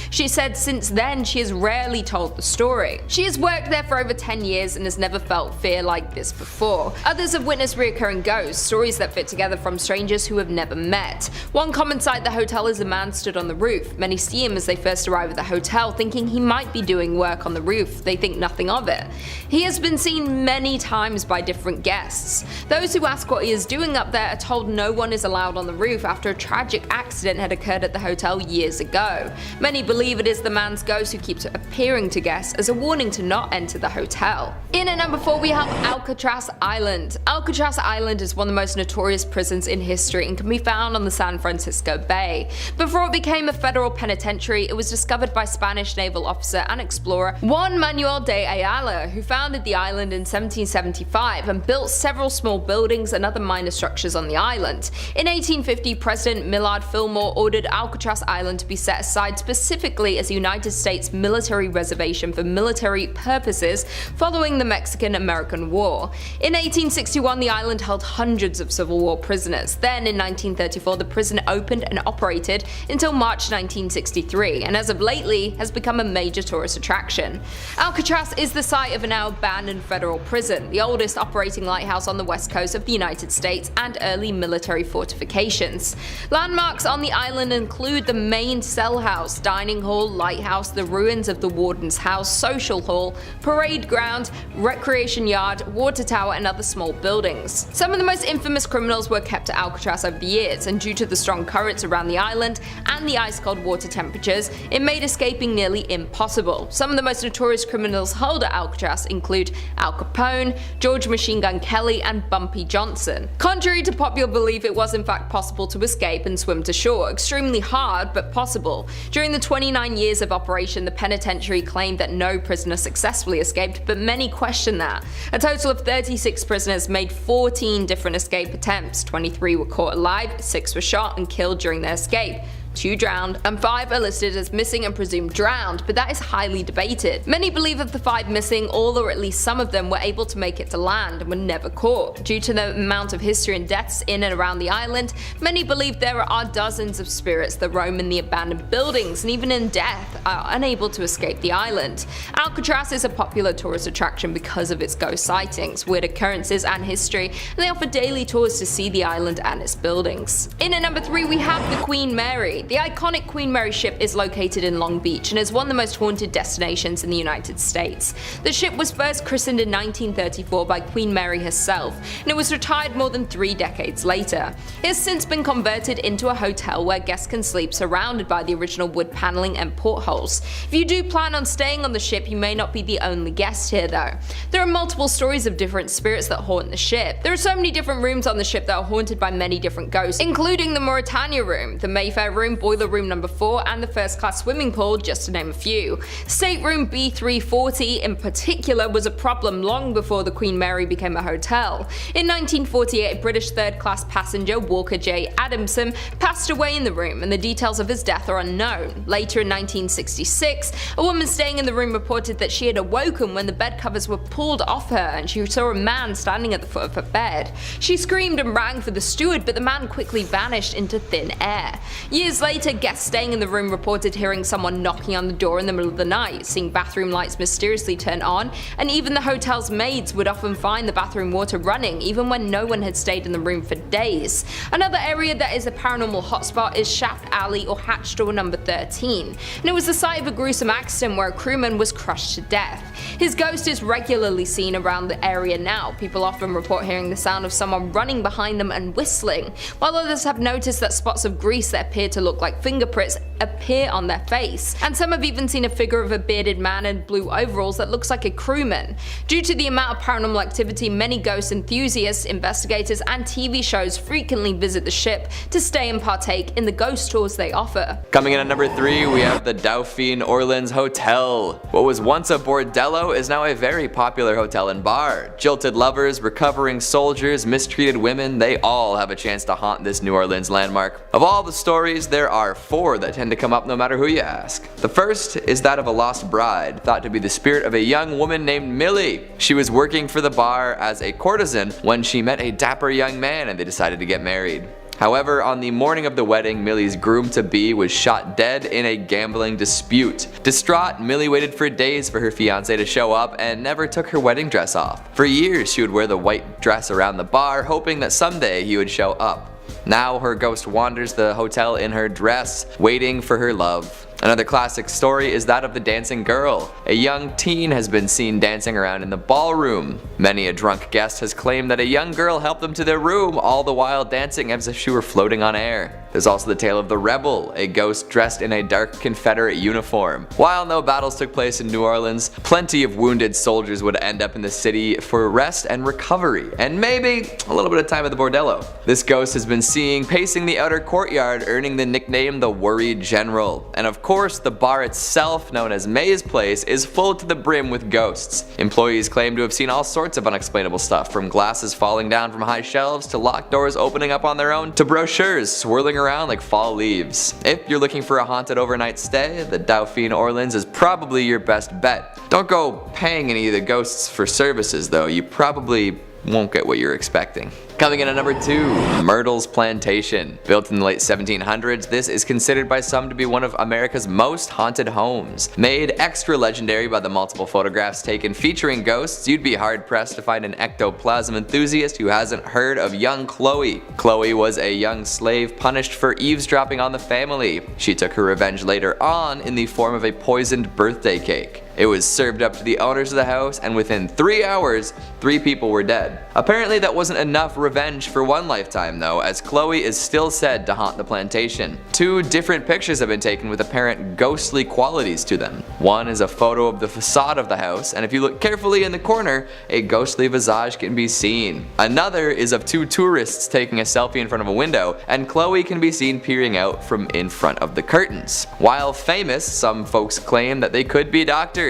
She said since then she has rarely told the story. She has worked there for over 10 years and has never felt fear like this before. Others have witnessed recurring ghosts, stories that fit together from strangers who have never met. One common sight at the hotel is a man stood on the roof. Many see him as they first arrive at the hotel, thinking he might be doing work on the roof. They think nothing of it. He has been seen many times by different guests. Those who ask what he is doing up there are told no one is allowed on the roof after a tragic accident had occurred at the hotel years ago. Many believe it is the man's ghost who keeps appearing to guests as a warning to not enter the hotel. In at number 4, we have Alcatraz Island. Alcatraz Island is one of the most notorious prisons in history and can be found on the San Francisco Bay. Before it became a federal penitentiary, it was discovered by Spanish naval officer and explorer Juan Manuel de Ayala, who founded the island in 1775 and built several small buildings and other minor structures on the island. In 1850, President Millard Fillmore ordered Alcatraz Island to be set aside specifically as a United States military reservation for military purposes following the Mexican-American War. In 1861, the island held hundreds of Civil War prisoners. Then, in 1934, the prison opened and operated until March 1963, and as of lately has become a major tourist attraction. Alcatraz is the site of a now abandoned federal prison, the oldest operating lighthouse on the west coast of the United States, and early military fortifications. Landmarks on the island include the main cell house, dining hall, lighthouse, the ruins of the warden's house, social hall, parade ground, recreation yard, water tower, and other small buildings. Some of the most infamous criminals were kept at Alcatraz over the years, and due to the strong currents around the island and the ice-cold water temperatures, it made escaping nearly impossible. Some of the most notorious criminals held at Alcatraz include Al Capone, George Machine Gun Kelly, and Bumpy Johnson. Contrary to popular belief, it was in fact possible to escape and swim to shore. Extremely hard, but possible. During the 29 years of operation, the penitentiary claimed that no prisoner successfully escaped, but many questioned that. A total of 36 prisoners made 14 different escape attempts. 23 were caught alive, 6 were shot and killed during their escape. 2 drowned, and 5 are listed as missing and presumed drowned, but that is highly debated. Many believe that the 5 missing, all or at least some of them, were able to make it to land and were never caught. Due to the amount of history and deaths in and around the island, many believe there are dozens of spirits that roam in the abandoned buildings and even in death are unable to escape the island. Alcatraz is a popular tourist attraction because of its ghost sightings, weird occurrences, and history, and they offer daily tours to see the island and its buildings. In at number 3, we have the Queen Mary. The iconic Queen Mary ship is located in Long Beach and is one of the most haunted destinations in the United States. The ship was first christened in 1934 by Queen Mary herself, and it was retired more than 3 decades later. It has since been converted into a hotel where guests can sleep surrounded by the original wood paneling and portholes. If you do plan on staying on the ship, you may not be the only guest here though. There are multiple stories of different spirits that haunt the ship. There are so many different rooms on the ship that are haunted by many different ghosts, including the Mauritania room, the Mayfair room, boiler room number 4, and the first class swimming pool, just to name a few. Stateroom B340 in particular was a problem long before the Queen Mary became a hotel. In 1948, a British third class passenger, Walker J. Adamson, passed away in the room, and the details of his death are unknown. Later in 1966, a woman staying in the room reported that she had awoken when the bed covers were pulled off her and she saw a man standing at the foot of her bed. She screamed and rang for the steward, but the man quickly vanished into thin air. Years later, guests staying in the room reported hearing someone knocking on the door in the middle of the night, seeing bathroom lights mysteriously turn on, and even the hotel's maids would often find the bathroom water running even when no one had stayed in the room for days. Another area that is a paranormal hotspot is Shaft Alley or Hatch Door number 13, and it was the site of a gruesome accident where a crewman was crushed to death. His ghost is regularly seen around the area now. People often report hearing the sound of someone running behind them and whistling, while others have noticed that spots of grease that appear to look like fingerprints appear on their face, and some have even seen a figure of a bearded man in blue overalls that looks like a crewman. Due to the amount of paranormal activity, many ghost enthusiasts, investigators, and TV shows frequently visit the ship to stay and partake in the ghost tours they offer. Coming in at number 3, we have the Dauphine Orleans Hotel. What was once a bordello is now a very popular hotel and bar. Jilted lovers, recovering soldiers, mistreated women, they all have a chance to haunt this New Orleans landmark. Of all the stories, there are 4 that tend to come up no matter who you ask. The first is that of a lost bride, thought to be the spirit of a young woman named Millie. She was working for the bar as a courtesan when she met a dapper young man and they decided to get married. However, on the morning of the wedding, Millie's groom-to-be was shot dead in a gambling dispute. Distraught, Millie waited for days for her fiancé to show up and never took her wedding dress off. For years, she would wear the white dress around the bar, hoping that someday he would show up. Now her ghost wanders the hotel in her dress, waiting for her love. Another classic story is that of the dancing girl. A young teen has been seen dancing around in the ballroom. Many a drunk guest has claimed that a young girl helped them to their room, all the while dancing as if she were floating on air. There's also the tale of the rebel, a ghost dressed in a dark Confederate uniform. While no battles took place in New Orleans, plenty of wounded soldiers would end up in the city for rest and recovery, and maybe a little bit of time at the bordello. This ghost has been seen pacing the outer courtyard, earning the nickname the Worried General. And of course, the bar itself, known as May's Place, is full to the brim with ghosts. Employees claim to have seen all sorts of unexplainable stuff, from glasses falling down from high shelves to locked doors opening up on their own to brochures swirling around like fall leaves. If you're looking for a haunted overnight stay, the Dauphine Orleans is probably your best bet. Don't go paying any of the ghosts for services though, you probably won't get what you're expecting. Coming in at number 2, Myrtles Plantation. Built in the late 1700s, this is considered by some to be one of America's most haunted homes. Made extra legendary by the multiple photographs taken featuring ghosts, you'd be hard pressed to find an ectoplasm enthusiast who hasn't heard of young Chloe. Chloe was a young slave punished for eavesdropping on the family. She took her revenge later on in the form of a poisoned birthday cake. It was served up to the owners of the house, and within 3 hours, 3 people were dead. Apparently that wasn't enough revenge for one lifetime though, as Chloe is still said to haunt the plantation. 2 different pictures have been taken with apparent ghostly qualities to them. One is a photo of the facade of the house, and if you look carefully in the corner, a ghostly visage can be seen. Another is of 2 tourists taking a selfie in front of a window, and Chloe can be seen peering out from in front of the curtains. While famous, some folks claim that they could be doctored.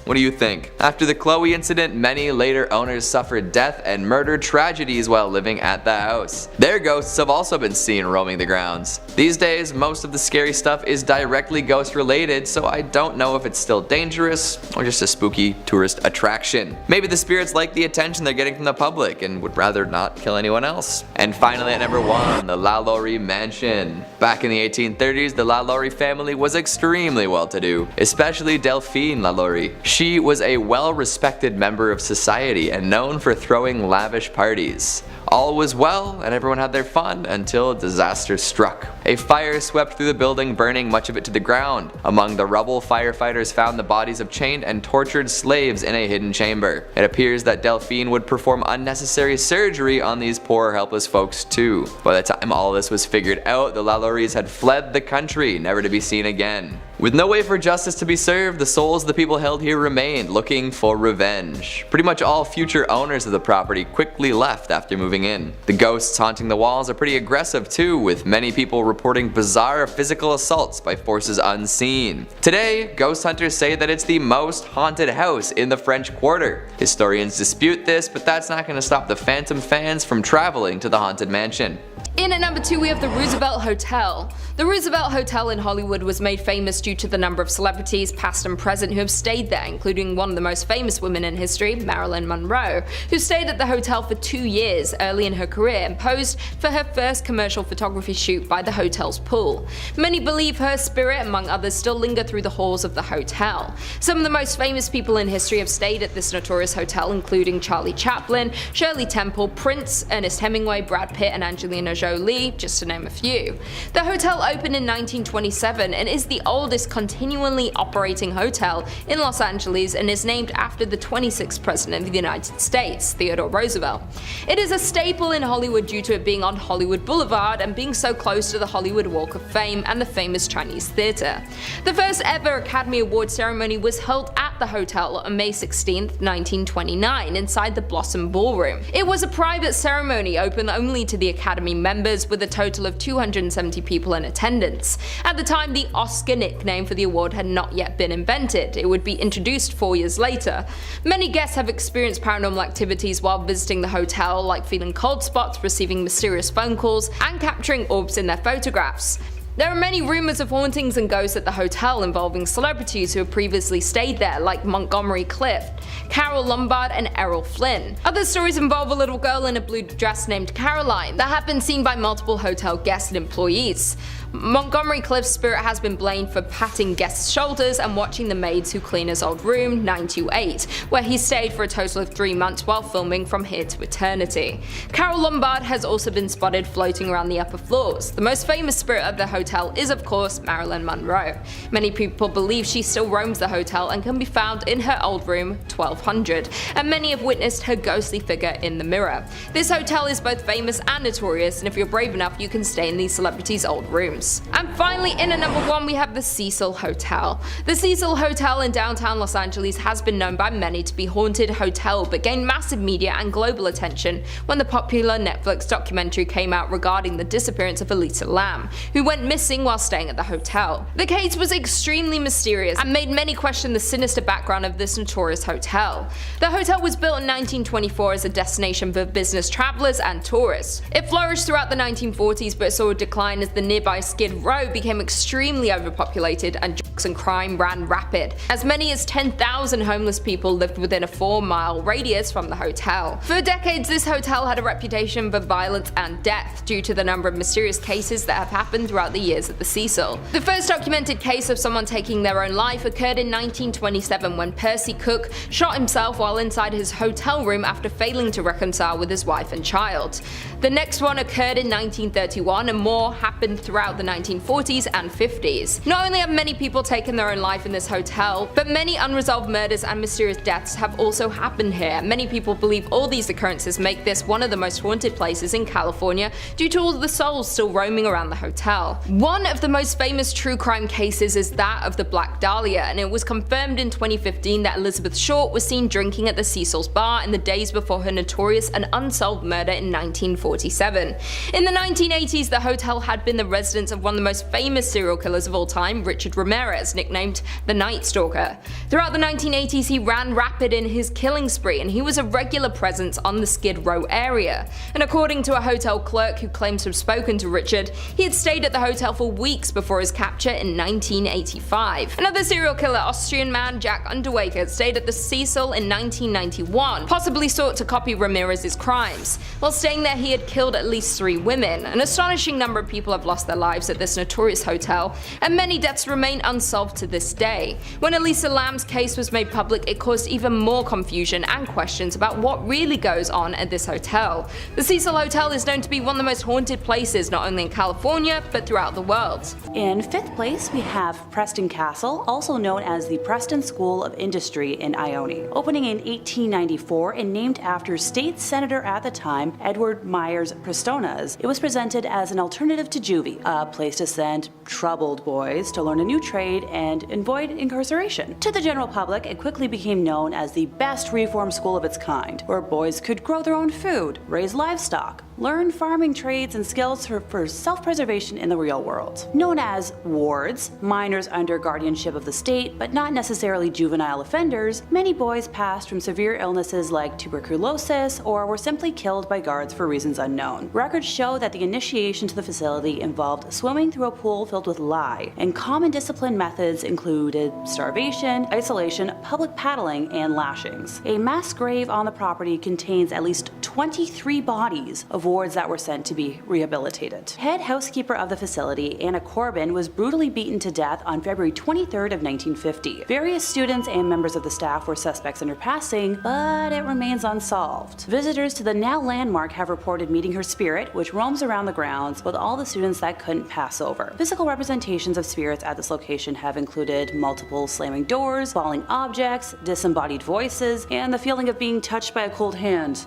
What do you think? After the Chloe incident, many later owners suffered death and murder tragedies while living at the house. Their ghosts have also been seen roaming the grounds. These days, most of the scary stuff is directly ghost related, so I don't know if it's still dangerous or just a spooky tourist attraction. Maybe the spirits like the attention they're getting from the public and would rather not kill anyone else. And finally at number 1, the LaLaurie Mansion. Back in the 1830s, the LaLaurie family was extremely well-to-do, especially Delphine LaLaurie. She was a well-respected member of society and known for throwing lavish parties. All was well and everyone had their fun until disaster struck. A fire swept through the building, burning much of it to the ground. Among the rubble, firefighters found the bodies of chained and tortured slaves in a hidden chamber. It appears that Delphine would perform unnecessary surgery on these poor helpless folks too. By the time all this was figured out, the LaLauries had fled the country, never to be seen again. With no way for justice to be served, the souls of the people held here remained, looking for revenge. Pretty much all future owners of the property quickly left after moving in. The ghosts haunting the walls are pretty aggressive too, with many people reporting bizarre physical assaults by forces unseen. Today, ghost hunters say that it's the most haunted house in the French Quarter. Historians dispute this, but that's not going to stop the Phantom fans from traveling to the haunted mansion. In at number 2 we have the Roosevelt Hotel. The Roosevelt Hotel in Hollywood was made famous due to the number of celebrities, past and present, who have stayed there, including one of the most famous women in history, Marilyn Monroe, who stayed at the hotel for 2 years early in her career and posed for her first commercial photography shoot by the hotel's pool. Many believe her spirit, among others, still linger through the halls of the hotel. Some of the most famous people in history have stayed at this notorious hotel, including Charlie Chaplin, Shirley Temple, Prince, Ernest Hemingway, Brad Pitt, and Angelina Jolie, just to name a few. The hotel opened in 1927 and is the oldest continually operating hotel in Los Angeles and is named after the 26th President of the United States, Theodore Roosevelt. It is a staple in Hollywood due to it being on Hollywood Boulevard and being so close to the Hollywood Walk of Fame and the famous Chinese theater. The first ever Academy Award ceremony was held at the hotel on May 16, 1929, inside the Blossom Ballroom. It was a private ceremony open only to the Academy members, with a total of 270 people in attendance. At the time, the Oscar nickname for the award had not yet been invented. It would be introduced 4 years later. Many guests have experienced paranormal activities while visiting the hotel, like feeling cold spots, receiving mysterious phone calls, and capturing orbs in their photographs. There are many rumors of hauntings and ghosts at the hotel involving celebrities who have previously stayed there, like Montgomery Clift, Carole Lombard, and Errol Flynn. Other stories involve a little girl in a blue dress named Caroline that have been seen by multiple hotel guests and employees. Montgomery Clift's spirit has been blamed for patting guests' shoulders and watching the maids who clean his old room, 928, where he stayed for a total of 3 months while filming From Here to Eternity. Carole Lombard has also been spotted floating around the upper floors. The most famous spirit of the hotel is, of course, Marilyn Monroe. Many people believe she still roams the hotel and can be found in her old room, 1200, and many have witnessed her ghostly figure in the mirror. This hotel is both famous and notorious, and if you're brave enough, you can stay in these celebrities' old rooms. And finally, in at number 1 we have the Cecil Hotel. The Cecil Hotel in downtown Los Angeles has been known by many to be a haunted hotel, but gained massive media and global attention when the popular Netflix documentary came out regarding the disappearance of Elisa Lam, who went missing while staying at the hotel. The case was extremely mysterious and made many question the sinister background of this notorious hotel. The hotel was built in 1924 as a destination for business travelers and tourists. It flourished throughout the 1940s, but saw a decline as the nearby Skid Row became extremely overpopulated and drugs and crime ran rapid. As many as 10,000 homeless people lived within a 4-mile radius from the hotel. For decades, this hotel had a reputation for violence and death due to the number of mysterious cases that have happened throughout the years at the Cecil. The first documented case of someone taking their own life occurred in 1927 when Percy Cook shot himself while inside his hotel room after failing to reconcile with his wife and child. The next one occurred in 1931, and more happened throughout the 1940s and 50s. Not only have many people taken their own life in this hotel, but many unresolved murders and mysterious deaths have also happened here. Many people believe all these occurrences make this one of the most haunted places in California due to all the souls still roaming around the hotel. One of the most famous true crime cases is that of the Black Dahlia, and it was confirmed in 2015 that Elizabeth Short was seen drinking at the Cecil's bar in the days before her notorious and unsolved murder in 1947. In the 1980s, the hotel had been the residence of one of the most famous serial killers of all time, Richard Ramirez, nicknamed the Night Stalker. Throughout the 1980s, he ran rapid in his killing spree, and he was a regular presence on the Skid Row area. And according to a hotel clerk who claims to have spoken to Richard, he had stayed at the hotel for weeks before his capture in 1985. Another serial killer, Austrian man Jack Underwaker, stayed at the Cecil in 1991, possibly sought to copy Ramirez's crimes. While staying there, he had killed at least 3 women. An astonishing number of people have lost their lives at this notorious hotel, and many deaths remain unsolved to this day. When Elisa Lam's case was made public, it caused even more confusion and questions about what really goes on at this hotel. The Cecil Hotel is known to be one of the most haunted places not only in California, but throughout the world. In 5th place, we have Preston Castle, also known as the Preston School of Industry in Ione. Opening in 1894 and named after state senator at the time, Edward Myers Prestonas, it was presented as an alternative to juvie, a place to send troubled boys to learn a new trade and avoid incarceration. To the general public, it quickly became known as the best reform school of its kind, where boys could grow their own food, raise livestock, learn farming trades and skills for self-preservation in the real world. Known as wards, minors under guardianship of the state, but not necessarily juvenile offenders, many boys passed from severe illnesses like tuberculosis or were simply killed by guards for reasons unknown. Records show that the initiation to the facility involved swimming through a pool filled with lye, and common discipline methods included starvation, isolation, public paddling, and lashings. A mass grave on the property contains at least 23 bodies of wards that were sent to be rehabilitated. Head housekeeper of the facility, Anna Corbin, was brutally beaten to death on February 23rd of 1950. Various students and members of the staff were suspects in her passing, but it remains unsolved. Visitors to the now landmark have reported meeting her spirit, which roams around the grounds with all the students that couldn't pass over. Physical representations of spirits at this location have included multiple slamming doors, falling objects, disembodied voices, and the feeling of being touched by a cold hand.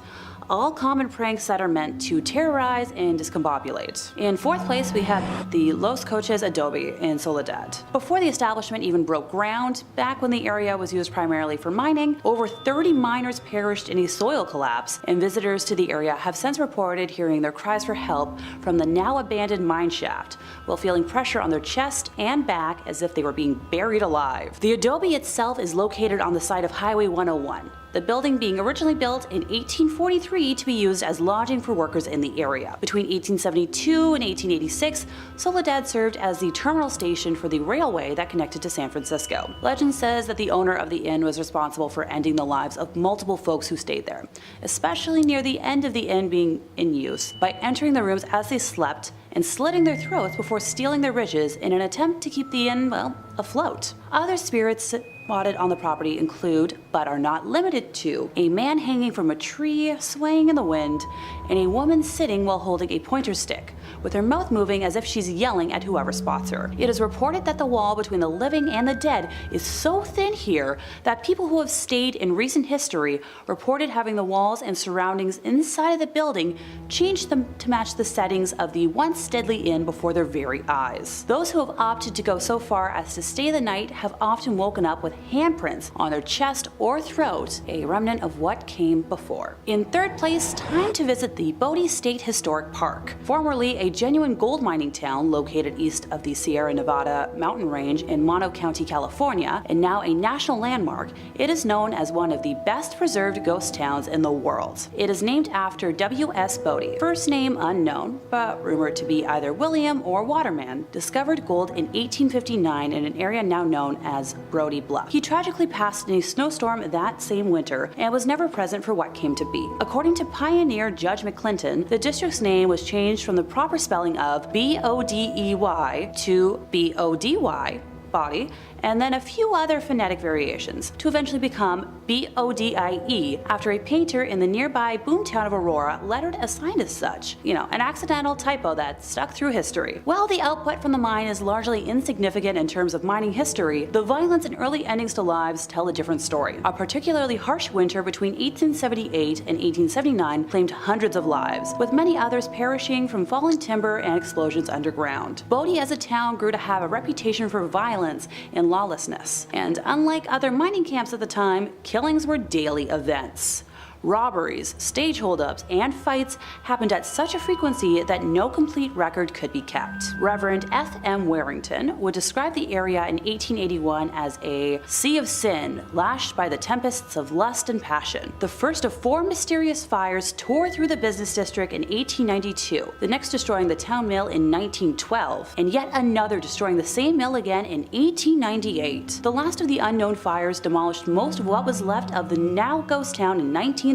All common pranks that are meant to terrorize and discombobulate. In 4th place, we have the Los Coches Adobe in Soledad. Before the establishment even broke ground, back when the area was used primarily for mining, over 30 miners perished in a soil collapse, and visitors to the area have since reported hearing their cries for help from the now abandoned mine shaft, while feeling pressure on their chest and back as if they were being buried alive. The adobe itself is located on the site of Highway 101. The building being originally built in 1843 to be used as lodging for workers in the area. Between 1872 and 1886, Soledad served as the terminal station for the railway that connected to San Francisco. Legend says that the owner of the inn was responsible for ending the lives of multiple folks who stayed there, especially near the end of the inn being in use, by entering the rooms as they slept and slitting their throats before stealing their riches in an attempt to keep the inn, well, afloat. Other spirits spotted on the property include, but are not limited to, a man hanging from a tree, swaying in the wind, and a woman sitting while holding a pointer stick, with her mouth moving as if she's yelling at whoever spots her. It is reported that the wall between the living and the dead is so thin here that people who have stayed in recent history reported having the walls and surroundings inside of the building changed them to match the settings of the once deadly inn before their very eyes. Those who have opted to go so far as to stay the night have often woken up with handprints on their chest or throat, a remnant of what came before. In 3rd place, time to visit the Bodie State Historic Park. Formerly a genuine gold mining town located east of the Sierra Nevada mountain range in Mono County, California, and now a national landmark, it is known as one of the best preserved ghost towns in the world. It is named after W.S. Bodie, first name unknown, but rumored to be either William or Waterman, discovered gold in 1859 in an area now known as Brody Bluff. He tragically passed in a snowstorm that same winter and was never present for what came to be. According to pioneer Judge McClinton, the district's name was changed from the proper spelling of B-O-D-E-Y to B-O-D-Y, body, and then a few other phonetic variations to eventually become B-O-D-I-E after a painter in the nearby boomtown of Aurora lettered a sign as such. You know, an accidental typo that stuck through history. While the output from the mine is largely insignificant in terms of mining history, the violence and early endings to lives tell a different story. A particularly harsh winter between 1878 and 1879 claimed hundreds of lives, with many others perishing from fallen timber and explosions underground. Bodie as a town grew to have a reputation for violence and lawlessness, and unlike other mining camps at the time, killings were daily events. Robberies, stage holdups, and fights happened at such a frequency that no complete record could be kept. Reverend F.M. Warrington would describe the area in 1881 as a sea of sin lashed by the tempests of lust and passion. The first of 4 mysterious fires tore through the business district in 1892, the next destroying the town mill in 1912, and yet another destroying the same mill again in 1898. The last of the unknown fires demolished most of what was left of the now ghost town in 1932,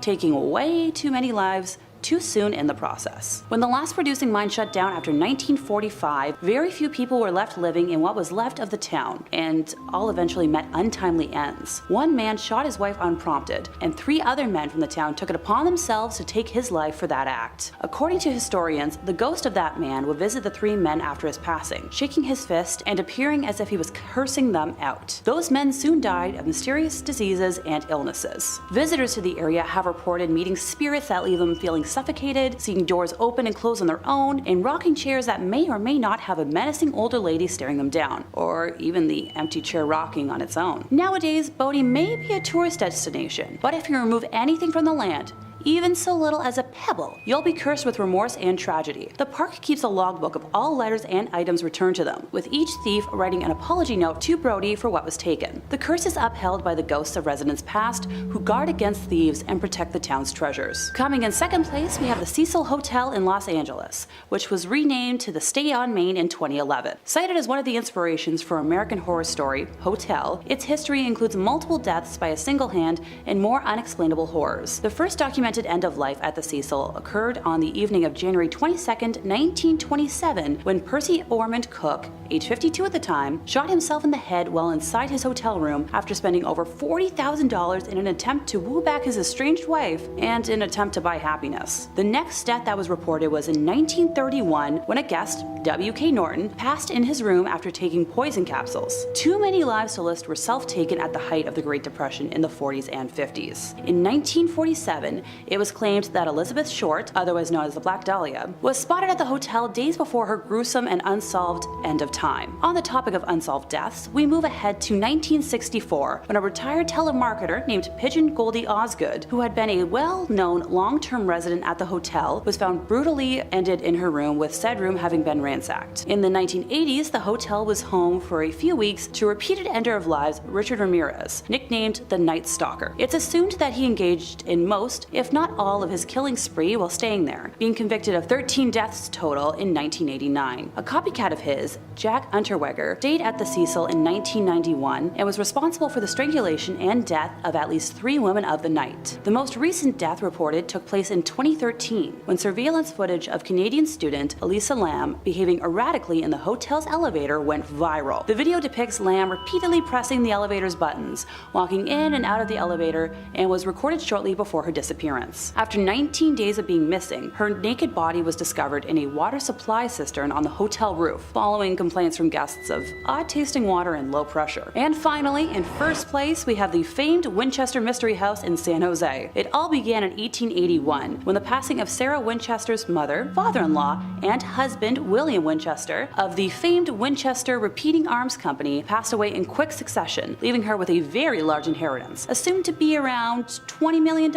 taking way too many lives too soon in the process. When the last producing mine shut down after 1945, very few people were left living in what was left of the town, and all eventually met untimely ends. One man shot his wife unprompted, and 3 other men from the town took it upon themselves to take his life for that act. According to historians, the ghost of that man would visit the 3 men after his passing, shaking his fist and appearing as if he was cursing them out. Those men soon died of mysterious diseases and illnesses. Visitors to the area have reported meeting spirits that leave them feeling suffocated, seeing doors open and close on their own, and rocking chairs that may or may not have a menacing older lady staring them down, or even the empty chair rocking on its own. Nowadays, boating may be a tourist destination, but if you remove anything from the land, even so little as a pebble, you'll be cursed with remorse and tragedy. The park keeps a logbook of all letters and items returned to them, with each thief writing an apology note to Brody for what was taken. The curse is upheld by the ghosts of residents past who guard against thieves and protect the town's treasures. Coming in second place, we have the Cecil Hotel in Los Angeles, which was renamed to the Stay on Main in 2011. Cited as one of the inspirations for American Horror Story, Hotel, its history includes multiple deaths by a single hand and more unexplainable horrors. The first documented end of life at the Cecil occurred on the evening of January 22, 1927, when Percy Ormond Cook, age 52 at the time, shot himself in the head while inside his hotel room after spending over $40,000 in an attempt to woo back his estranged wife and an attempt to buy happiness. The next death that was reported was in 1931 when a guest, W.K. Norton, passed in his room after taking poison capsules. Too many lives to list were self-taken at the height of the Great Depression in the 40s and 50s. In 1947, it was claimed that Elizabeth Short, otherwise known as the Black Dahlia, was spotted at the hotel days before her gruesome and unsolved end of time. On the topic of unsolved deaths, we move ahead to 1964, when a retired telemarketer named Pigeon Goldie Osgood, who had been a well-known long-term resident at the hotel, was found brutally ended in her room, with said room having been ransacked. In the 1980s, the hotel was home for a few weeks to repeated ender of lives Richard Ramirez, nicknamed the Night Stalker. It's assumed that he engaged in most, if not all, of his killing spree while staying there, being convicted of 13 deaths total in 1989. A copycat of his, Jack Unterweger, stayed at the Cecil in 1991 and was responsible for the strangulation and death of at least 3 women of the night. The most recent death reported took place in 2013 when surveillance footage of Canadian student Elisa Lam behaving erratically in the hotel's elevator went viral. The video depicts Lam repeatedly pressing the elevator's buttons, walking in and out of the elevator, and was recorded shortly before her disappearance. After 19 days of being missing, her naked body was discovered in a water supply cistern on the hotel roof, following complaints from guests of odd-tasting water and low pressure. And finally, in first place, we have the famed Winchester Mystery House in San Jose. It all began in 1881, when the passing of Sarah Winchester's mother, father-in-law, and husband, William Winchester, of the famed Winchester Repeating Arms Company, passed away in quick succession, leaving her with a very large inheritance, assumed to be around $20 million,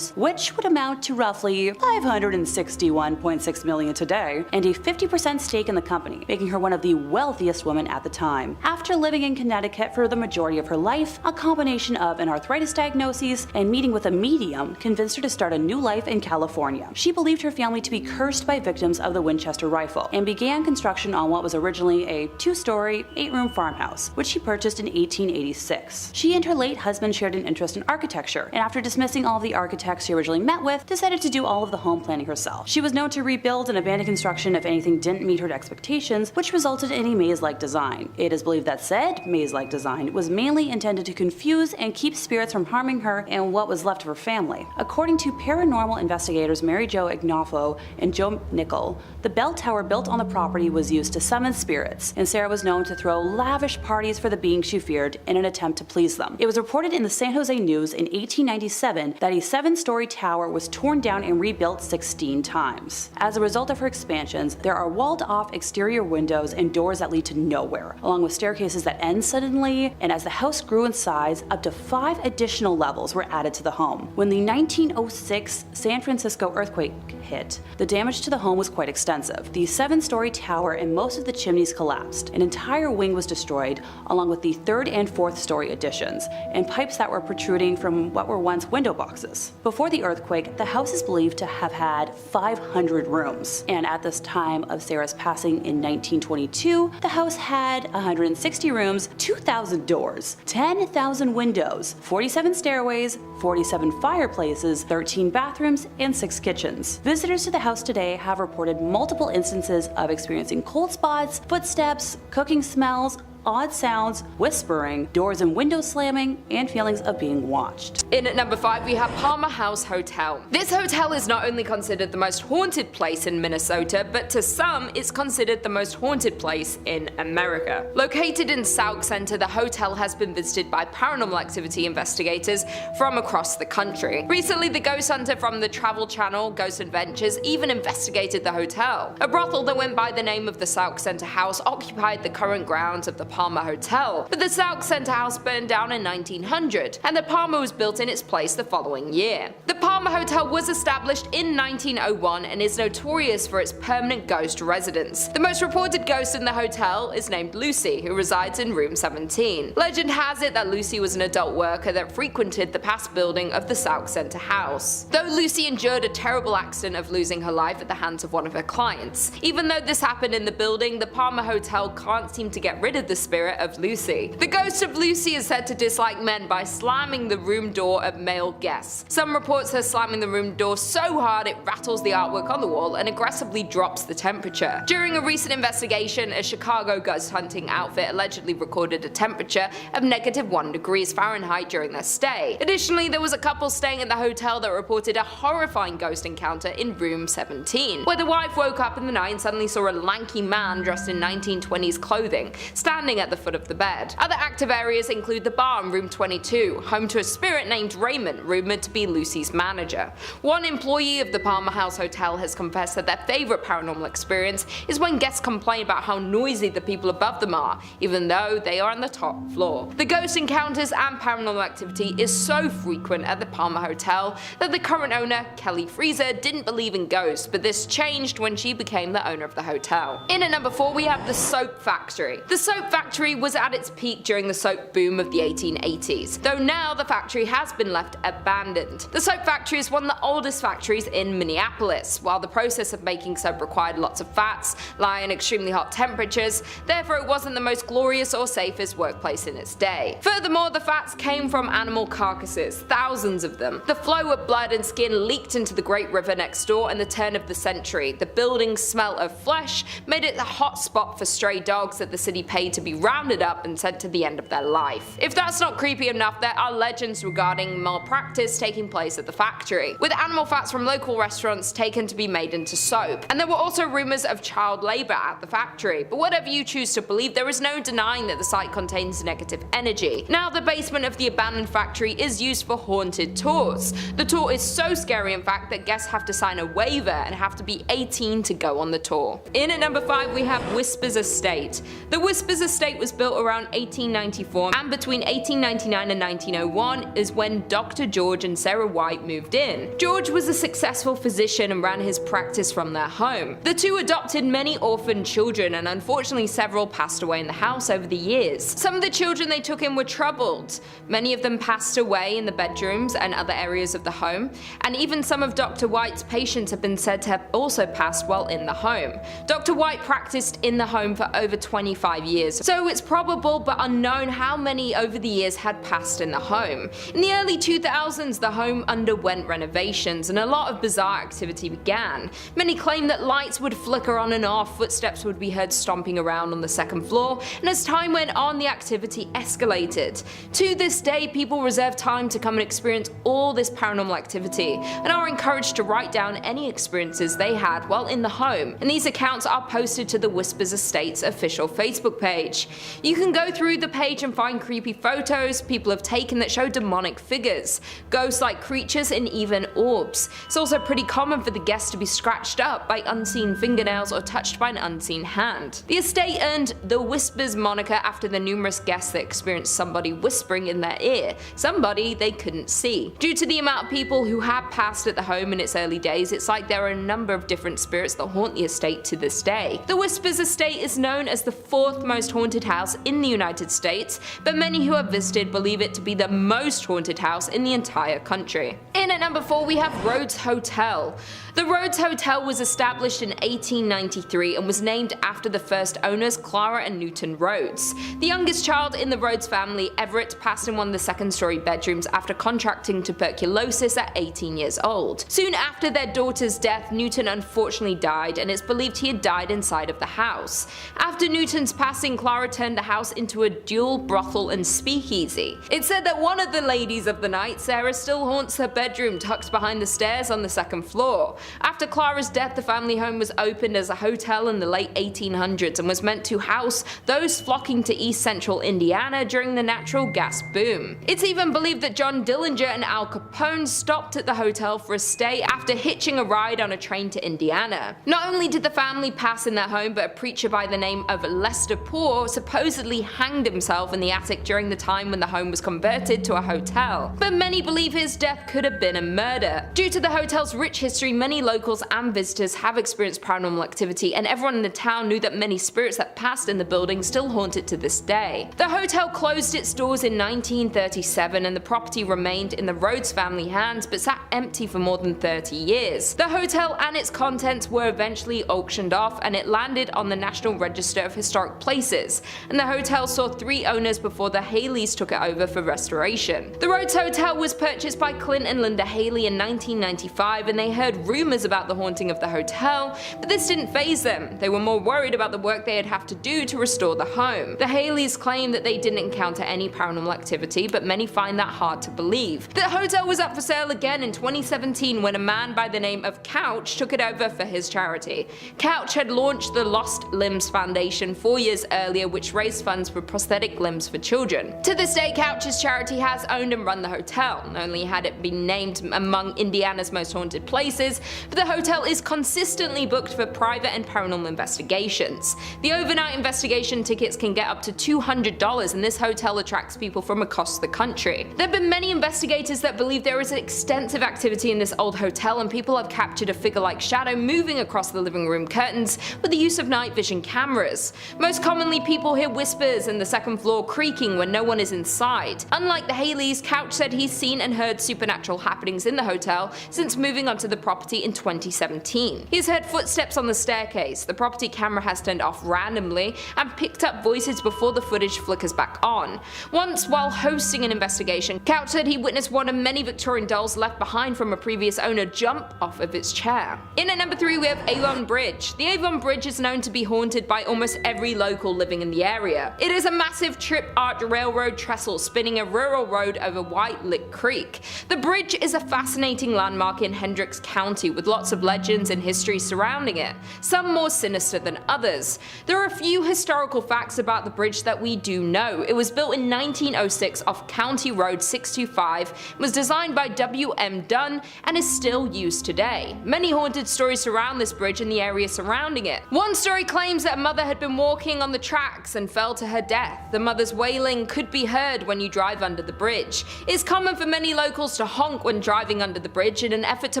which would amount to roughly $561.6 million today, and a 50% stake in the company, making her one of the wealthiest women at the time. After living in Connecticut for the majority of her life, a combination of an arthritis diagnosis and meeting with a medium convinced her to start a new life in California. She believed her family to be cursed by victims of the Winchester rifle, and began construction on what was originally a 2-story, 8-room farmhouse, which she purchased in 1886. She and her late husband shared an interest in architecture, and after dismissing all of the architects she originally met with, decided to do all of the home planning herself. She was known to rebuild and abandon construction if anything didn't meet her expectations, which resulted in a maze-like design. It is believed that said maze-like design was mainly intended to confuse and keep spirits from harming her and what was left of her family. According to paranormal investigators Mary Jo Ignofo and Joe Nickel, the bell tower built on the property was used to summon spirits, and Sarah was known to throw lavish parties for the beings she feared in an attempt to please them. It was reported in the San Jose News in 1897 that a 7-story tower was torn down and rebuilt 16 times. As a result of her expansions, there are walled-off exterior windows and doors that lead to nowhere, along with staircases that end suddenly, and as the house grew in size, up to 5 additional levels were added to the home. When the 1906 San Francisco earthquake hit, the damage to the home was quite extensive. The 7-story two-story tower and most of the chimneys collapsed. An entire wing was destroyed, along with the third and fourth story additions, and pipes that were protruding from what were once window boxes. Before the earthquake, the house is believed to have had 500 rooms, and at this time of Sarah's passing in 1922, the house had 160 rooms, 2,000 doors, 10,000 windows, 47 stairways, 47 fireplaces, 13 bathrooms, and 6 kitchens. Visitors to the house today have reported multiple instances of experiencing cold spots, footsteps, cooking smells, odd sounds, whispering, doors and windows slamming, and feelings of being watched. In at number 5 we have Palmer House Hotel. This hotel is not only considered the most haunted place in Minnesota, but to some it's considered the most haunted place in America. Located in Sauk Center, the hotel has been visited by paranormal activity investigators from across the country. Recently, the ghost hunter from the Travel Channel, Ghost Adventures, even investigated the hotel. A brothel that went by the name of the Sauk Center House occupied the current grounds of the Palmer Hotel, but the Sauk Center House burned down in 1900, and the Palmer was built in its place the following year. The Palmer Hotel was established in 1901 and is notorious for its permanent ghost residence. The most reported ghost in the hotel is named Lucy, who resides in room 17. Legend has it that Lucy was an adult worker that frequented the past building of the Sauk Center House. Though Lucy endured a terrible accident of losing her life at the hands of one of her clients. Even though this happened in the building, the Palmer Hotel can't seem to get rid of the spirit of Lucy. The ghost of Lucy is said to dislike men by slamming the room door at male guests. Some reports her slamming the room door so hard it rattles the artwork on the wall and aggressively drops the temperature. During a recent investigation, a Chicago ghost hunting outfit allegedly recorded a temperature of -1 degrees Fahrenheit during their stay. Additionally, there was a couple staying at the hotel that reported a horrifying ghost encounter in room 17, where the wife woke up in the night and suddenly saw a lanky man dressed in 1920s clothing standing at the foot of the bed. Other active areas include the bar in room 22, home to a spirit named Raymond, rumored to be Lucy's manager. One employee of the Palmer House Hotel has confessed that their favorite paranormal experience is when guests complain about how noisy the people above them are, even though they are on the top floor. The ghost encounters and paranormal activity is so frequent at the Palmer Hotel that the current owner, Kelly Freezer, didn't believe in ghosts, but this changed when she became the owner of the hotel. In at number 4 we have the Soap Factory. The Soap Factory was at its peak during the soap boom of the 1880s, though now the factory has been left abandoned. The Soap Factory is one of the oldest factories in Minneapolis. While the process of making soap required lots of fats, lye and extremely hot temperatures, therefore it wasn't the most glorious or safest workplace in its day. Furthermore, the fats came from animal carcasses, thousands of them. The flow of blood and skin leaked into the Great River next door in the turn of the century. The building's smell of flesh made it a hot spot for stray dogs that the city paid to be rounded up and sent to the end of their life. If that's not creepy enough, there are legends regarding malpractice taking place at the factory, with animal fats from local restaurants taken to be made into soap. And there were also rumors of child labor at the factory, but whatever you choose to believe, there is no denying that the site contains negative energy. Now the basement of the abandoned factory is used for haunted tours. The tour is so scary in fact that guests have to sign a waiver and have to be 18 to go on the tour. In at number 5 we have Whispers Estate. The Whispers Estate was built around 1894, and between 1899 and 1901 is when Dr. George and Sarah White moved in. George was a successful physician and ran his practice from their home. The two adopted many orphaned children, and unfortunately several passed away in the house over the years. Some of the children they took in were troubled. Many of them passed away in the bedrooms and other areas of the home, and even some of Dr. White's patients have been said to have also passed while in the home. Dr. White practiced in the home for over 25 years, so it's probable but unknown how many over the years had passed in the home. In the early 2000s, the home underwent renovations and a lot of bizarre activity began. Many claim that lights would flicker on and off, footsteps would be heard stomping around on the second floor, and as time went on, the activity escalated. To this day, people reserve time to come and experience all this paranormal activity, and are encouraged to write down any experiences they had while in the home, and these accounts are posted to the Whispers Estate's official Facebook page. page. You can go through the page and find creepy photos people have taken that show demonic figures, ghost-like creatures, and even orbs. It's also pretty common for the guests to be scratched up by unseen fingernails or touched by an unseen hand. The estate earned the Whispers moniker after the numerous guests that experienced somebody whispering in their ear, somebody they couldn't see. Due to the amount of people who have passed at the home in its early days, it's like there are a number of different spirits that haunt the estate to this day. The Whispers estate is known as the 4th most haunted house in the United States, but many who have visited believe it to be the most haunted house in the entire country. In at number 4 we have Rhodes Hotel. The Rhodes Hotel was established in 1893 and was named after the first owners, Clara and Newton Rhodes. The youngest child in the Rhodes family, Everett, passed in one of the second-story bedrooms after contracting tuberculosis at 18 years old. Soon after their daughter's death, Newton unfortunately died, and it's believed he had died inside of the house. After Newton's passing, Clara turned the house into a dual brothel and speakeasy. It's said that one of the ladies of the night, Sarah, still haunts her bedroom tucked behind the stairs on the 2nd floor. After Clara's death, the family home was opened as a hotel in the late 1800s and was meant to house those flocking to East Central Indiana during the natural gas boom. It's even believed that John Dillinger and Al Capone stopped at the hotel for a stay after hitching a ride on a train to Indiana. Not only did the family pass in their home, but a preacher by the name of Lester Poor supposedly hanged himself in the attic during the time when the home was converted to a hotel. But many believe his death could have been a murder. Due to the hotel's rich history, many locals and visitors have experienced paranormal activity, and everyone in the town knew that many spirits that passed in the building still haunt it to this day. The hotel closed its doors in 1937 and the property remained in the Rhodes family hands but sat empty for more than 30 years. The hotel and its contents were eventually auctioned off and it landed on the National Register of Historic Places, and the hotel saw 3 owners before the Haleys took it over for restoration. The Rhodes Hotel was purchased by Clint and Linda Haley in 1995, and they heard rumors about the haunting of the hotel, but this didn't faze them. They were more worried about the work they'd have to do to restore the home. The Haleys claim that they didn't encounter any paranormal activity, but many find that hard to believe. The hotel was up for sale again in 2017 when a man by the name of Couch took it over for his charity. Couch had launched the Lost Limbs Foundation 4 years earlier, which raised funds for prosthetic limbs for children. To this day, Couch's charity has owned and run the hotel. Not only had it been named among Indiana's most haunted places, but the hotel is consistently booked for private and paranormal investigations. The overnight investigation tickets can get up to $200, and this hotel attracts people from across the country. There have been many investigators that believe there is extensive activity in this old hotel, and people have captured a figure-like shadow moving across the living room curtains with the use of night vision cameras. Most commonly, people hear whispers and the 2nd floor creaking when no one is inside. Unlike the Haleys, Couch said he's seen and heard supernatural happenings in the hotel since moving onto the property in 2017. He's heard footsteps on the staircase, the property camera has turned off randomly, and picked up voices before the footage flickers back on. Once, while hosting an investigation, Couch said he witnessed one of many Victorian dolls left behind from a previous owner jump off of its chair. In at number 3 we have Avon Bridge. The Avon Bridge is known to be haunted by almost every local living in the area. It is a massive trip-arch railroad trestle spinning a rural road over White Lick Creek. The bridge is a fascinating landmark in Hendricks County with lots of legends and history surrounding it, some more sinister than others. There are a few historical facts about the bridge that we do know. It was built in 1906 off County Road 625, was designed by W.M. Dunn, and is still used today. Many haunted stories surround this bridge and the area surrounding it. One story claims that a mother had been walking on the tracks and fell to her death. The mother's wailing could be heard when you drive under the bridge. It is common for many locals to honk when driving under the bridge in an effort to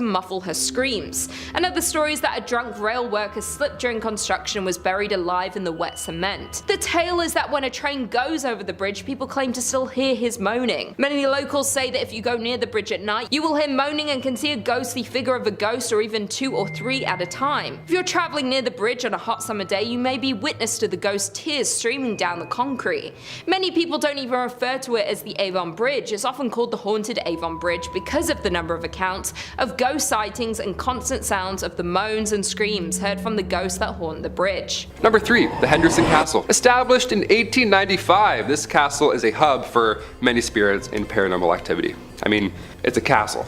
muffle her screams. Another story is that a drunk rail worker slipped during construction and was buried alive in the wet cement. The tale is that when a train goes over the bridge, people claim to still hear his moaning. Many locals say that if you go near the bridge at night, you will hear moaning and can see a ghostly figure of a ghost, or even 2 or 3 at a time. If you're traveling near the bridge on a hot summer day, you may be witness to the ghost tears streaming down the concrete. Many people don't even refer to it as the Avon Bridge. It's often called the Haunted Avon Bridge because of the number of accounts of ghost sightings and constant sounds of the moans and screams heard from the ghosts that haunt the bridge. Number 3, the Henderson Castle. Established in 1895, this castle is a hub for many spirits and paranormal activity. I mean, it's a castle.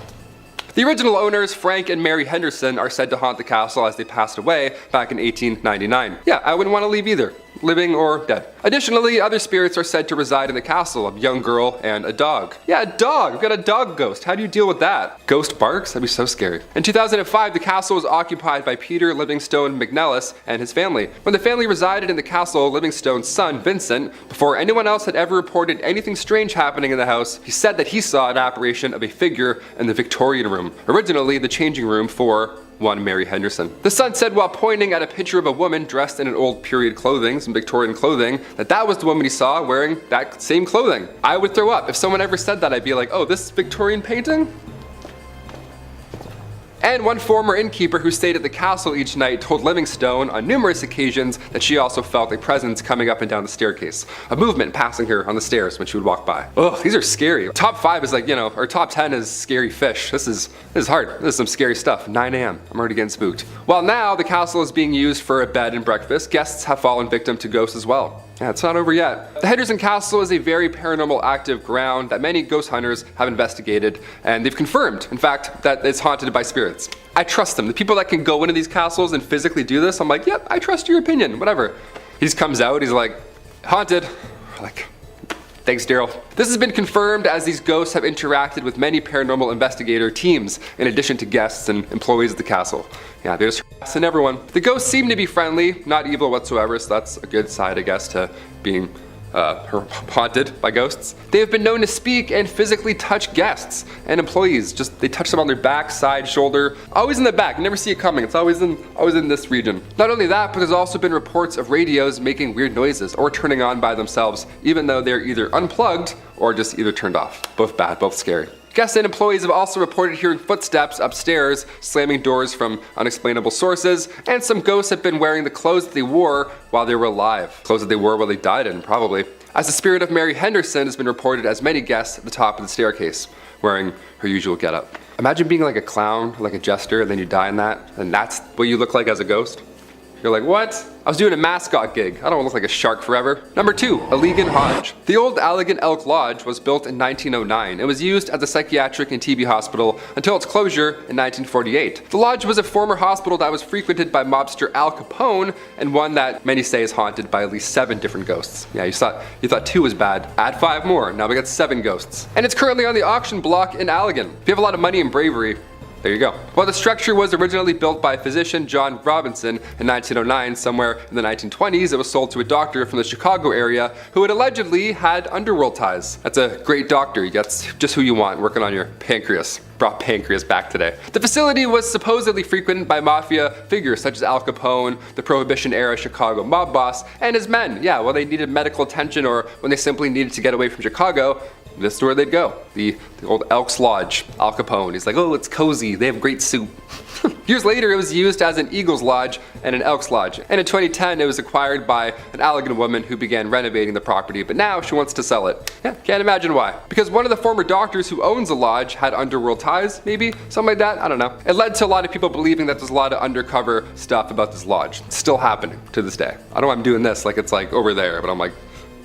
The original owners, Frank and Mary Henderson, are said to haunt the castle as they passed away back in 1899. Yeah, I wouldn't want to leave either, living or dead. Additionally, other spirits are said to reside in the castle, a young girl and a dog. Yeah, a dog! We've got a dog ghost. How do you deal with that? Ghost barks? That'd be so scary. In 2005, the castle was occupied by Peter Livingstone McNellis and his family. When the family resided in the castle, Livingstone's son, Vincent, before anyone else had ever reported anything strange happening in the house, he said that he saw an apparition of a figure in the Victorian room, originally the changing room for one Mary Henderson. The son said while pointing at a picture of a woman dressed in an old period clothing, some Victorian clothing, that was the woman he saw wearing that same clothing. I would throw up. If someone ever said that, I'd be like, oh, this Victorian painting? And one former innkeeper who stayed at the castle each night told Livingstone on numerous occasions that she also felt a presence coming up and down the staircase, a movement passing her on the stairs when she would walk by. Ugh, these are scary. Top 5 is like, or top 10 is scary fish. This is hard. This is some scary stuff. 9 a.m. I'm already getting spooked. While now the castle is being used for a bed and breakfast, guests have fallen victim to ghosts as well. Yeah, it's not over yet. The Henderson Castle is a very paranormal active ground that many ghost hunters have investigated, and they've confirmed, in fact, that it's haunted by spirits. I trust them. The people that can go into these castles and physically do this, I'm like, yep, I trust your opinion, whatever. He just comes out, he's like, haunted. We're like, thanks, Daryl. This has been confirmed as these ghosts have interacted with many paranormal investigator teams, in addition to guests and employees of the castle. Yeah, they're just harassing everyone. The ghosts seem to be friendly, not evil whatsoever, so that's a good side, I guess, to being haunted by ghosts. They have been known to speak and physically touch guests and employees. Just they touch them on their back, side, shoulder, always in the back. You never see it coming. It's always in this region. Not only that, but there's also been reports of radios making weird noises or turning on by themselves, even though they're either unplugged or just either turned off. Both bad, both scary. Guests and employees have also reported hearing footsteps upstairs, slamming doors from unexplainable sources, and some ghosts have been wearing the clothes that they wore while they were alive. Clothes that they wore while they died in, probably. As the spirit of Mary Henderson has been reported as many guests at the top of the staircase, wearing her usual getup. Imagine being like a clown, like a jester, and then you die in that, and that's what you look like as a ghost. You're like, what? I was doing a mascot gig. I don't want to look like a shark forever. Number 2, Allegan Lodge. The old Allegan Elk Lodge was built in 1909 and was used as a psychiatric and TB hospital until its closure in 1948. The lodge was a former hospital that was frequented by mobster Al Capone, and one that many say is haunted by at least 7 different ghosts. Yeah, you thought 2 was bad. Add 5 more. Now we got 7 ghosts. And it's currently on the auction block in Allegan. If you have a lot of money and bravery, there you go. While the structure was originally built by physician John Robinson in 1909, somewhere in the 1920s, it was sold to a doctor from the Chicago area who had allegedly had underworld ties. That's a great doctor. You got just who you want working on your pancreas. Brought pancreas back today. The facility was supposedly frequented by mafia figures such as Al Capone, the Prohibition-era Chicago mob boss, and his men. Yeah, well, they needed medical attention or when they simply needed to get away from Chicago, this is where they'd go. The old Elks Lodge, Al Capone. He's like, oh, it's cozy. They have great soup. Years later, it was used as an Eagles Lodge and an Elks Lodge. And in 2010, it was acquired by an Allegan woman who began renovating the property, but now she wants to sell it. Yeah, can't imagine why. Because one of the former doctors who owns the lodge had underworld ties, maybe? Something like that? I don't know. It led to a lot of people believing that there's a lot of undercover stuff about this lodge. It's still happening to this day. I don't know why I'm doing this like it's like over there, but I'm like,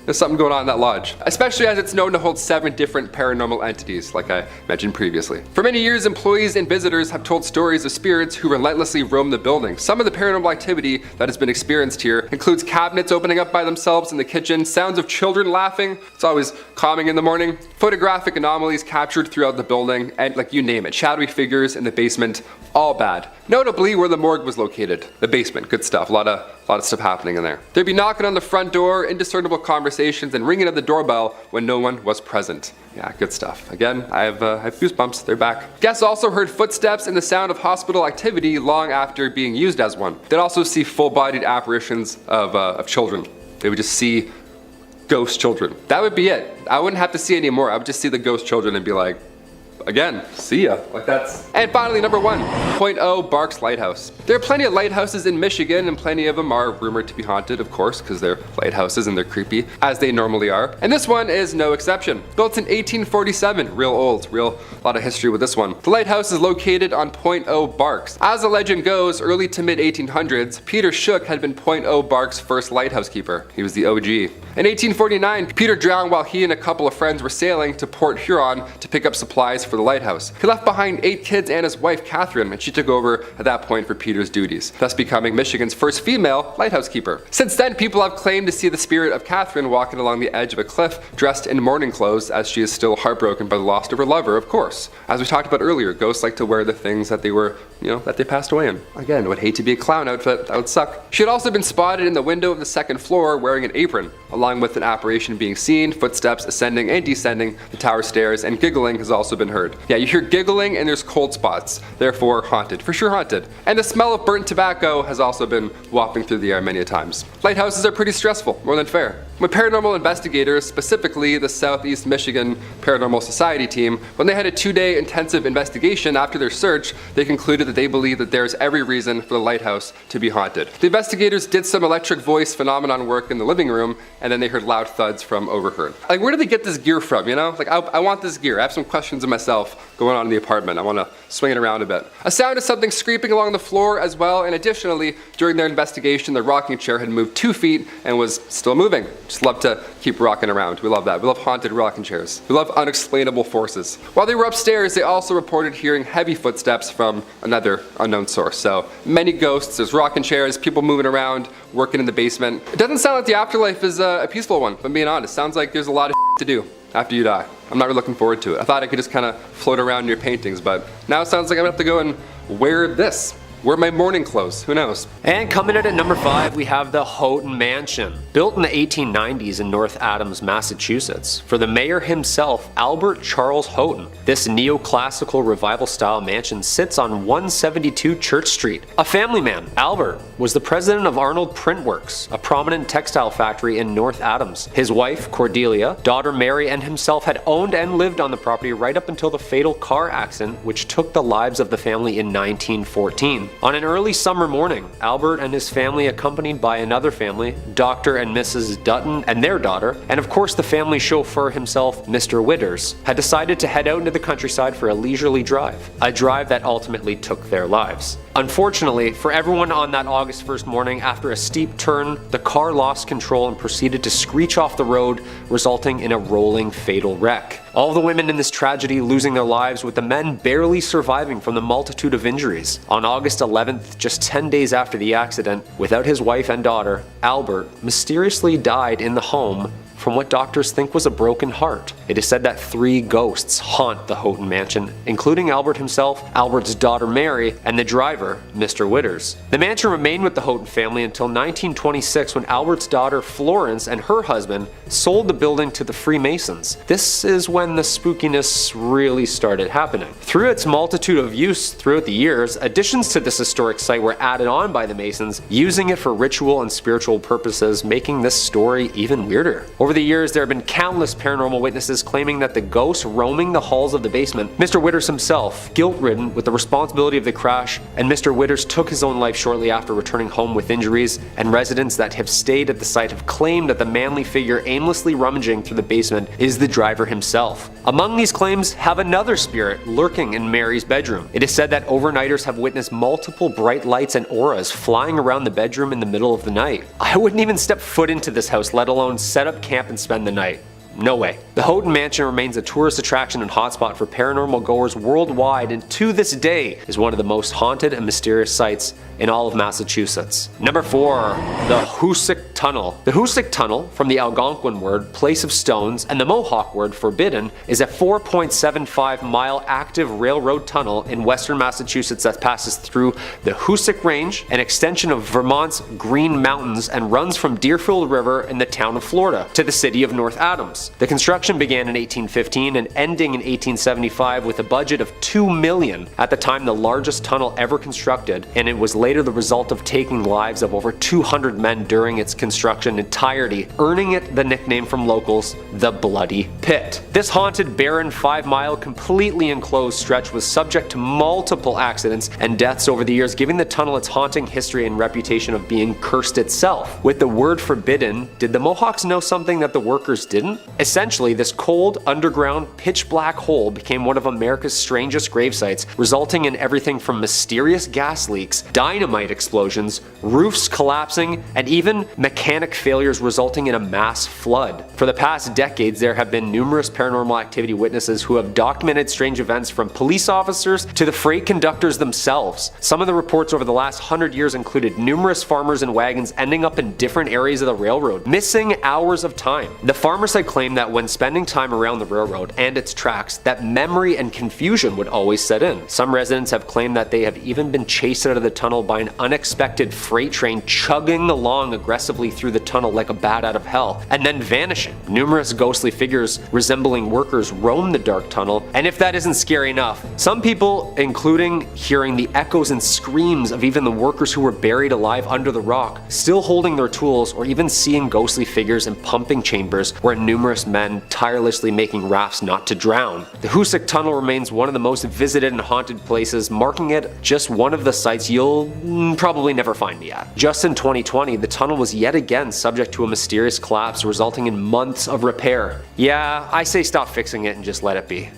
there's something going on in that lodge. Especially as it's known to hold 7 different paranormal entities, like I mentioned previously. For many years, employees and visitors have told stories of spirits who relentlessly roam the building. Some of the paranormal activity that has been experienced here includes cabinets opening up by themselves in the kitchen, sounds of children laughing, it's always calming in the morning, photographic anomalies captured throughout the building, and like you name it, shadowy figures in the basement, all bad. Notably where the morgue was located, the basement, good stuff, a lot of stuff happening in there. They'd be knocking on the front door, indiscernible conversations, and ringing at the doorbell when no one was present. Yeah, good stuff. Again, I have goosebumps, they're back. Guests also heard footsteps and the sound of hospital activity long after being used as one. They'd also see full-bodied apparitions of children. They would just see ghost children. That would be it. I wouldn't have to see any more. I would just see the ghost children and be like, again, see ya. Like that's. And finally, number 1, Point O Barks Lighthouse. There are plenty of lighthouses in Michigan, and plenty of them are rumored to be haunted, of course, because they're lighthouses and they're creepy, as they normally are. And this one is no exception. Built in 1847, real old, a lot of history with this one. The lighthouse is located on Point O Barks. As the legend goes, early to mid 1800s, Peter Shook had been Point O Barks' first lighthouse keeper. He was the OG. In 1849, Peter drowned while he and a couple of friends were sailing to Port Huron to pick up supplies for for the lighthouse. He left behind 8 kids and his wife Catherine, and she took over at that point for Peter's duties, thus becoming Michigan's first female lighthouse keeper. Since then, people have claimed to see the spirit of Catherine walking along the edge of a cliff dressed in mourning clothes, as she is still heartbroken by the loss of her lover, of course. As we talked about earlier, ghosts like to wear the things that they were, that they passed away in. Again, would hate to be a clown outfit, that would suck. She had also been spotted in the window of the 2nd floor wearing an apron, along with an apparition being seen, footsteps ascending and descending the tower stairs, and giggling has also been heard. Yeah, you hear giggling and there's cold spots, therefore haunted, for sure haunted. And the smell of burnt tobacco has also been wafting through the air many a times. Lighthouses are pretty stressful, more than fair. When paranormal investigators, specifically the Southeast Michigan Paranormal Society team, when they had a 2-day intensive investigation after their search, they concluded that they believe that there is every reason for the lighthouse to be haunted. The investigators did some electric voice phenomenon work in the living room, and then they heard loud thuds from overheard. Like, where did they get this gear from, Like, I want this gear. I have some questions of myself going on in the apartment. I want to swing it around a bit. A sound of something scraping along the floor as well, and additionally, during their investigation, the rocking chair had moved 2 feet and was still moving. Just love to keep rocking around. We love that. We love haunted rocking chairs. We love unexplainable forces. While they were upstairs, they also reported hearing heavy footsteps from another unknown source. So many ghosts, there's rocking chairs, people moving around, working in the basement. It doesn't sound like the afterlife is a peaceful one, if I'm being honest. Sounds like there's a lot of to do after you die. I'm not really looking forward to it. I thought I could just kind of float around in your paintings, but now it sounds like I'm gonna have to go and wear this. Wear my morning clothes, who knows? And coming in at number 5, we have the Houghton Mansion. Built in the 1890s in North Adams, Massachusetts, for the mayor himself, Albert Charles Houghton. This neoclassical revival-style mansion sits on 172 Church Street. A family man, Albert was the president of Arnold Print Works, a prominent textile factory in North Adams. His wife, Cordelia, daughter Mary, and himself had owned and lived on the property right up until the fatal car accident which took the lives of the family in 1914. On an early summer morning, Albert and his family, accompanied by another family, Dr. and Mrs. Dutton and their daughter, and of course the family chauffeur himself, Mr. Witters, had decided to head out into the countryside for a leisurely drive, a drive that ultimately took their lives. Unfortunately, for everyone on that August 1st morning, after a steep turn, the car lost control and proceeded to screech off the road, resulting in a rolling fatal wreck. All the women in this tragedy losing their lives, with the men barely surviving from the multitude of injuries. On August 11th, just 10 days after the accident, without his wife and daughter, Albert mysteriously died in the home from what doctors think was a broken heart. It is said that 3 ghosts haunt the Houghton Mansion, including Albert himself, Albert's daughter Mary, and the driver, Mr. Witters. The mansion remained with the Houghton family until 1926, when Albert's daughter Florence and her husband sold the building to the Freemasons. This is when the spookiness really started happening. Through its multitude of use throughout the years, additions to this historic site were added on by the Masons, using it for ritual and spiritual purposes, making this story even weirder. Over the years, there have been countless paranormal witnesses claiming that the ghosts roaming the halls of the basement, Mr. Witters himself, guilt-ridden with the responsibility of the crash, and Mr. Witters took his own life shortly after returning home with injuries, and residents that have stayed at the site have claimed that the manly figure aimlessly rummaging through the basement is the driver himself. Among these claims have another spirit lurking in Mary's bedroom. It is said that overnighters have witnessed multiple bright lights and auras flying around the bedroom in the middle of the night. I wouldn't even step foot into this house, let alone set up camp and spend the night. No way. The Houghton Mansion remains a tourist attraction and hotspot for paranormal goers worldwide, and to this day is one of the most haunted and mysterious sites in all of Massachusetts. Number 4, the Hoosick Tunnel. The Hoosick Tunnel, from the Algonquin word place of stones and the Mohawk word forbidden, is a 4.75-mile active railroad tunnel in western Massachusetts that passes through the Hoosick Range, an extension of Vermont's Green Mountains, and runs from Deerfield River in the town of Florida to the city of North Adams. The construction began in 1815 and ending in 1875 with a budget of $2 million, at the time the largest tunnel ever constructed, and it was later the result of taking lives of over 200 men during its construction entirety, earning it the nickname from locals, the Bloody Pit. This haunted, barren, 5-mile, completely enclosed stretch was subject to multiple accidents and deaths over the years, giving the tunnel its haunting history and reputation of being cursed itself. With the word forbidden, did the Mohawks know something that the workers didn't? Essentially, this cold, underground, pitch-black hole became one of America's strangest grave sites, resulting in everything from mysterious gas leaks, dynamite explosions, roofs collapsing, and even mechanic failures resulting in a mass flood. For the past decades, there have been numerous paranormal activity witnesses who have documented strange events, from police officers to the freight conductors themselves. Some of the reports over the last 100 years included numerous farmers and wagons ending up in different areas of the railroad, missing hours of time. The farmers had claimed that when spending time around the railroad and its tracks, that memory and confusion would always set in. Some residents have claimed that they have even been chased out of the tunnel by an unexpected freight train chugging along aggressively through the tunnel like a bat out of hell, and then vanishing. Numerous ghostly figures resembling workers roam the dark tunnel, and if that isn't scary enough, some people, including hearing the echoes and screams of even the workers who were buried alive under the rock, still holding their tools, or even seeing ghostly figures in pumping chambers where numerous men tirelessly making rafts not to drown. The Hoosac Tunnel remains one of the most visited and haunted places, marking it just one of the sites you'll probably never find me at. Just in 2020, the tunnel was yet again subject to a mysterious collapse, resulting in months of repair. Yeah, I say stop fixing it and just let it be.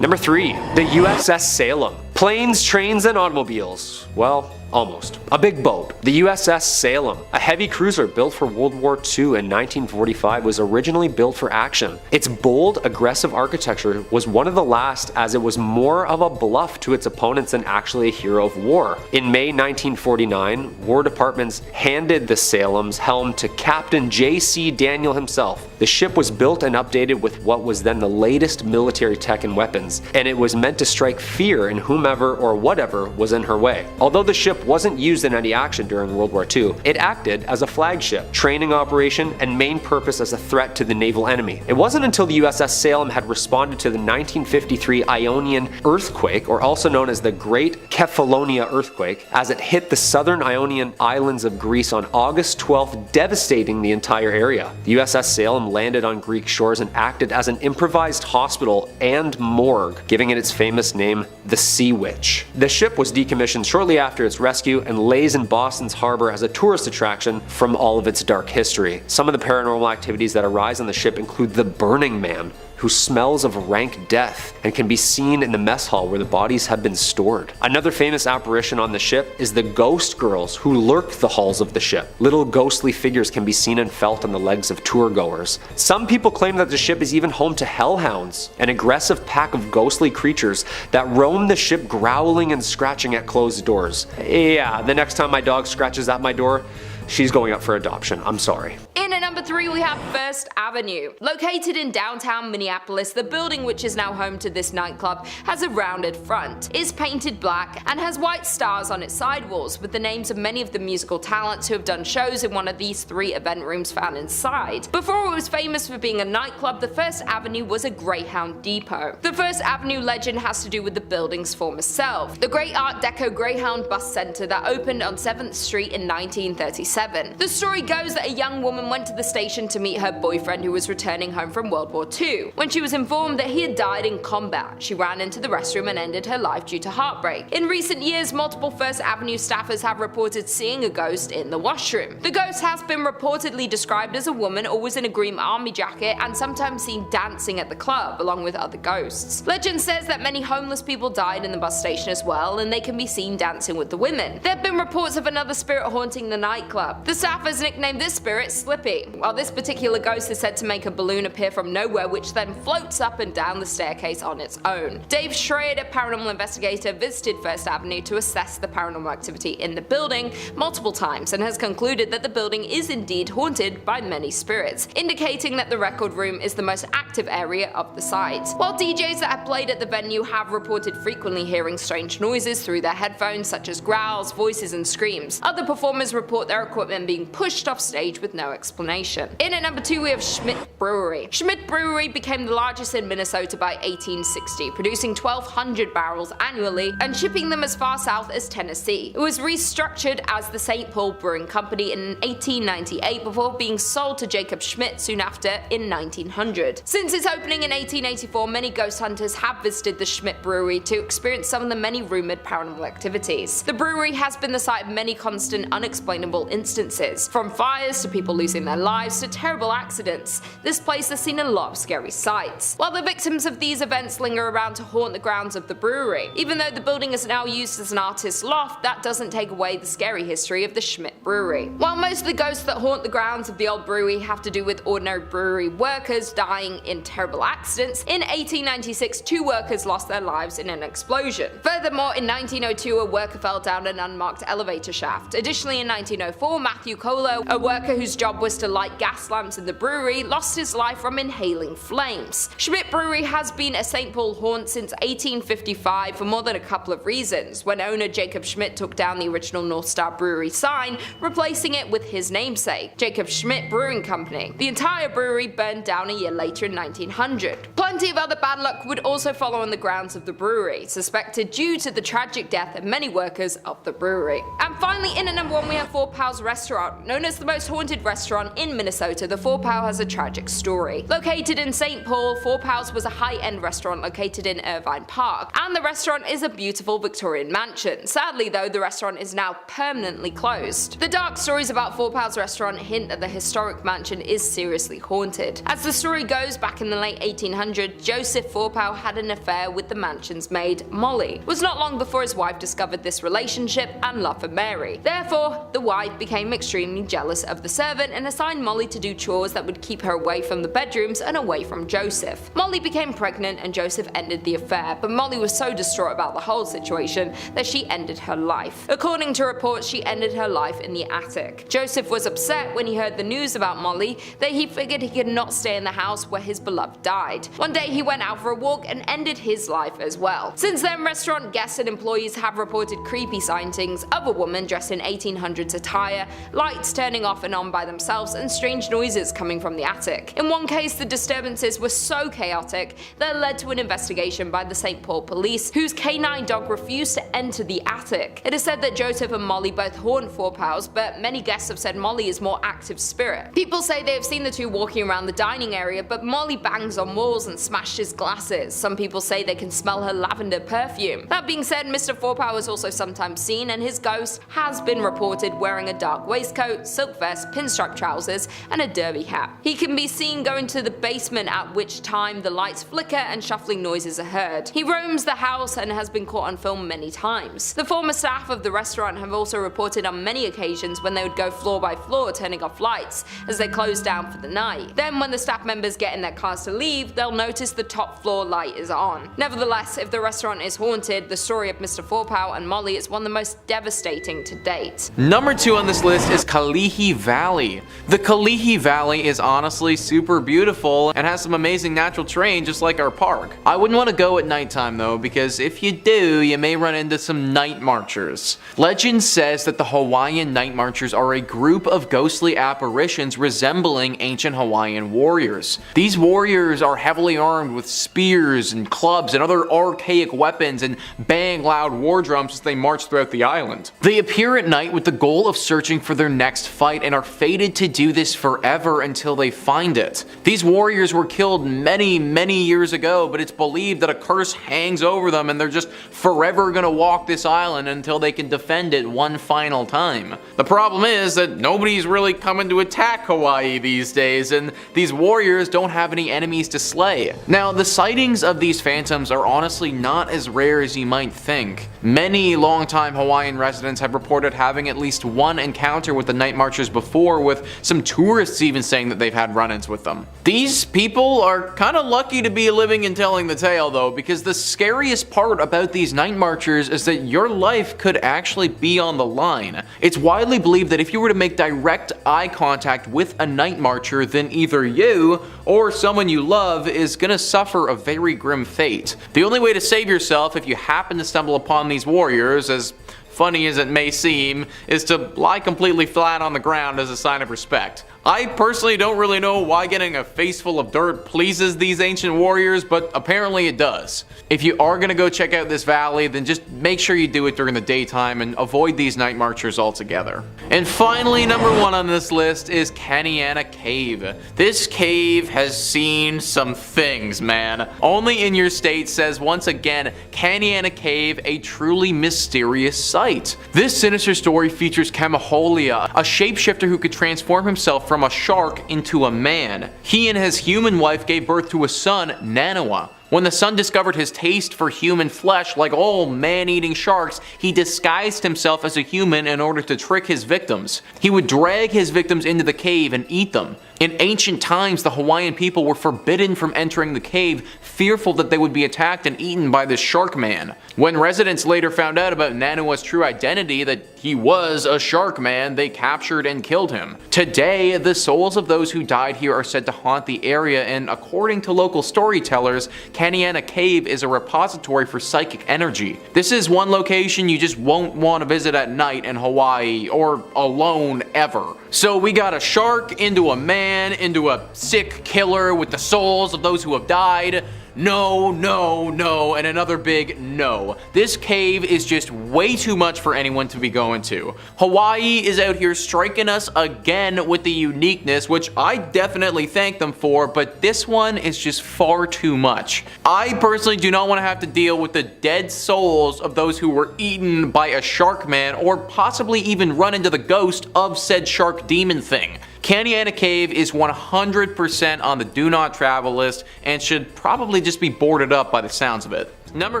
Number 3. The USS Salem. Planes, trains, and automobiles. Well, almost. A big boat. The USS Salem, a heavy cruiser built for World War II in 1945, was originally built for action. Its bold, aggressive architecture was one of the last, as it was more of a bluff to its opponents than actually a hero of war. In May 1949, War Departments handed the Salem's helm to Captain J.C. Daniel himself. The ship was built and updated with what was then the latest military tech and weapons, and it was meant to strike fear in whomever or whatever was in her way. Although the ship wasn't used in any action during World War II, it acted as a flagship, training operation, and main purpose as a threat to the naval enemy. It wasn't until the USS Salem had responded to the 1953 Ionian earthquake, or also known as the Great Kefalonia earthquake, as it hit the southern Ionian islands of Greece on August 12th, devastating the entire area. The USS Salem landed on Greek shores and acted as an improvised hospital and morgue, giving it its famous name, the Sea Witch. The ship was decommissioned shortly after its rescue and lays in Boston's harbor as a tourist attraction from all of its dark history. Some of the paranormal activities that arise on the ship include the Burning Man, who smells of rank death and can be seen in the mess hall where the bodies have been stored. Another famous apparition on the ship is the ghost girls who lurk the halls of the ship. Little ghostly figures can be seen and felt on the legs of tour goers. Some people claim that the ship is even home to hellhounds, an aggressive pack of ghostly creatures that roam the ship growling and scratching at closed doors. Yeah, the next time my dog scratches at my door, she's going up for adoption. I'm sorry. In at number 3 we have First Avenue. Located in downtown Minneapolis, the building, which is now home to this nightclub, has a rounded front, is painted black, and has white stars on its sidewalls with the names of many of the musical talents who have done shows in one of these 3 event rooms found inside. Before it was famous for being a nightclub, the First Avenue was a Greyhound depot. The First Avenue legend has to do with the building's former self, the great Art Deco Greyhound bus center that opened on 7th Street in 1937. The story goes that a young woman went to the station to meet her boyfriend who was returning home from World War II. When she was informed that he had died in combat, she ran into the restroom and ended her life due to heartbreak. In recent years, multiple First Avenue staffers have reported seeing a ghost in the washroom. The ghost has been reportedly described as a woman always in a green army jacket and sometimes seen dancing at the club along with other ghosts. Legend says that many homeless people died in the bus station as well, and they can be seen dancing with the women. There have been reports of another spirit haunting the nightclub. The staffers nicknamed this spirit Slippy, while this particular ghost is said to make a balloon appear from nowhere which then floats up and down the staircase on its own. Dave Schrader, paranormal investigator, visited First Avenue to assess the paranormal activity in the building multiple times and has concluded that the building is indeed haunted by many spirits, indicating that the record room is the most active area of the site. While DJs that have played at the venue have reported frequently hearing strange noises through their headphones, such as growls, voices, and screams, other performers report their equipment being pushed off stage with no explanation. In at number 2 we have Schmidt Brewery. Schmidt Brewery became the largest in Minnesota by 1860, producing 1,200 barrels annually and shipping them as far south as Tennessee. It was restructured as the St. Paul Brewing Company in 1898 before being sold to Jacob Schmidt soon after in 1900. Since its opening in 1884, many ghost hunters have visited the Schmidt Brewery to experience some of the many rumored paranormal activities. The brewery has been the site of many constant unexplainable instances, from fires to people losing their lives to terrible accidents. This place has seen a lot of scary sights, while the victims of these events linger around to haunt the grounds of the brewery. Even though the building is now used as an artist's loft, that doesn't take away the scary history of the Schmidt Brewery. While most of the ghosts that haunt the grounds of the old brewery have to do with ordinary brewery workers dying in terrible accidents, in 1896 2 workers lost their lives in an explosion. Furthermore, in 1902 a worker fell down an unmarked elevator shaft. Additionally, in 1904 Matthew Colo, a worker whose job was to light gas lamps in the brewery, lost his life from inhaling flames. Schmidt Brewery has been a St. Paul haunt since 1855 for more than a couple of reasons, when owner Jacob Schmidt took down the original North Star Brewery sign, replacing it with his namesake, Jacob Schmidt Brewing Company. The entire brewery burned down a year later in 1900. Plenty of other bad luck would also follow on the grounds of the brewery, suspected due to the tragic death of many workers of the brewery. And finally, in at number 1 we have Four Pals Restaurant. Known as the most haunted restaurant in Minnesota, the Four Pal has a tragic story. Located in St. Paul, Four Pals was a high-end restaurant located in Irvine Park, and the restaurant is a beautiful Victorian mansion. Sadly though, the restaurant is now permanently closed. The dark stories about Four Pals Restaurant hint that the historic mansion is seriously haunted. As the story goes, back in the late 1800s, Joseph Four Pal had an affair with the mansion's maid, Molly. It was not long before his wife discovered this relationship and love for Mary. Therefore, the wife became extremely jealous of the servant and assigned Molly to do chores that would keep her away from the bedrooms and away from Joseph. Molly became pregnant and Joseph ended the affair, but Molly was so distraught about the whole situation that she ended her life. According to reports, she ended her life in the attic. Joseph was upset when he heard the news about Molly that he figured he could not stay in the house where his beloved died. One day he went out for a walk and ended his life as well. Since then, restaurant guests and employees have reported creepy sightings of a woman dressed in 1800s attire, lights turning off and on by themselves, and strange noises coming from the attic. In one case, the disturbances were so chaotic that led to an investigation by the St. Paul police, whose canine dog refused to enter the attic. It is said that Joseph and Molly both haunt Four Pals, but many guests have said Molly is more active spirit. People say they have seen the two walking around the dining area, but Molly bangs on walls and smashes glasses. Some people say they can smell her lavender perfume. That being said, Mr. Four Pal is also sometimes seen, and his ghost has been reported wearing a dark waistcoat, silk vest, pinstripe trousers, and a derby hat. He can be seen going to the basement, at which time the lights flicker and shuffling noises are heard. He roams the house and has been caught on film many times. The former staff of the restaurant have also reported on many occasions when they would go floor by floor turning off lights as they close down for the night. Then when the staff members get in their cars to leave, they'll notice the top floor light is on. Nevertheless, if the restaurant is haunted, the story of Mr. Four Pal and Molly is one of the most devastating to date. Number 2 on this list is Kalihi Valley. The Kalihi Valley is honestly super beautiful and has some amazing natural terrain just like our park. I wouldn't want to go at nighttime though, because if you do, you may run into some night marchers. Legend says that the Hawaiian night marchers are a group of ghostly apparitions resembling ancient Hawaiian warriors. These warriors are heavily armed with spears and clubs and other archaic weapons and bang loud war drums as they march throughout the island. They appear at night with the goal of searching for their next fight and are fated to do this forever until they find it. These warriors were killed many years ago, but it's believed that a curse hangs over them and they're just forever gonna walk this island until they can defend it one final time. The problem is that nobody's really coming to attack Hawaii these days, and these warriors don't have any enemies to slay. Now, the sightings of these phantoms are honestly not as rare as you might think. Many longtime Hawaiian residents have reported having at least one encounter with the night marchers before, with some tourists even saying that they've had run-ins with them. These people are kinda lucky to be living and telling the tale though, because the scariest part about these night marchers is that your life could actually be on the line. It's widely believed that if you were to make direct eye contact with a night marcher, then either you or someone you love is gonna suffer a very grim fate. The only way to save yourself if you happen to stumble upon these warriors, as funny as it may seem, is to lie completely flat on the ground as a sign of respect. I personally don't really know why getting a face full of dirt pleases these ancient warriors, but apparently it does. If you are gonna go check out this valley, then just make sure you do it during the daytime and avoid these night marchers altogether. And finally, number 1 on this list is Kaniana Cave. This cave has seen some things, man. Only in Your State says once again, Kaniana Cave, a truly mysterious sight. This sinister story features Kamaholia, a shapeshifter who could transform himself from a shark into a man. He and his human wife gave birth to a son, Nanawa. When the son discovered his taste for human flesh, like all man-eating sharks, he disguised himself as a human in order to trick his victims. He would drag his victims into the cave and eat them. In ancient times, the Hawaiian people were forbidden from entering the cave, fearful that they would be attacked and eaten by this shark man. When residents later found out about Nanawa's true identity, that he was a shark man, they captured and killed him. Today, the souls of those who died here are said to haunt the area, and according to local storytellers, Kaniana Cave is a repository for psychic energy. This is one location you just won't want to visit at night in Hawaii, or alone ever. So we got a shark into a man, into a sick killer with the souls of those who have died. No, no, no, and another big no. This cave is just way too much for anyone to be going to. Hawaii is out here striking us again with the uniqueness, which I definitely thank them for, but this one is just far too much. I personally do not want to have to deal with the dead souls of those who were eaten by a shark man, or possibly even run into the ghost of said shark demon thing. Kaniana Cave is 100% on the do not travel list and should probably just be boarded up by the sounds of it. Number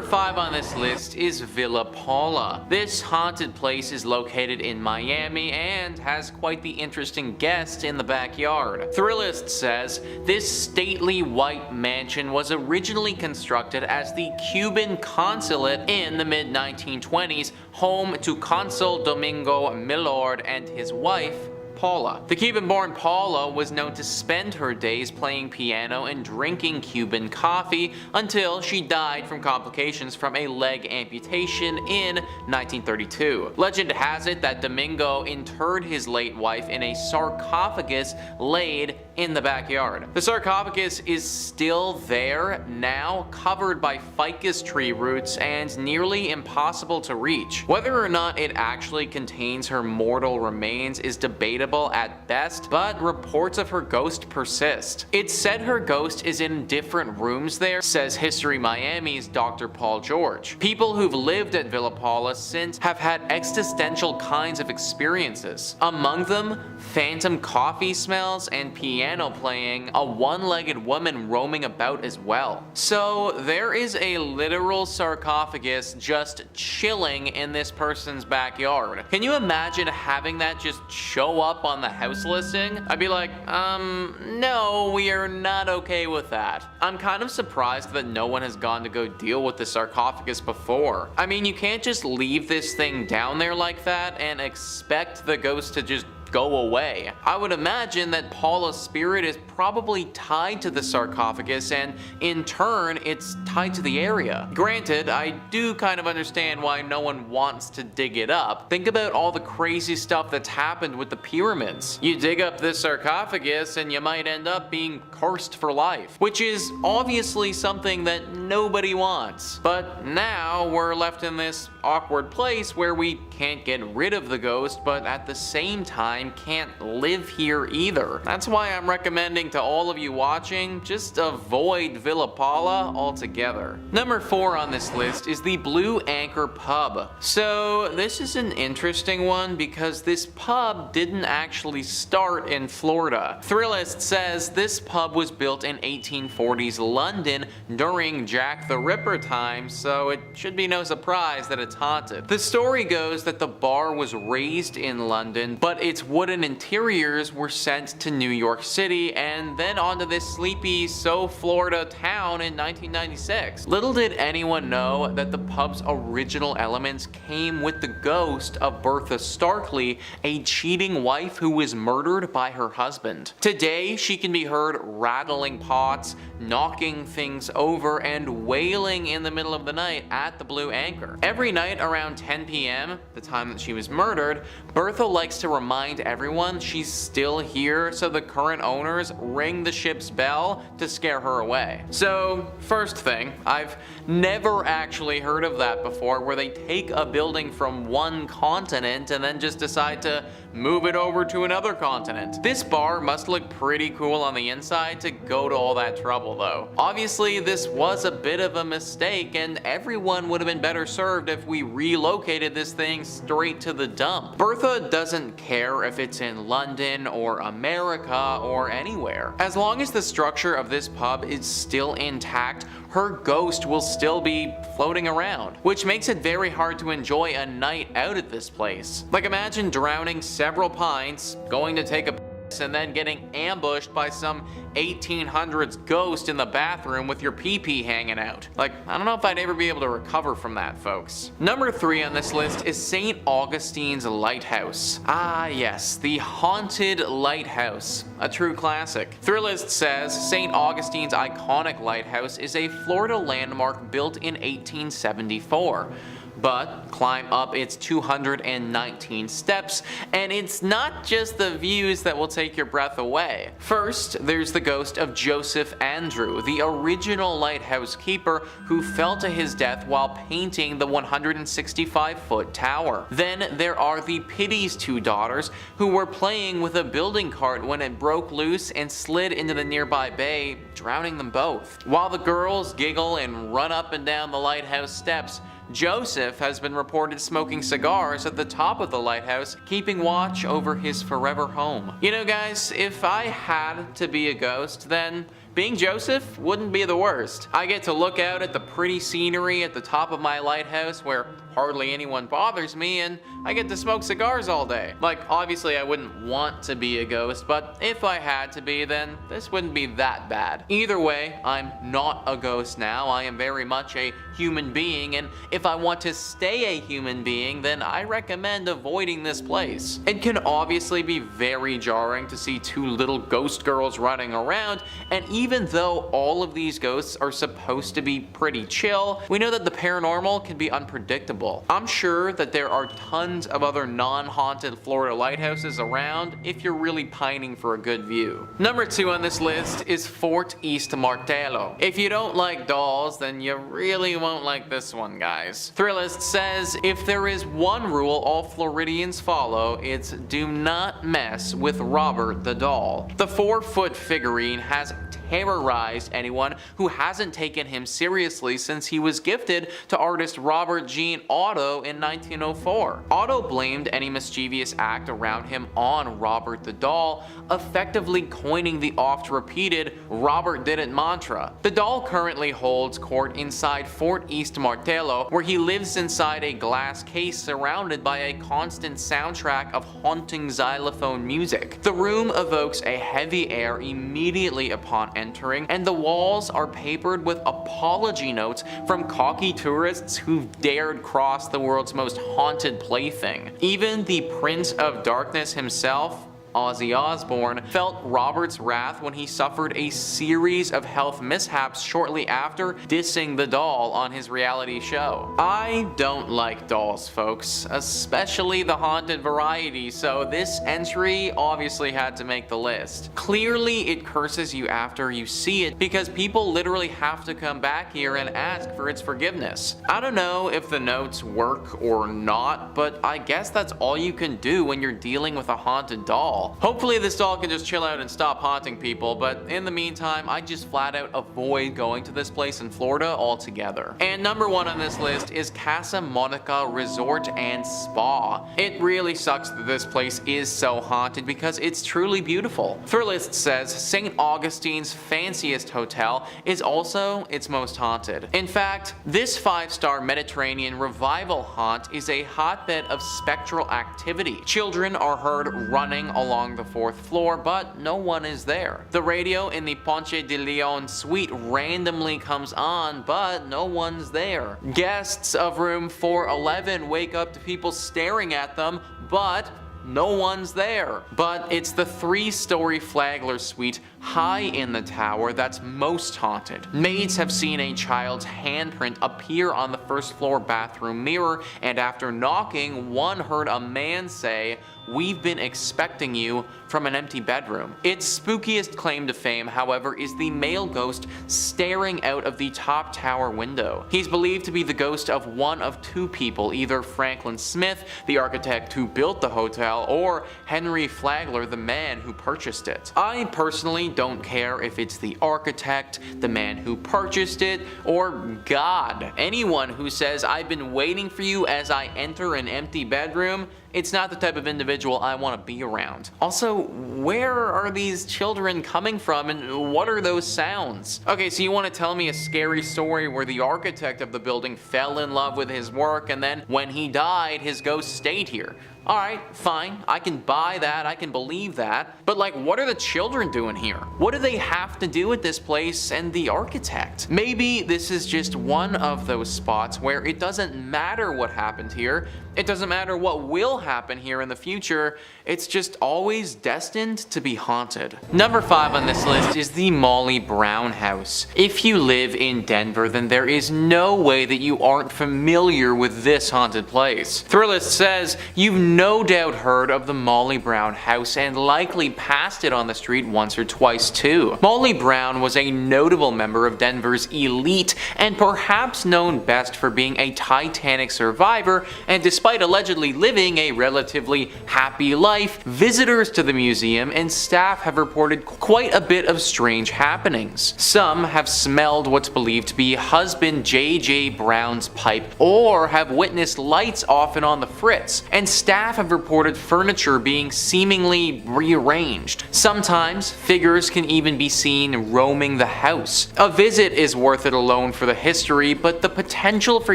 5 on this list is Villa Paula. This haunted place is located in Miami and has quite the interesting guest in the backyard. Thrillist says, this stately white mansion was originally constructed as the Cuban consulate in the mid-1920s, home to Consul Domingo Millard and his wife, Paula. The Cuban-born Paula was known to spend her days playing piano and drinking Cuban coffee until she died from complications from a leg amputation in 1932. Legend has it that Domingo interred his late wife in a sarcophagus laid in the backyard. The sarcophagus is still there now, covered by ficus tree roots and nearly impossible to reach. Whether or not it actually contains her mortal remains is debatable at best, but reports of her ghost persist. It's said her ghost is in different rooms there, says History Miami's Dr. Paul George. People who've lived at Villa Paula since have had existential kinds of experiences. Among them, phantom coffee smells and piano playing, a one-legged woman roaming about as well. So there is a literal sarcophagus just chilling in this person's backyard. Can you imagine having that just show up on the house listing? I'd be like, no, we are not okay with that. I'm kind of surprised that no one has gone to go deal with the sarcophagus before. I mean, you can't just leave this thing down there like that and expect the ghost to just go away. I would imagine that Paula's spirit is probably tied to the sarcophagus, and in turn it's tied to the area. Granted, I do kind of understand why no one wants to dig it up. Think about all the crazy stuff that's happened with the pyramids. You dig up this sarcophagus and you might end up being cursed for life, which is obviously something that nobody wants. But now we're left in this awkward place where we can't get rid of the ghost, but at the same time can't live here either. That's why I'm recommending to all of you watching, just avoid Villa Paula altogether. Number 4 on this list is the Blue Anchor Pub. So this is an interesting one because this pub didn't actually start in Florida. Thrillist says this pub was built in 1840s London during Jack the Ripper times, so it should be no surprise that it's haunted. The story goes that the bar was raised in London, but its wooden interiors were sent to New York City and then onto this sleepy Florida town in 1996. Little did anyone know that the pub's original elements came with the ghost of Bertha Starkley, a cheating wife who was murdered by her husband. Today, she can be heard rattling pots, knocking things over, and wailing in the middle of the night at the Blue Anchor. Every night around 10 p.m., the time that she was murdered, Bertha likes to remind everyone she's still here, so the current owners ring the ship's bell to scare her away. So, first thing, I've never actually heard of that before, where they take a building from one continent and then just decide to move it over to another continent. This bar must look pretty cool on the inside to go to all that trouble though. Obviously this was a bit of a mistake and everyone would have been better served if we relocated this thing straight to the dump. Bertha doesn't care if it's in London or America or anywhere. As long as the structure of this pub is still intact, her ghost will still be floating around, which makes it very hard to enjoy a night out at this place. Like, imagine drowning several pints, going to take a piss, and then getting ambushed by some 1800s ghost in the bathroom with your pee-pee hanging out. Like, I don't know if I'd ever be able to recover from that, folks. Number 3 on this list is St. Augustine's Lighthouse. Ah yes, the haunted lighthouse, a true classic. Thrillist says St. Augustine's iconic lighthouse is a Florida landmark built in 1874. But climb up its 219 steps, and it's not just the views that will take your breath away. First, there's the ghost of Joseph Andrew, the original lighthouse keeper who fell to his death while painting the 165-foot tower. Then there are the Pity's 2 daughters who were playing with a building cart when it broke loose and slid into the nearby bay, drowning them both. While the girls giggle and run up and down the lighthouse steps, Joseph has been reported smoking cigars at the top of the lighthouse, keeping watch over his forever home. You know guys, if I had to be a ghost, then being Joseph wouldn't be the worst. I get to look out at the pretty scenery at the top of my lighthouse where hardly anyone bothers me, and I get to smoke cigars all day. Like, obviously I wouldn't want to be a ghost, but if I had to be, then this wouldn't be that bad. Either way, I'm not a ghost now. I am very much a human being, and if I want to stay a human being, then I recommend avoiding this place. It can obviously be very jarring to see 2 little ghost girls running around, and even though all of these ghosts are supposed to be pretty chill, we know that the paranormal can be unpredictable. I'm sure that there are tons of other non-haunted Florida lighthouses around if you're really pining for a good view. Number 2 on this list is Fort East Martello. If you don't like dolls, then you really won't like this one, guys. Thrillist says if there is one rule all Floridians follow, it's do not mess with Robert the doll. The 4-foot figurine has terrorized anyone who hasn't taken him seriously since he was gifted to artist Robert Jean Otto in 1904. Otto blamed any mischievous act around him on Robert the doll, effectively coining the oft-repeated Robert did it mantra. The doll currently holds court inside Fort East Martello, where he lives inside a glass case surrounded by a constant soundtrack of haunting xylophone music. The room evokes a heavy air immediately upon entering, and the walls are papered with apology notes from cocky tourists who've dared cross the world's most haunted plaything. Even the Prince of Darkness himself, Ozzy Osbourne, felt Robert's wrath when he suffered a series of health mishaps shortly after dissing the doll on his reality show. I don't like dolls, folks, especially the haunted variety, so this entry obviously had to make the list. Clearly it curses you after you see it because people literally have to come back here and ask for its forgiveness. I don't know if the notes work or not, but I guess that's all you can do when you're dealing with a haunted doll. Hopefully this doll can just chill out and stop haunting people, but in the meantime, I just flat out avoid going to this place in Florida altogether. And number 1 on this list is Casa Monica Resort and Spa. It really sucks that this place is so haunted because it's truly beautiful. Thrillist says St. Augustine's fanciest hotel is also its most haunted. In fact, this 5-star Mediterranean revival haunt is a hotbed of spectral activity. Children are heard running along the 4th floor, but no one is there. The radio in the Ponce de Leon suite randomly comes on, but no one's there. Guests of room 411 wake up to people staring at them, but no one's there. But it's the 3-story Flagler suite high in the tower that's most haunted. Maids have seen a child's handprint appear on the 1st floor bathroom mirror, and after knocking, one heard a man say, "We've been expecting you," from an empty bedroom. Its spookiest claim to fame, however, is the male ghost staring out of the top tower window. He's believed to be the ghost of one of 2 people, either Franklin Smith, the architect who built the hotel, or Henry Flagler, the man who purchased it. I personally don't care if it's the architect, the man who purchased it, or God. Anyone who says, "I've been waiting for you as I enter an empty bedroom," it's not the type of individual I want to be around. Also, where are these children coming from and what are those sounds? Okay, so you want to tell me a scary story where the architect of the building fell in love with his work and then when he died, his ghost stayed here. Alright, fine, I can buy that, I can believe that, but like, what are the children doing here? What do they have to do with this place and the architect? Maybe this is just one of those spots where it doesn't matter what happened here, it doesn't matter what will happen here in the future, it's just always destined to be haunted. Number 5 on this list is the Molly Brown House. If you live in Denver, then there is no way that you aren't familiar with this haunted place. Thrillist says you've no doubt heard of the Molly Brown House and likely passed it on the street once or twice too. Molly Brown was a notable member of Denver's elite and perhaps known best for being a Titanic survivor, and despite allegedly living a relatively happy life, visitors to the museum and staff have reported quite a bit of strange happenings. Some have smelled what's believed to be husband J.J. Brown's pipe or have witnessed lights off and on the fritz, and staff have reported furniture being seemingly rearranged. Sometimes figures can even be seen roaming the house. A visit is worth it alone for the history, but the potential for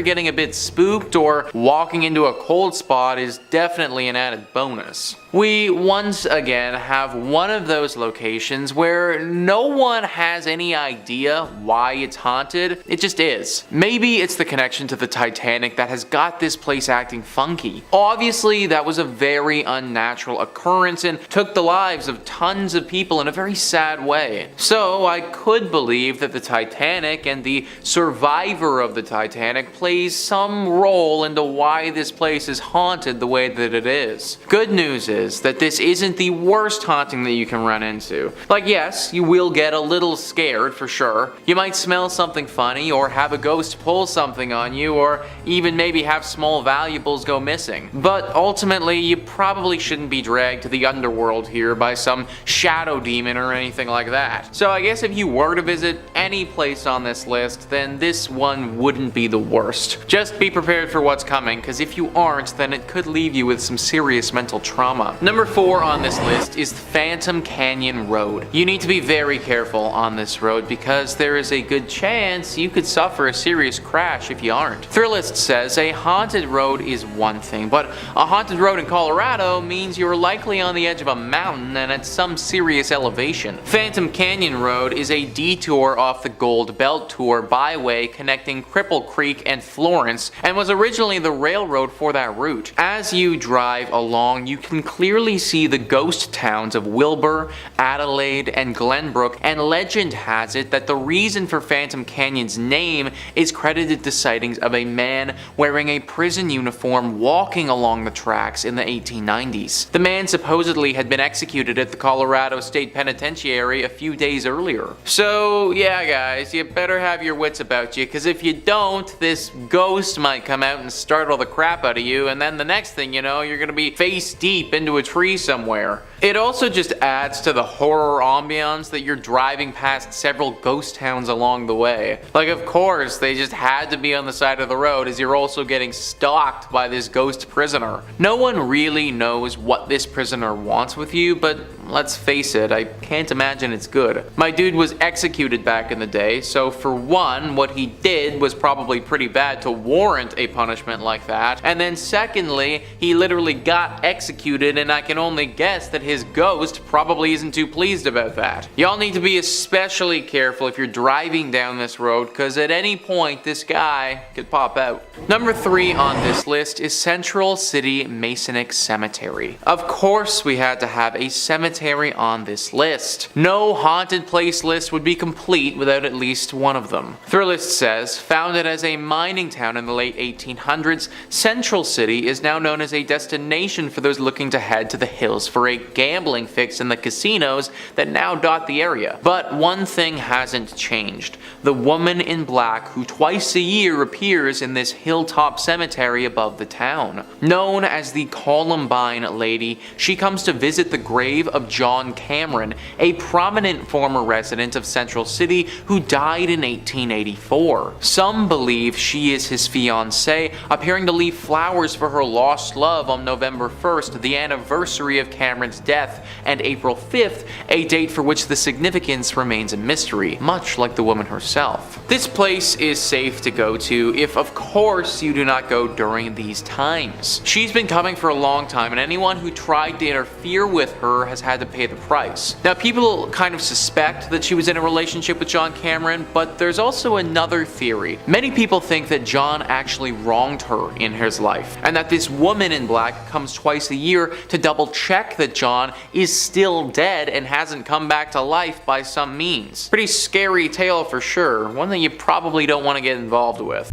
getting a bit spooked or walking into a cold spot is definitely an added bonus. We once again have one of those locations where no one has any idea why it's haunted, it just is. Maybe it's the connection to the Titanic that has got this place acting funky. Obviously, that was a very unnatural occurrence and took the lives of tons of people in a very sad way. So I could believe that the Titanic and the survivor of the Titanic plays some role into why this place is haunted the way that it is. Good news is that this isn't the worst haunting that you can run into. Like, yes, you will get a little scared for sure. You might smell something funny or have a ghost pull something on you or even maybe have small valuables go missing. But ultimately, you probably shouldn't be dragged to the underworld here by some shadow demon or anything like that. So I guess if you were to visit any place on this list, then this one wouldn't be the worst. Just be prepared for what's coming, because if you aren't, then it could leave you with some serious mental trauma. Number 4 on this list is Phantom Canyon Road. You need to be very careful on this road because there is a good chance you could suffer a serious crash if you aren't. Thrillist says a haunted road is one thing, but a haunted road in Colorado means you're likely on the edge of a mountain and at some serious elevation. Phantom Canyon Road is a detour off the Gold Belt Tour byway connecting Cripple Creek and Florence and was originally the railroad for that route. As you drive along, you can clearly see the ghost towns of Wilbur, Adelaide, and Glenbrook, and legend has it that the reason for Phantom Canyon's name is credited to sightings of a man wearing a prison uniform walking along the tracks in the 1890s. The man supposedly had been executed at the Colorado State Penitentiary a few days earlier. So yeah guys, you better have your wits about you, because if you don't, this ghost might come out and startle the crap out of you, and then the next thing you know, you're gonna be face deep into a tree somewhere. It also just adds to the horror ambiance that you're driving past several ghost towns along the way. Like, of course, they just had to be on the side of the road as you're also getting stalked by this ghost prisoner. No one really knows what this prisoner wants with you, but let's face it, I can't imagine it's good. My dude was executed back in the day, so for one, what he did was probably pretty bad to warrant a punishment like that, and then secondly, he literally got executed, and I can only guess that his ghost probably isn't too pleased about that. Y'all need to be especially careful if you're driving down this road, because at any point this guy could pop out. Number 3 on this list is Central City Masonic Cemetery. Of course we had to have a cemetery on this list. No haunted place list would be complete without at least one of them. Thrillist says, founded as a mining town in the late 1800s, Central City is now known as a destination for those looking to head to the hills for a gambling fix in the casinos that now dot the area. But one thing hasn't changed. The woman in black who twice a year appears in this hilltop cemetery above the town. Known as the Columbine Lady, she comes to visit the grave of of John Cameron, a prominent former resident of Central City who died in 1884. Some believe she is his fiancée, appearing to leave flowers for her lost love on November 1st, the anniversary of Cameron's death, and April 5th, a date for which the significance remains a mystery, much like the woman herself. This place is safe to go to if, of course, you do not go during these times. She's been coming for a long time, and anyone who tried to interfere with her has had to pay the price. Now, people kind of suspect that she was in a relationship with John Cameron, but there's also another theory. Many people think that John actually wronged her in his life, and that this woman in black comes twice a year to double check that John is still dead and hasn't come back to life by some means. Pretty scary tale for sure, one that you probably don't want to get involved with.